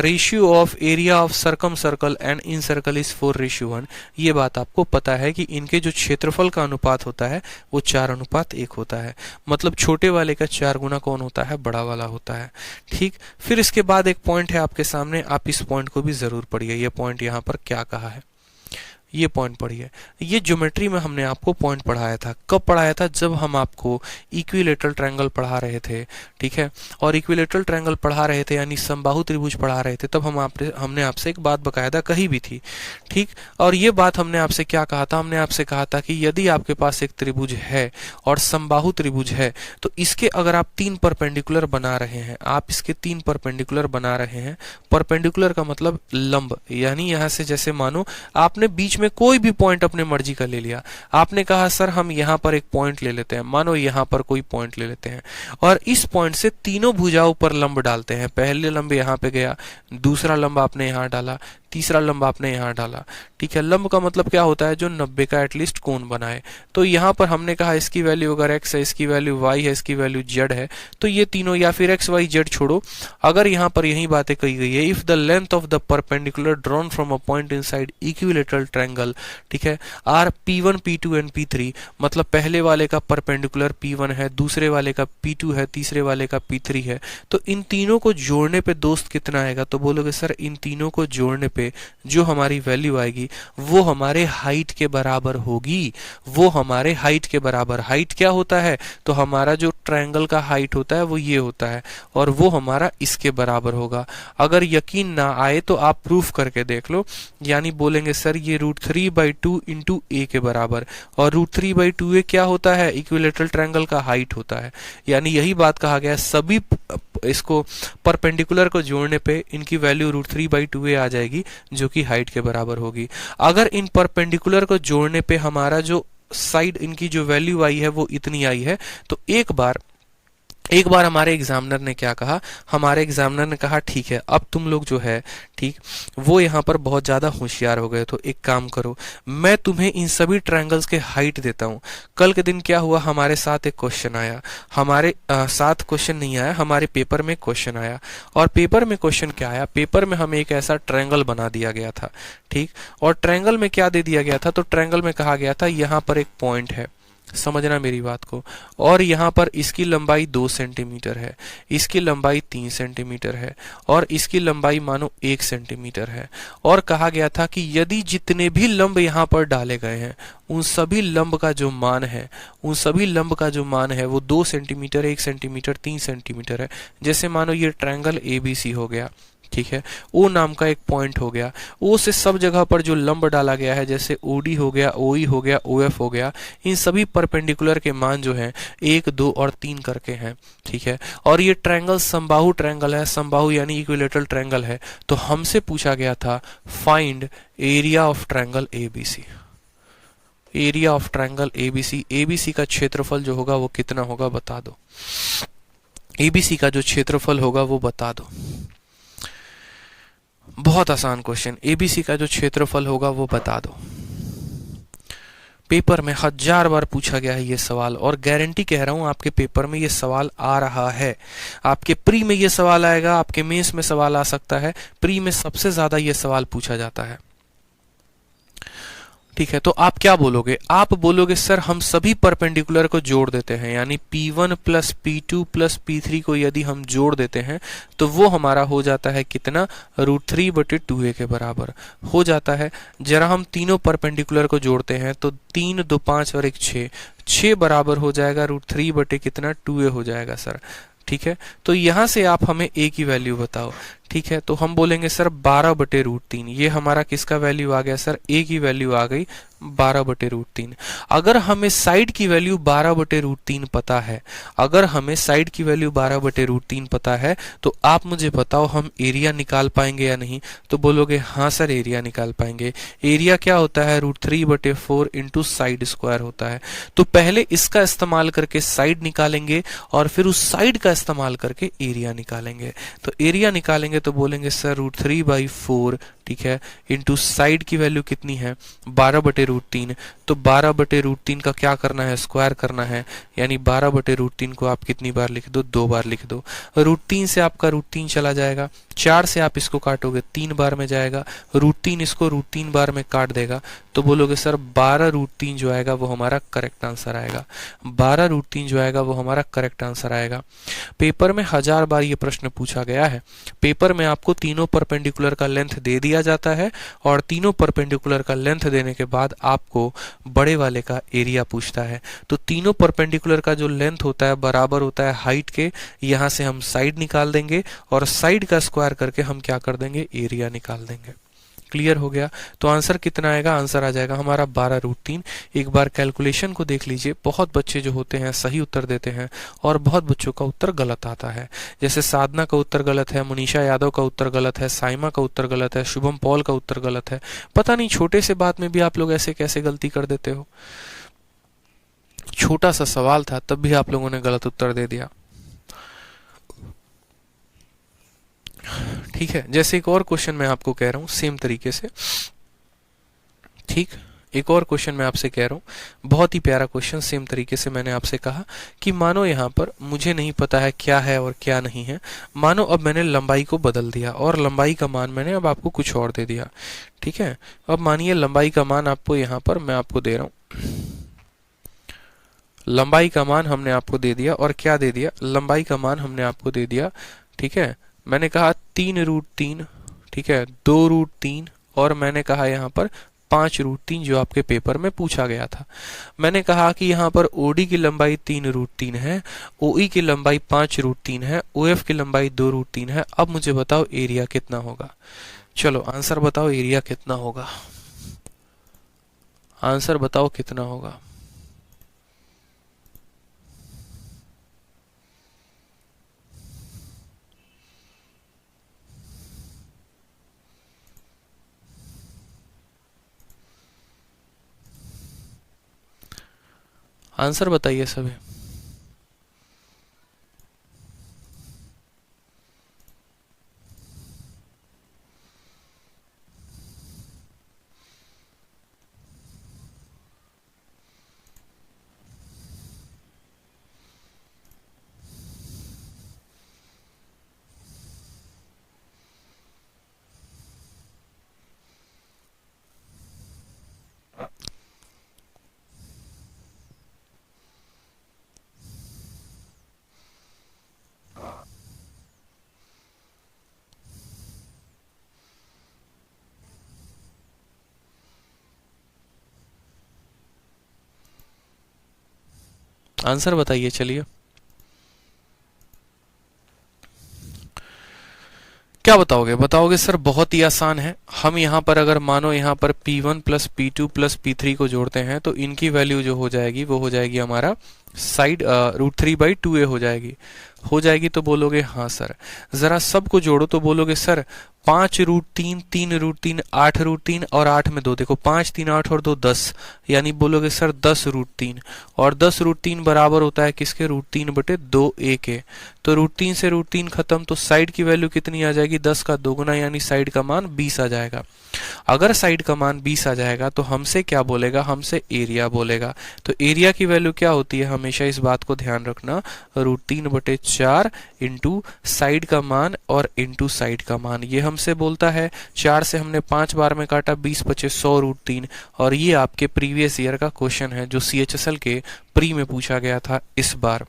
ratio of area of circumcircle and incircle is 4:1। ये बात आपको पता है कि इनके जो क्षेत्रफल का अनुपात होता है वो 4:1 होता है। मतलब छोटे वाले का 4 गुना कौन होता है, बड़ा वाला होता है। ठीक, फिर इसके बाद एक पॉइंट है आपके सामने, आप इस पॉइंट को भी जरूर पढ़िए। ये पॉइंट यहाँ पर क्या कहा है, ये पॉइंट पढ़िए। ये ज्योमेट्री में हमने आपको पॉइंट पढ़ाया था। कब पढ़ाया था, जब हम आपको इक्विलेटरल ट्रायंगल पढ़ा रहे थे। ठीक है, और इक्विलेटरल ट्रायंगल पढ़ा रहे थे यानी समबाहु त्रिभुज पढ़ा रहे थे, तब हमने आपसे एक बात बकायदा कही भी थी। ठीक, और ये बात हमने आपसे क्या कहा था, हमने आपसे कहा था कि यदि आपके पास एक त्रिभुज है और समबाहु त्रिभुज है, तो इसके अगर आप 3 परपेंडिकुलर बना रहे हैं, आप इसके 3 परपेंडिकुलर बना रहे हैं। परपेंडिकुलर का मतलब लंब, यानी यहां से जैसे मानो आपने बीच में कोई भी पॉइंट अपने मर्जी का ले लिया। आपने कहा सर हम यहां पर एक पॉइंट ले लेते हैं, मानो यहां पर कोई पॉइंट ले लेते हैं, और इस पॉइंट से तीनों भुजाओं पर लंब डालते हैं। पहले लंब यहां पे गया, दूसरा लंब आपने यहां डाला, तीसरा लंब आपने यहां डाला। ठीक है, लंब का मतलब क्या होता है, जो 90 का एटलीस्ट कोण बनाए। तो यहां पर हमने कहा इसकी वैल्यू अगर x है, इसकी वैल्यू y है, इसकी वैल्यू z है, तो ये तीनों, या फिर x y z छोड़ो, अगर यहां पर यही बातें कही गई है, if the length of the perpendicular drawn from a point inside equilateral triangle, ठीक है, are P1 P2 and P3, मतलब पहले वाले का परपेंडिकुलर P1 है, दूसरे वाले का P2 है, तीसरे वाले का P3 है, तो इन तीनों को जोड़ने पे दोस्त कितना आएगा, तो बोलोगे सर इन तीनों को जोड़ने पे जो हमारी वैल्यू आएगी वो हमारे हाइट के बराबर होगी, वो हमारे हाइट के बराबर। हाइट क्या होता है, तो हमारा जो ट्रायंगल का हाइट होता है वो ये होता है और वो हमारा इसके बराबर होगा। अगर यकीन ना आए तो आप प्रूफ करके देख लो, यानी बोलेंगे सर ये √3/2 इंटू ए के बराबर, और √3/2a क्या होता है, इक्विलेटरल ट्रायंगल का हाइट होता है। यानी यही बात कहा गया है, सभी इसको परपेंडिकुलर को जोड़ने पे इनकी वैल्यू √3/2a आ जाएगी जो कि हाइट के बराबर होगी। अगर इन परपेंडिकुलर को जोड़ने पे हमारा जो साइड इनकी जो वैल्यू आई है वो इतनी आई है, तो एक बार हमारे एग्जामिनर ने क्या कहा, हमारे एग्जामिनर ने कहा ठीक है अब तुम लोग जो है ठीक वो यहाँ पर बहुत ज्यादा होशियार हो गए, तो एक काम करो मैं तुम्हें इन सभी ट्रायंगल्स के हाइट देता हूँ। कल के दिन क्या हुआ, हमारे साथ एक क्वेश्चन आया, हमारे साथ क्वेश्चन नहीं आया, हमारे पेपर में क्वेश्चन आया। और पेपर में क्वेश्चन क्या आया, पेपर में हमें एक ऐसा ट्रायंगल बना दिया गया था ठीक, और ट्रायंगल में क्या दे दिया गया था, तो ट्रायंगल में कहा गया था यहाँ पर एक पॉइंट है, समझना मेरी बात को, और यहाँ पर इसकी लंबाई 2 सेंटीमीटर है, इसकी लंबाई 3 सेंटीमीटर है और इसकी लंबाई मानो 1 सेंटीमीटर है। और कहा गया था कि यदि जितने भी लंब यहाँ पर डाले गए हैं उन सभी लंब का जो मान है, उन सभी लंब का जो मान है वो 2 सेंटीमीटर, 1 सेंटीमीटर, 3 सेंटीमीटर है। जैसे मानो ये ट्रायंगल ABC हो गया ठीक है, ओ नाम का एक पॉइंट हो गया, ओ से सब जगह पर जो लंब डाला गया है जैसे OD हो गया, OE हो गया, OF हो गया, इन सभी परपेंडिकुलर के मान जो हैं 1, 2 और 3 करके हैं ठीक है। और ये ट्रायंगल समबाहु ट्रायंगल है, समबाहु यानी इक्विलेटरल ट्रायंगल है। तो हमसे पूछा गया था find area of triangle ABC, area of triangle ABC। ABC का क्षेत्रफल जो होगा वो कितना होगा बता दो, ABC का जो क्षेत्रफल होगा वो बता दो। बहुत आसान क्वेश्चन, ABC का जो क्षेत्रफल होगा वो बता दो। पेपर में 1000 बार पूछा गया है ये सवाल, और गारंटी कह रहा हूं आपके पेपर में ये सवाल आ रहा है। आपके प्री में ये सवाल आएगा, आपके मेंस में सवाल आ सकता है, प्री में सबसे ज्यादा ये सवाल पूछा जाता है ठीक है। तो आप क्या बोलोगे, आप बोलोगे सर हम सभी परपेंडिकुलर को जोड़ देते हैं, यानी P1 plus P2 plus P3 को यदि हम जोड़ देते हैं तो वो हमारा हो जाता है कितना, √3/2a के बराबर हो जाता है। जरा हम तीनों परपेंडिकुलर को जोड़ते हैं तो 3, 2, 5 और 1 6, 6 बराबर हो जाएगा √3 कितना 2a हो जाएगा सर ठीक है। तो यहां से आप हमें a की वैल्यू बताओ ठीक है। तो हम बोलेंगे सर 12/√3, ये हमारा किसका वैल्यू आ गया सर, a की वैल्यू आ गई 12/√3। अगर हमें साइड की वैल्यू 12/√3 पता है, अगर हमें साइड की वैल्यू 12/√3 पता है तो आप मुझे बताओ हम एरिया निकाल पाएंगे या नहीं। तो बोलोगे हाँ सर एरिया निकाल पाएंगे। एरिया क्या होता है, √3/4 इंटू साइड स्क्वायर होता है। तो पहले इसका इस्तेमाल करके साइड निकालेंगे और फिर उस साइड का इस्तेमाल करके एरिया निकालेंगे। तो एरिया निकालेंगे तो बोलेंगे सर √3/4 ठीक है, इंटू साइड की वैल्यू कितनी है 12/√3। तो 12/√3 का क्या करना है, स्क्वायर करना है, यानी 12/√3 को आप कितनी बार लिख दो, 2 बार लिख दो। √3 से आपका √3 चला जाएगा, 4 से आप इसको काटोगे 3 बार में जाएगा, √3 इसको √3 बार में काट देगा। तो बोलोगे सर 12√3 जो आएगा वो हमारा करेक्ट आंसर आएगा, 12√3 जो आएगा वो हमारा करेक्ट आंसर आएगा। पेपर में 1000 बार ये प्रश्न पूछा गया है। पेपर में आपको तीनों परपेंडिकुलर का लेंथ दे दिया जाता है और तीनों परपेंडिकुलर का लेंथ देने के बाद आपको बड़े वाले का एरिया पूछता है। तो तीनों परपेंडिकुलर का जो लेंथ होता है बराबर होता है हाइट के, यहां से हम साइड निकाल देंगे और साइड का स्क्वायर करके हम क्या कर देंगे, एरिया निकाल देंगे। क्लियर हो गया। तो आंसर कितना आएगा, आंसर आ जाएगा हमारा 12√3। एक बार कैलकुलेशन को देख लीजिए, बहुत बच्चे जो होते हैं सही उत्तर देते हैं और बहुत बच्चों का उत्तर गलत आता है। जैसे साधना का उत्तर गलत है, मनीषा यादव का उत्तर गलत है, साइमा का उत्तर गलत है, शुभम पॉल का उत्तर गलत है। पता नहीं छोटे से बात में भी आप लोग ऐसे कैसे गलती कर देते हो। छोटा सा सवाल था तब भी आप लोगों ने गलत उत्तर दे दिया। ठीक है, जैसे एक और क्वेश्चन मैं आपको कह रहा हूं सेम तरीके से, ठीक, एक और क्वेश्चन मैं आपसे कह रहा हूं, बहुत ही प्यारा क्वेश्चन। सेम तरीके से मैंने आपसे कहा कि मानो यहाँ पर मुझे नहीं पता है क्या है और क्या नहीं है। मानो अब मैंने लंबाई को बदल दिया और लंबाई का मान मैंने अब आपको कुछ और दे दिया। ठीक है, अब मानिए लंबाई का मान आपको यहाँ पर मैं आपको दे रहा हूं, लंबाई का मान हमने आपको दे दिया और क्या दे दिया, लंबाई का मान हमने आपको दे दिया। ठीक है, मैंने कहा 3√3 ठीक है, 2√3 और मैंने कहा यहाँ पर 5√3 जो आपके पेपर में पूछा गया था। मैंने कहा कि यहाँ पर ओडी की लंबाई 3√3 है, ओई की लंबाई 5√3 है, ओएफ की लंबाई 2√3 है। अब मुझे बताओ एरिया कितना होगा। चलो आंसर बताओ, एरिया कितना होगा, आंसर बताओ कितना होगा। आंसर बताइए सभी। आंसर बताइए चलिए। क्या बताओगे, बताओगे सर बहुत ही आसान है। हम यहाँ पर अगर मानो यहाँ पर P1 plus P2 plus P3 को जोड़ते हैं तो इनकी वैल्यू जो हो जाएगी वो हो जाएगी हमारा साइड √3/2a हो जाएगी। तो बोलोगे हाँ सर। जरा सबको जोड़ो तो बोलोगे सर 5√3, 3√3, 8√3 और 8 में 2, देखो 5, 3, 8 और 2 10, यानी बोलोगे सर 10√3 और 10√3 बराबर होता है किसके, √3/2a के। तो √3 से √3 खत्म, तो साइड की वैल्यू कितनी आ जाएगी, 10 का दोगुना, यानी साइड का मान 20 आ जाएगा। अगर साइड का मान 20 आ जाएगा तो हमसे क्या बोलेगा, हमसे एरिया बोलेगा। तो एरिया की वैल्यू क्या होती है, हमेशा इस बात को ध्यान रखना, √3/4 इंटू साइड का मान और इंटू साइड का मान। ये हमसे बोलता है 4 से हमने 5 बार में काटा, 20 बचे 100√3। और ये आपके प्रीवियस ईयर का क्वेश्चन है जो CHSL के प्री में पूछा गया था इस बार।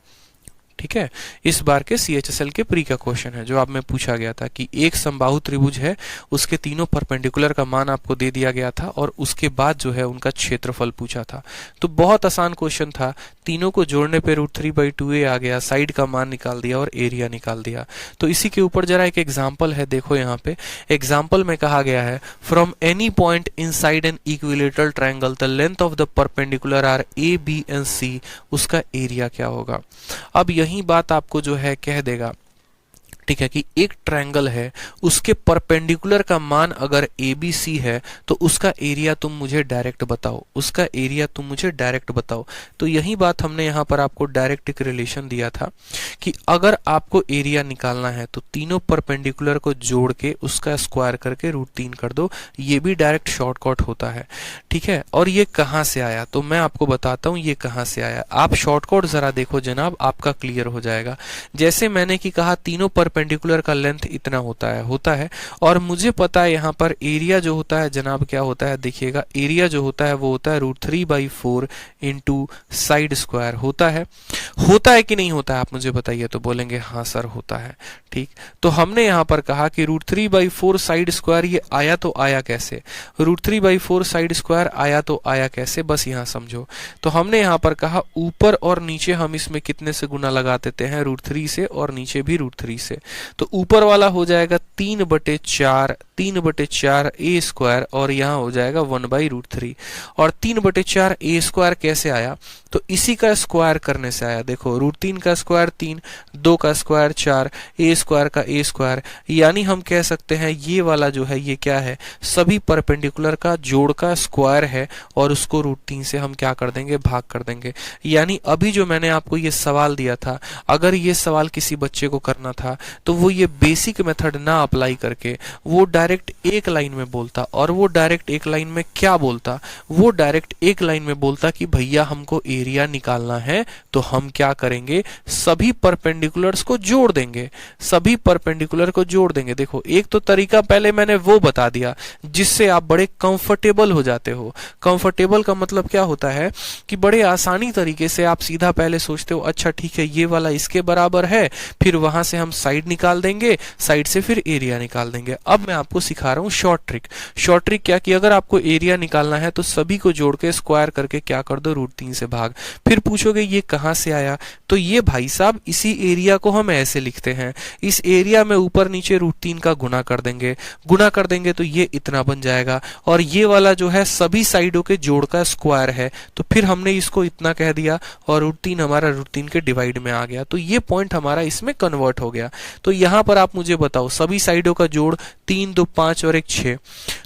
ठीक है, इस बार के CHSL के प्री का क्वेश्चन है जो आप में पूछा गया था कि एक समबाहु त्रिभुज है, उसके तीनों परपेंडिकुलर का मान आपको दे दिया गया था और उसके बाद जो है उनका क्षेत्रफल पूछा था। तो बहुत आसान क्वेश्चन था, तीनों को जोड़ने पे √3/2a आ गया, साइड का मान निकाल दिया और एरिया निकाल दिया। तो इसी के ऊपर जरा एक एग्जाम्पल है, देखो यहाँ पे एग्जाम्पल में कहा गया है from any point inside an equilateral triangle the length of the perpendicular are A, B and C, उसका एरिया क्या होगा। अब यही बात आपको जो है कह देगा, ठीक है, कि एक ट्रायंगल है, उसके परपेंडिकुलर का मान अगर ABC है तो उसका एरिया तुम मुझे डायरेक्ट बताओ, उसका एरिया तुम मुझे डायरेक्ट बताओ। तो यही बात हमने यहाँ पर आपको डायरेक्ट एक रिलेशन दिया था कि अगर आपको एरिया निकालना है तो तीनों परपेंडिकुलर को जोड़ के उसका स्क्वायर करके √3 कर दो। ये भी डायरेक्ट शॉर्टकट होता है, ठीक है। और ये कहाँ से आया, तो मैं आपको बताता हूँ ये कहाँ से आया। आप शॉर्टकट जरा देखो जनाब, आपका क्लियर हो जाएगा। जैसे मैंने कि कहा तीनों परपेंडिकुलर का लेंथ इतना होता है और मुझे पता है यहाँ पर एरिया जो होता है जनाब क्या होता है, देखिएगा एरिया जो होता है वो होता है √3/4 इंटू साइड स्क्वायर। होता है कि नहीं होता है, आप मुझे बताइए। तो बोलेंगे हाँ सर होता है, ठीक। तो हमने यहाँ पर कहा कि √3/4 साइड स्क्वायर ये आया तो आया कैसे, √3/4 साइड स्क्वायर आया तो आया कैसे, बस यहाँ समझो। तो हमने यहाँ पर कहा ऊपर और नीचे हम इसमें कितने से गुना लगा देते हैं, √3 से, और नीचे भी √3 से। तो ऊपर वाला हो जाएगा 3/4 a स्क्वायर और यहाँ हो जाएगा 1/√3। और 3/4 a स्क्वायर कैसे आया, तो इसी का स्क्वायर करने से आया। देखो √3 का स्क्वायर 3, 2 का स्क्वायर 4, a स्क्वायर का a स्क्वायर, यानी हम कह सकते हैं ये वाला जो है ये क्या है, सभी परपेंडिकुलर का जोड़ का स्क्वायर है और उसको √3 से हम क्या कर देंगे, भाग कर देंगे। यानी अभी जो मैंने आपको ये सवाल दिया था, अगर ये सवाल किसी बच्चे को करना था तो वो ये बेसिक मेथड ना अप्लाई करके वो डायरेक्ट एक लाइन में बोलता। और वो डायरेक्ट एक लाइन में क्या बोलता, वो डायरेक्ट एक लाइन में बोलता कि भैया हमको एरिया निकालना है तो हम क्या करेंगे, सभी परपेंडिकुलर्स को जोड़ देंगे, सभी परपेंडिकुलर को जोड़ देंगे। देखो एक तो तरीका पहले मैंने वो बता दिया जिससे आप बड़े कंफर्टेबल हो जाते हो। कंफर्टेबल का मतलब क्या होता है कि बड़े आसानी तरीके से आप सीधा पहले सोचते हो अच्छा ठीक है ये वाला इसके बराबर है, फिर वहां से हम साइड साइड निकाल देंगे, साइड से फिर एरिया निकाल देंगे। अब मैं आपको सिखा रहा हूँ शॉर्ट ट्रिक। शॉर्ट ट्रिक क्या कि अगर आपको एरिया निकालना है तो सभी को जोड़ के स्क्वायर करके क्या कर दो, √3 से भाग। फिर पूछोगे ये कहाँ से आया, तो ये भाई साहब इसी एरिया को हम ऐसे लिखते हैं, इस एरिया में ऊपर नीचे √3 का गुना कर देंगे, गुना कर देंगे तो ये इतना बन जाएगा, और ये वाला जो है सभी साइडों के जोड़ का स्क्वायर है, तो फिर हमने इसको इतना कह दिया और √3 हमारा √3 के डिवाइड में आ गया, तो ये पॉइंट हमारा इसमें कन्वर्ट हो गया। तो यहां पर आप मुझे बताओ सभी साइडों का जोड़ 3 2 5 और 1 6,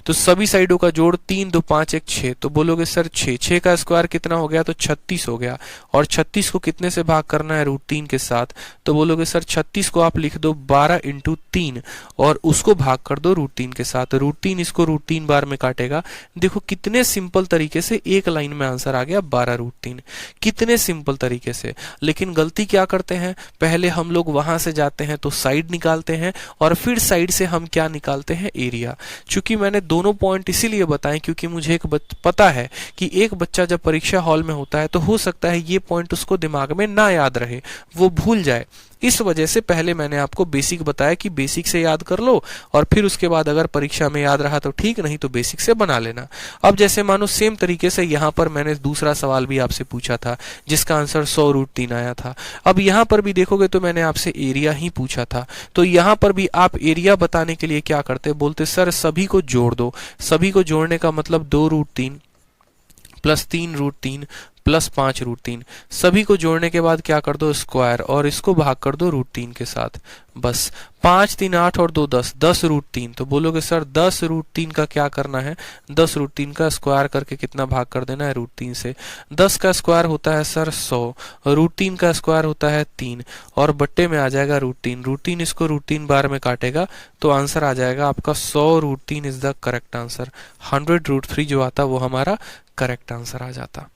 तो सभी साइडों का जोड़ 3 2 5 1 6, तो बोलोगे सर 6 का स्क्वायर कितना हो गया, तो 36 हो गया, और 36 को कितने से भाग करना है, √3 के साथ, तो बोलोगे सर 36 को आप लिख दो 12 × 3 और उसको भाग कर दो √3 के साथ, √3 इसको √3 बार में काटेगा। देखो कितने सिंपल तरीके से एक लाइन में आंसर आ गया 12 √3, कितने सिंपल तरीके से। लेकिन गलती क्या करते हैं, पहले हम लोग वहां से जाते हैं तो साइड निकालते हैं और फिर साइड से हम क्या निकालते हैं, एरिया। चूंकि मैंने दोनों पॉइंट इसीलिए बताएं क्योंकि मुझे पता है कि एक बच्चा जब परीक्षा हॉल में होता है तो हो सकता है ये पॉइंट उसको दिमाग में ना याद रहे, वो भूल जाए। इस वजह से पहले मैंने आपको बेसिक बताया कि बेसिक से याद कर लो और फिर उसके बाद अगर परीक्षा में याद रहा तो ठीक, नहीं तो बेसिक से बना लेना। अब जैसे मानो सेम तरीके से यहाँ पर मैंने दूसरा सवाल भी आपसे पूछा था जिसका आंसर 100 √3 आया था। अब यहाँ पर भी देखोगे तो मैंने आपसे एरिया ही पूछा था, तो यहाँ पर भी आप एरिया बताने के लिए क्या करते, बोलते सर सभी को जोड़ दो। सभी को जोड़ने का मतलब 2 √3 प्लस 3 √3 प्लस 5 √3, सभी को जोड़ने के बाद क्या कर दो, स्क्वायर, और इसको भाग कर दो √3 के साथ। बस 5 3 8 और 2 10, 10 √3, तो बोलोगे सर 10 √3 का क्या करना है, 10 √3 का स्क्वायर करके कितना भाग कर देना है, √3 से। 10 का स्क्वायर होता है सर 100, √3 का स्क्वायर होता है 3 और बट्टे में आ जाएगा √3, √3 इसको √3 बार में काटेगा तो आंसर आ जाएगा आपका 100 √3 इज द करेक्ट आंसर। 100 √3 जो आता वो हमारा करेक्ट आंसर आ जाता।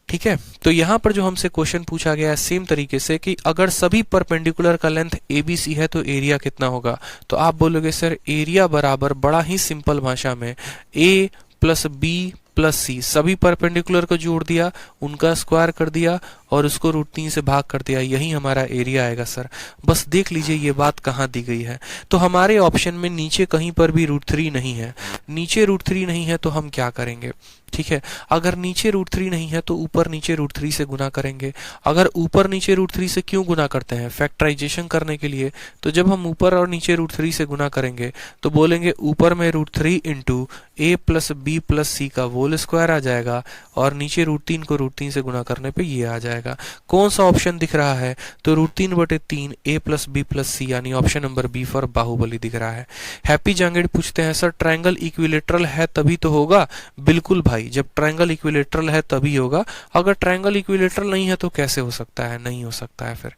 ठीक है, तो यहां पर जो हमसे क्वेश्चन पूछा गया है सेम तरीके से कि अगर सभी परपेंडिकुलर का लेंथ ABC है तो एरिया कितना होगा, तो आप बोलोगे सर एरिया बराबर, बड़ा ही सिंपल भाषा में, A + B + C, सभी परपेंडिकुलर को जोड़ दिया, उनका स्क्वायर कर दिया और उसको √3 से भाग कर दिया, यही हमारा एरिया आएगा सर। बस देख लीजिए ये बात कहाँ दी गई है। तो हमारे ऑप्शन में नीचे कहीं पर भी √3 नहीं है, नीचे √3 नहीं है तो हम क्या करेंगे, ठीक है, अगर नीचे √3 नहीं है तो ऊपर नीचे √3 से गुना करेंगे। अगर ऊपर नीचे √3 से क्यों गुना करते हैं, फैक्टराइजेशन करने के लिए। तो जब हम ऊपर और नीचे √3 से गुना करेंगे तो बोलेंगे ऊपर में √3 × A + B + C का होल स्क्वायर आ जाएगा और नीचे √3 को √3 से गुना करने पे ये आ जाएगा। कौन सा ऑप्शन दिख रहा है, तो √3/3 A + B + C, यानी option number B for Baahubali दिख रहा है। हैप्पी जांगेड़ पूछते हैं सर ट्रायंगल इक्विलेटरल है तभी तो होगा। बिल्कुल भाई, जब ट्रायंगल इक्विलेटरल है तभी होगा, अगर ट्रायंगल इक्विलेटरल नहीं है तो कैसे हो सकता है, नहीं हो सकता है फिर।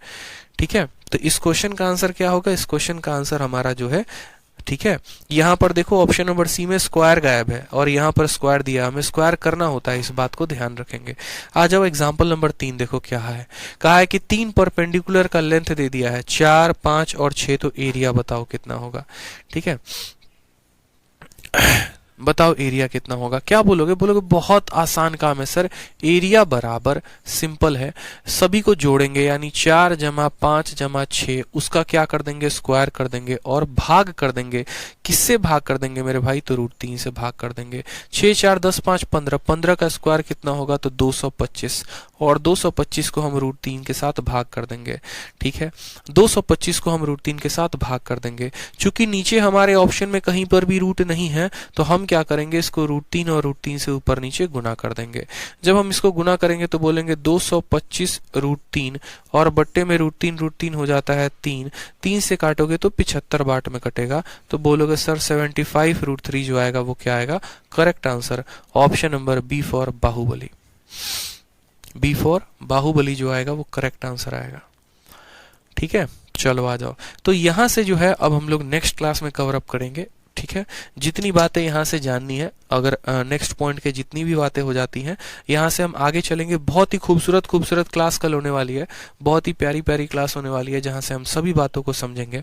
ठीक है, तो इस क्वेश्चन का आंसर क्या होगा, इस क्वेश्चन का आंसर हमारा जो है, ठीक है, यहाँ पर देखो ऑप्शन नंबर सी में स्क्वायर गायब है और यहाँ पर स्क्वायर दिया, हमें स्क्वायर करना होता है, इस बात को ध्यान रखेंगे। आ जाओ एग्जांपल नंबर 3, देखो क्या है, कहा है कि 3 परपेंडिकुलर का लेंथ दे दिया है 4 5 और 6, तो एरिया बताओ कितना होगा। ठीक है, बताओ एरिया कितना होगा, क्या बोलोगे, बोलोगे बहुत आसान काम है सर, एरिया बराबर सिंपल है, सभी को जोड़ेंगे यानी 4 + 5 + 6, उसका क्या कर देंगे, स्क्वायर कर देंगे और भाग कर देंगे। किससे भाग कर देंगे मेरे भाई, तो √3 से भाग कर देंगे। 6 4 10 5 15, 15 का स्क्वायर कितना होगा, तो 225 और 225 को हम √3 के साथ भाग कर देंगे। ठीक है, 225 को हम √3 के साथ भाग कर देंगे। चूंकि नीचे हमारे ऑप्शन में कहीं पर भी रूट नहीं है तो हम क्या करेंगे, इसको √3 और √3 से ऊपर नीचे गुना कर देंगे। जब हम इसको गुना करेंगे तो बोलेंगे 225 √3 और बट्टे में √3 हो जाता है 3, 3 से काटोगे तो 75 बाट में कटेगा, तो बोलोगे सर 75 √3 जो आएगा वो क्या आएगा, correct answer option number B for Baahubali. B for Baahubali जो आएगा वो करेक्ट आंसर आएगा। ठीक है, चलो आ जाओ। तो यहां से जो है अब हम लोग नेक्स्ट क्लास में कवर अप करेंगे ठीक है, जितनी बातें यहाँ से जाननी है, अगर नेक्स्ट पॉइंट के जितनी भी बातें हो जाती हैं यहाँ से हम आगे चलेंगे। बहुत ही खूबसूरत खूबसूरत क्लास कल होने वाली है, बहुत ही प्यारी प्यारी क्लास होने वाली है जहाँ से हम सभी बातों को समझेंगे।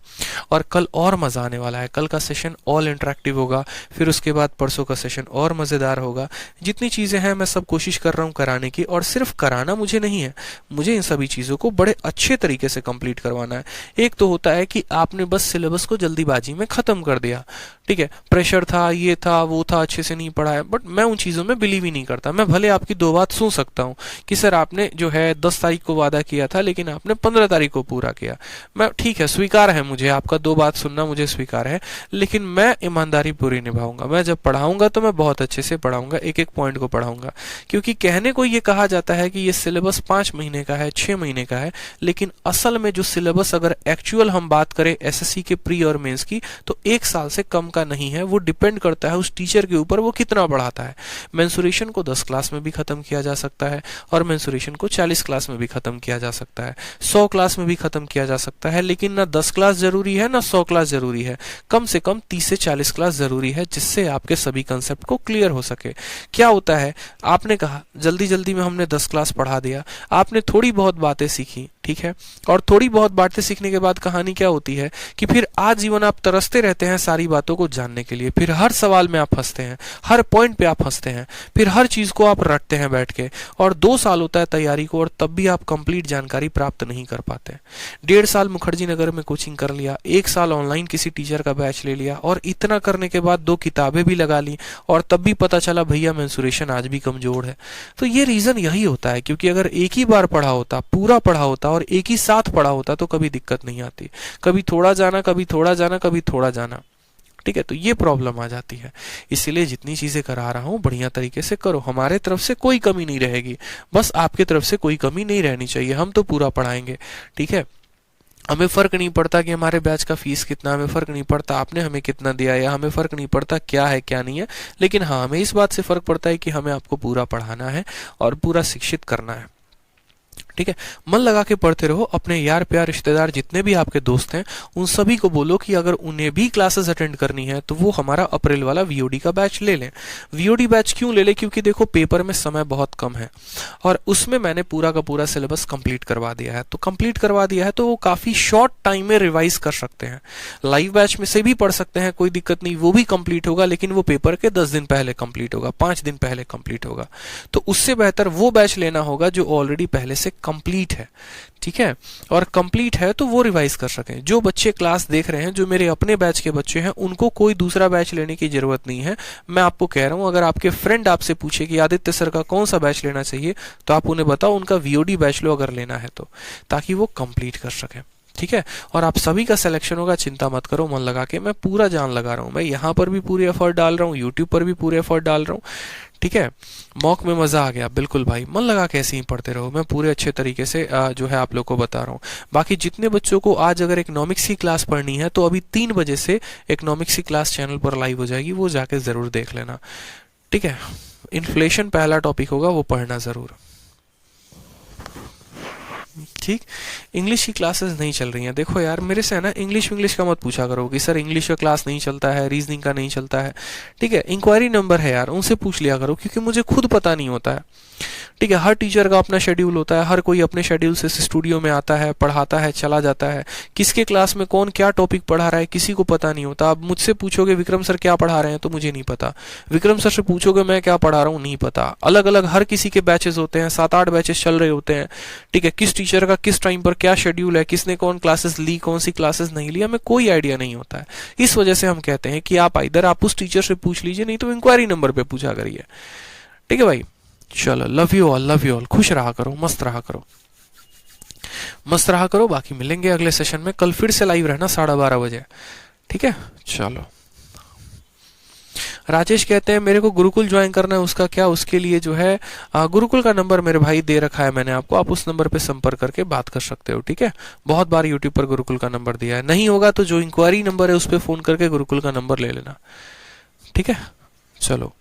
और कल और मज़ा आने वाला है, कल का सेशन ऑल इंटरेक्टिव होगा, फिर उसके बाद परसों का सेशन और मज़ेदार होगा। जितनी चीज़ें हैं मैं सब कोशिश कर रहा हूँ कराने की, और सिर्फ कराना मुझे नहीं है, मुझे इन सभी चीज़ों को बड़े अच्छे तरीके से कंप्लीट करवाना है। एक तो होता है कि आपने बस सिलेबस को जल्दीबाजी में ख़त्म कर दिया, ठीक है, प्रेशर था, ये था, वो था, अच्छे से नहीं पढ़ा है, बट मैं उन चीज़ों में बिलीव ही नहीं करता। मैं भले आपकी दो बात सुन सकता हूँ कि सर आपने जो है 10 तारीख को वादा किया था लेकिन आपने 15 तारीख को पूरा किया, मैं ठीक है, स्वीकार है, मुझे आपका दो बात सुनना मुझे स्वीकार है, लेकिन मैं ईमानदारी पूरी निभाऊंगा। मैं जब पढ़ाऊंगा तो मैं बहुत अच्छे से पढ़ाऊंगा, एक एक पॉइंट को पढ़ाऊंगा। क्योंकि कहने को ये कहा जाता है कि ये सिलेबस 5 महीने का है, 6 महीने का है, लेकिन असल में जो सिलेबस अगर एक्चुअल हम बात करें एसएससी के प्री और मेंस की, तो 1 साल से कम का नहीं है। वो डिपेंड करता है उस टीचर के ऊपर वो कितना पढ़ाता है। मेंसुरेशन को 10 क्लास में भी खत्म किया जा सकता है और मेंसुरेशन को 40 क्लास में भी खत्म किया जा सकता है, 100 क्लास में भी खत्म किया जा सकता है, लेकिन ना 10 क्लास जरूरी है ना 100 क्लास जरूरी है, कम से कम 30 से 40 क्लास जरूरी है, जिससे आपके सभी कंसेप्ट को क्लियर हो सके। क्या होता है, आपने कहा जल्दी जल्दी में हमने 10 क्लास पढ़ा दिया, आपने थोड़ी बहुत बातें सीखी, ठीक है, और थोड़ी बहुत बातें सीखने के बाद कहानी क्या होती है कि फिर आजीवन आप तरसते रहते हैं सारी बातों को जानने के लिए, फिर हर सवाल में आप फंसते हैं, हर पॉइंट पे आप फंसते हैं, फिर हर चीज को आप रटते हैं बैठ के, और 2 साल होता है तैयारी को और तब भी आप कंप्लीट जानकारी प्राप्त नहीं कर पाते। 1.5 साल मुखर्जी नगर में कोचिंग कर लिया, 1 साल ऑनलाइन किसी टीचर का बैच ले लिया, और इतना करने के बाद 2 किताबें भी लगा ली, और तब भी पता चला भैया मेंसुरेशन आज भी कमजोर है। तो ये रीजन यही होता है, क्योंकि अगर एक ही बार पढ़ा होता, पूरा पढ़ा होता और एक ही साथ पढ़ा होता तो कभी दिक्कत नहीं आती, कभी थोड़ा जाना, कभी थोड़ा जाना, कभी थोड़ा जाना, ठीक है। तो ये प्रॉब्लम आ जाती है। इसीलिए जितनी चीजें करा रहा हूं बढ़िया तरीके से करो, हमारे तरफ से कोई कमी नहीं रहेगी, बस आपके तरफ से कोई कमी नहीं रहनी चाहिए, हम तो पूरा पढ़ाएंगे, ठीक है। हमें फर्क नहीं पड़ता कि हमारे बैच का फीस कितना, हमें फर्क नहीं पड़ता आपने हमें कितना दिया, या हमें फर्क नहीं पड़ता क्या है क्या नहीं है, लेकिन हाँ हमें इस बात से फर्क पड़ता है कि हमें आपको पूरा पढ़ाना है और पूरा शिक्षित करना है, ठीक है। मन लगा के पढ़ते रहो। अपने यार प्यार रिश्तेदार जितने भी आपके दोस्त हैं उन सभी को बोलो कि अगर उन्हें भी क्लासेस अटेंड करनी है तो वो हमारा अप्रैल वाला वीओडी का बैच ले लें। वीओडी बैच क्यों ले लें, क्योंकि देखो पेपर में समय बहुत कम है और उसमें मैंने पूरा का पूरा सिलेबस कंप्लीट करवा दिया है। तो कंप्लीट करवा दिया है तो वो काफी शॉर्ट टाइम में रिवाइज कर सकते हैं। लाइव बैच में से भी पढ़ सकते हैं, कोई दिक्कत नहीं, वो भी कंप्लीट होगा, लेकिन वो पेपर के 10 दिन पहले कंप्लीट होगा, 5 दिन पहले कंप्लीट होगा। तो उससे बेहतर वो बैच लेना होगा जो ऑलरेडी पहले से कंप्लीट है, ठीक है। और कंप्लीट है तो वो रिवाइज कर सकें। जो बच्चे क्लास देख रहे हैं, जो मेरे अपने बैच के बच्चे हैं, उनको कोई दूसरा बैच लेने की जरूरत नहीं है। मैं आपको कह रहा हूं, अगर आपके फ्रेंड आपसे पूछे कि आदित्य सर का कौन सा बैच लेना चाहिए, तो आप उन्हें बताओ उनका वीओडी बैच लो अगर लेना है तो, ताकि वो कंप्लीट कर सके, ठीक है। और आप सभी का सिलेक्शन होगा, चिंता मत करो, मन लगा के। मैं पूरा जान लगा रहा हूं, मैं यहाँ पर भी पूरे एफर्ट डाल रहा हूँ, यूट्यूब पर भी पूरे एफर्ट डाल रहा हूँ, ठीक है। मॉक में मजा आ गया, बिल्कुल भाई, मन लगा के ऐसे ही पढ़ते रहो। मैं पूरे अच्छे तरीके से जो है आप लोग को बता रहा हूँ। बाकी जितने बच्चों को आज अगर इकोनॉमिक्स की क्लास पढ़नी है तो अभी 3 बजे से इकोनॉमिक्स की क्लास चैनल पर लाइव हो जाएगी, वो जाके जरूर देख लेना, ठीक है। इन्फ्लेशन पहला टॉपिक होगा, वो पढ़ना जरूर, ठीक। इंग्लिश की क्लासेस नहीं चल रही हैं। देखो यार, मेरे से है ना इंग्लिश का मत पूछा करो कि सर इंग्लिश का क्लास नहीं चलता है, रीजनिंग का नहीं चलता है, ठीक है। इंक्वायरी नंबर है यार, उनसे पूछ लिया करो, क्योंकि मुझे खुद पता नहीं होता है, ठीक है। हर टीचर का अपना शेड्यूल होता है, हर कोई अपने शेड्यूल से स्टूडियो में आता है, पढ़ाता है, चला जाता है। किसके क्लास में कौन क्या टॉपिक पढ़ा रहा है किसी को पता नहीं होता। अब मुझसे पूछोगे विक्रम सर क्या पढ़ा रहे हैं तो मुझे नहीं पता, विक्रम सर से पूछोगे मैं क्या पढ़ा रहा हूँ, नहीं पता। अलग अलग हर किसी के बैचेस होते हैं, 7-8 बैचेस चल रहे होते हैं, ठीक है। किस टीचर का किस टाइम पर क्या शेड्यूल है, किसने कौन क्लासेस ली, कौन सी क्लासेस नहीं ली, हमें कोई आइडिया नहीं होता है। इस वजह से हम कहते हैं कि आप इधर आप उस टीचर से पूछ लीजिए, नहीं तो इंक्वायरी नंबर पे पूछा करिए, ठीक है भाई। चलो, लव यू ऑल, खुश रहा करो, मस्त रहा करो, मस्त रहा करो। बाकी मिलेंगे अगले सेशन में, कल फिर से लाइव रहना 12:30 बजे, ठीक है। चलो, राजेश कहते हैं मेरे को गुरुकुल ज्वाइन करना है, उसका क्या, उसके लिए जो है गुरुकुल का नंबर मेरे भाई दे रखा है मैंने आपको, आप उस नंबर पे संपर्क करके बात कर सकते हो, ठीक है। बहुत बार यूट्यूब पर गुरुकुल का नंबर दिया है, नहीं होगा तो जो इंक्वायरी नंबर है उस पर फोन करके गुरुकुल का नंबर ले लेना, ठीक है। चलो।